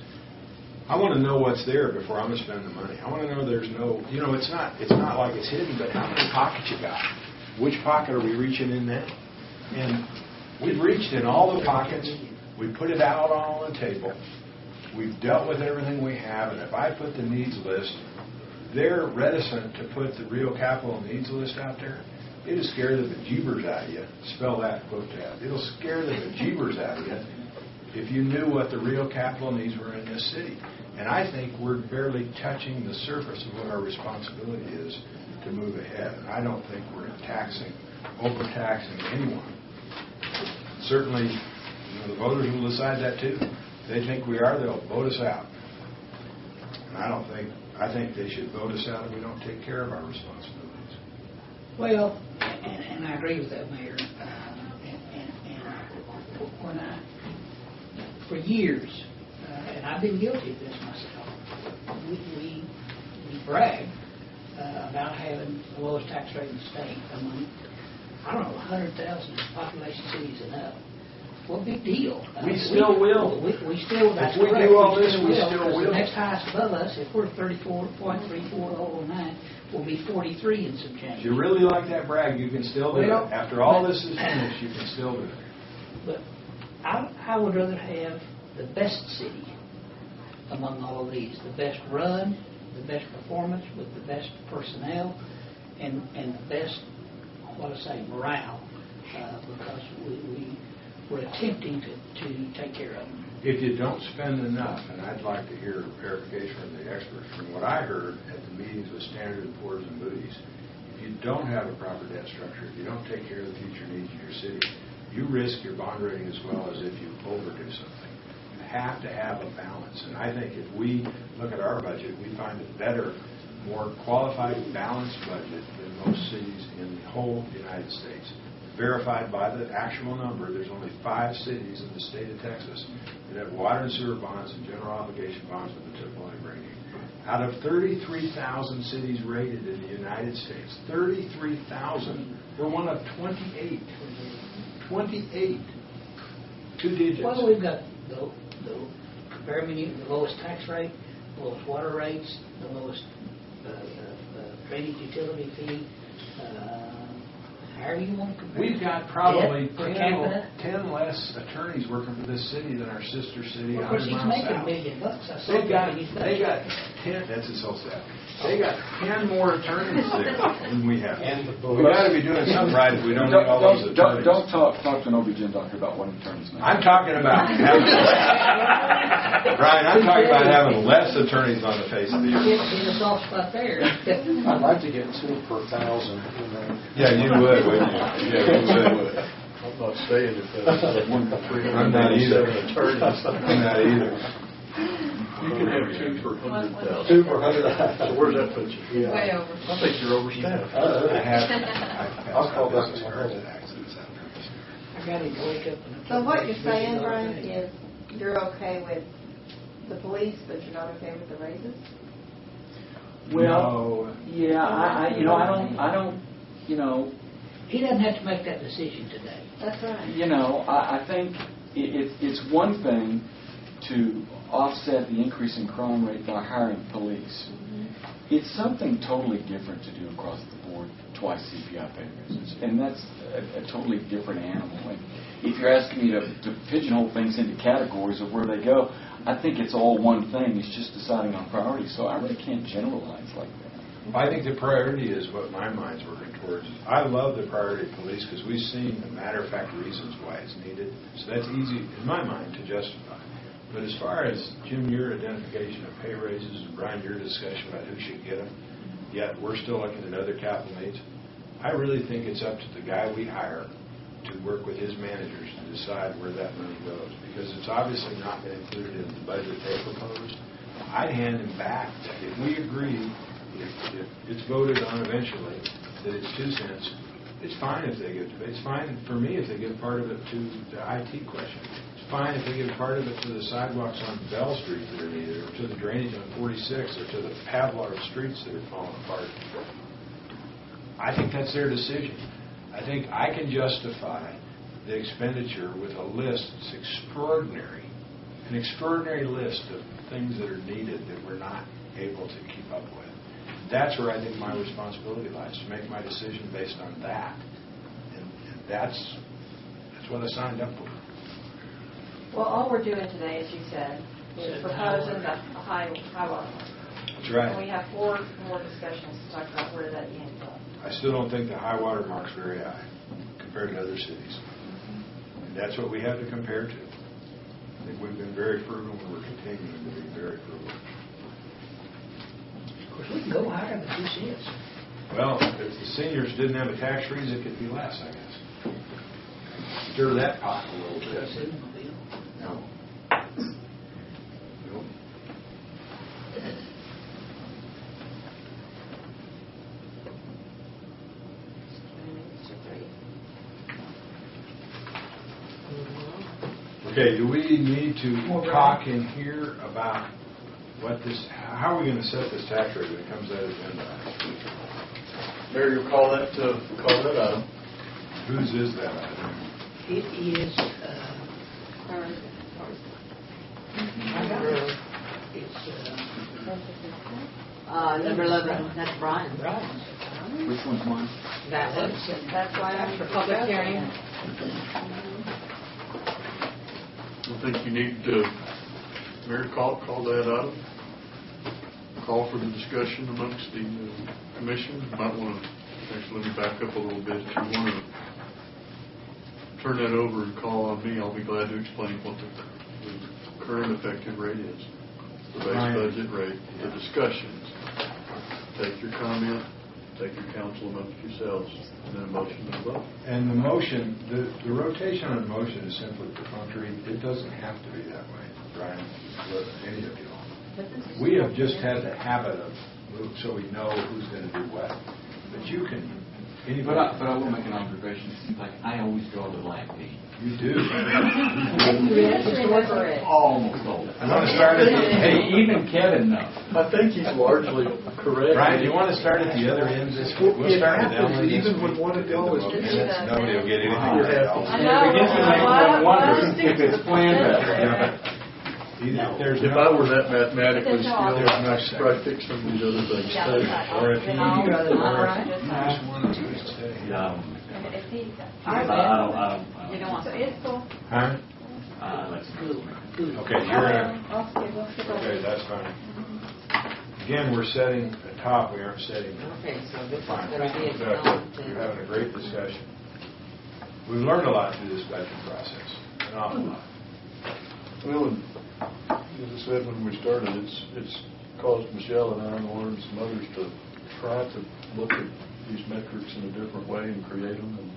I want to know what's there before I'm going to spend the money. I want to know there's no, it's not like it's hidden, but how many pockets you got? Which pocket are we reaching in now? And we've reached in all the pockets. We put it out on the table. We've dealt with everything we have. And if I put the needs list, they're reticent to put the real capital needs list out there, it'll scare the bejeebers out of you. Spell that, quote that. It'll scare the bejeebers out of you if you knew what the real capital needs were in this city. And I think we're barely touching the surface of what our responsibility is to move ahead. And I don't think we're overtaxing anyone. Certainly, the voters will decide that too. If they think we are, they'll vote us out. And I think they should vote us out if we don't take care of our responsibilities. Well, and I agree with that, Mayor. When for years, and I've been guilty of this myself, we brag about having the lowest tax rate in the state among, 100,000 population cities and up. Well, big deal. We still will. We still, that's if we correct. do all this, we still will. The next highest above us, if we're 34.34009, will be 43 and some change. If you really like that brag, you can still do it. After all this is finished, you can still do it. But I would rather have the best city among all of these, the best run, the best performance with the best personnel, and the best, morale, because we're attempting to take care of them. If you don't spend enough, and I'd like to hear clarification from the experts, from what I heard at the meetings with Standard & Poor's and Moody's, if you don't have a proper debt structure, if you don't take care of the future needs of your city, you risk your bond rating as well as if you overdo something. You have to have a balance. And I think if we look at our budget, we find a better, more qualified, balanced budget than most cities in the whole United States. Verified by the actual number, there's only 5 cities in the state of Texas that have water and sewer bonds and general obligation bonds with a AAA rating. Out of 33,000 cities rated in the United States, 33,000, we're one of 28. 28. 2 digits. Well, we've got the lowest tax rate, the lowest water rates, the lowest drainage utility fee. However you want to compare. We've got probably 10 less attorneys working for this city than our sister city. Well, of course, he's making $1 million. They got 10. That's his whole staff. They got 10 more attorneys there than we have. We got to be doing something right if we don't need all those attorneys. Don't talk to an OB-GYN doctor about what attorneys make. I'm talking about having Brian, I'm talking about having less attorneys on the face of the earth. There's a soft spot there. I'd like to get 2 per 1,000. Yeah, you would, wouldn't you? Yeah, you would. I'm not saying if that's I'm not either. attorneys. I'm not either. You can have 2 per 100,000. 2 per 100,000. So where's that put you? Yeah. Way over. I think you're overstaffed. I'll call back to my I got him to wake up. So what you're saying, Brian, is you're okay with the police, but you're not okay with the raises? Well, yeah, I don't. He doesn't have to make that decision today. That's right. I think it's one thing to offset the increase in crime rate by hiring police. It's something totally different to do across the board twice CPI pay raises, and that's a totally different animal. And if you're asking me to pigeonhole things into categories of where they go, I think it's all one thing. It's just deciding on priorities. So I really can't generalize like that. I think the priority is what my mind's working towards. I love the priority of police because we've seen the matter-of-fact reasons why it's needed. So that's easy, in my mind, to justify. But as far as, Jim, your identification of pay raises, and Brian, your discussion about who should get them, yet we're still looking at other capital needs, I really think it's up to the guy we hire to work with his managers to decide where that money goes. Because it's obviously not been included in the budget they proposed. I'd hand him back that if we agree, if it's voted on eventually, that it's 2 cents, it's fine if they give it. It's fine for me if they give part of it to the IT question. It's fine if they give part of it to the sidewalks on Bell Street that are needed, or to the drainage on 46, or to the Pavlov streets that are falling apart. I think that's their decision. I think I can justify the expenditure with a list that's extraordinary, an extraordinary list of things that are needed that we're not able to keep up with. That's where I think my responsibility lies, to make my decision based on that. And that's what I signed up for. Well, all we're doing today, as you said, is proposing the high water mark. That's right. And we have 4 more discussions to talk about where that ends up. I still don't think the high water mark's very high compared to other cities. And that's what we have to compare to. I think we've been very frugal and we're continuing to be very frugal. Of course, we can go higher, but this is. Well, if the seniors didn't have a tax freeze, it could be less, I guess. Stir that pot a little bit. No. Nope. Okay, do we need to talk in here about what this, how are we going to set this tax rate when it comes out of the agenda? Mayor, you'll call that item. Whose is that item? It is, I got it. It's, Number 11, that's Brian. Brian's. Which one's mine? That one. That's why I'm For public hearing. I think you need to, Mayor, call that item. Call for the discussion amongst the commission. You might want to, actually, let me back up a little bit. If you want to turn that over and call on me, I'll be glad to explain what the current effective rate is. The base budget rate, the discussions. Take your comment, take your counsel amongst yourselves, and then a motion to vote. And the motion, the rotation on the motion is simply perfunctory. It doesn't have to be that way, Brian, or any of you all. We have just had the habit of move so we know who's going to do what. But you can, anybody. But I will make an observation. It seems like I always draw the blank page. You do. Almost all. I want to start at the, Hey, even Kevin knows. I think he's largely correct. Brian, you want to start at the other end? We'll start at Ellen. Even when one of y'all is Nobody will get anything right else. It begins to make one wonder if it's planned better. If I were that mathematically skilled, I could probably fix some of these other things too. Or if you just want to stay. You don't want So it's cool. Huh? Okay, you're in. I'll skip over. Okay, that's fine. Again, we're setting a top, we aren't setting. Okay, so this is Fine. going to be a We're having a great discussion. We've learned a lot through this budget process, an awful lot. Well, and as I said when we started, it's caused Michelle and I, and Lauren and some others to try to look at these metrics in a different way and create them, and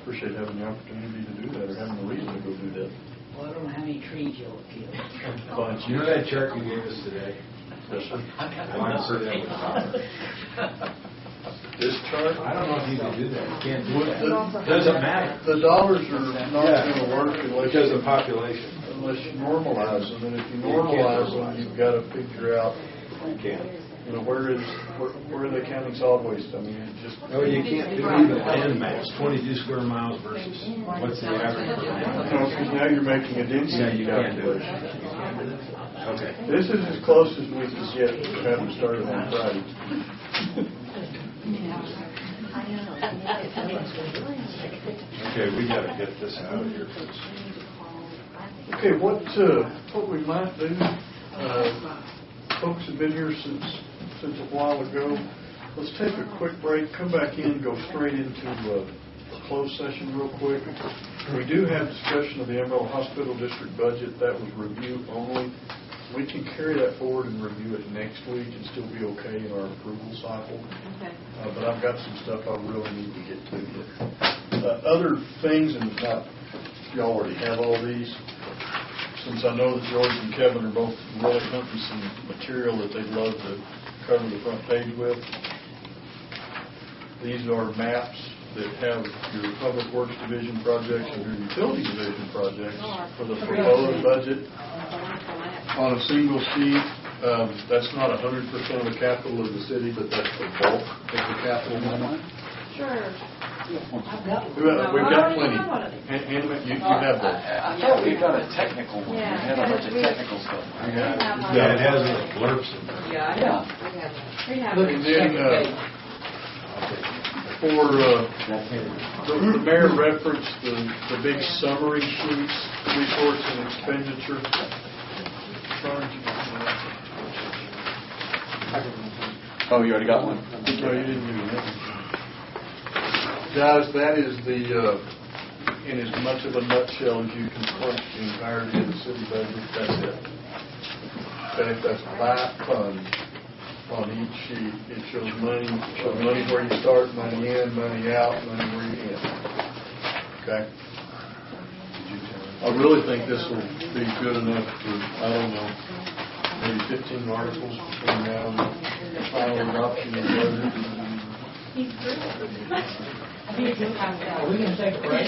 appreciate having the opportunity to do that, or having the reason to go do that. Well, I don't know how many trees you'll kill. Bunch. You know that chart you gave us today? Yes, sir. I want to see that with copper. This chart? I don't know if you can do that. You can't do that. Doesn't matter. The dollars are not going to work Because of population. unless you normalize them, and if you normalize them, you've got to figure out, You can't. you know, where are they counting solid waste? I mean, it just. No, you can't do even land mass, 22 square miles versus what's the average for land No, mass? because now you're making a density Yeah, you can't do it. calculation. Okay. This is as close as we can get, we haven't started on Friday. Okay, we got to get this out of here. Okay, what we might do, folks have been here since a while ago. Let's take a quick break, come back in, go straight into a closed session real quick. We do have discussion of the Amarillo Hospital District budget. That was review only. We can carry that forward and review it next week and still be okay in our approval cycle. Okay. But I've got some stuff I really need to get to you. Other things, and not, y'all already have all these, since I know that George and Kevin are both really hunting some material that they'd love to cover the front page with. These are maps that have your Public Works Division projects and your Utility Division projects for the proposed budget on a single sheet. That's not 100% of the capital of the city, but that's the bulk of the capital money. Sure. We've got plenty. You have that. I thought we got a technical one. Yeah. We had a bunch of technical stuff. Yeah, it has little blurbs in there. Yeah, I know. We have And then, for, the mayor referenced the big summary sheets, resource and expenditure. Oh, you already got one? No, you didn't do that. Guys, that is in as much of a nutshell as you can crunch the entirety of the city budget. That's it. Okay, that's 5 funds on each sheet. It shows money where you start, money in, money out, money where you end. Okay? I really think this will be good enough for, I don't know, maybe 15 articles between now and the final adoption of the budget. Are we going to take a break?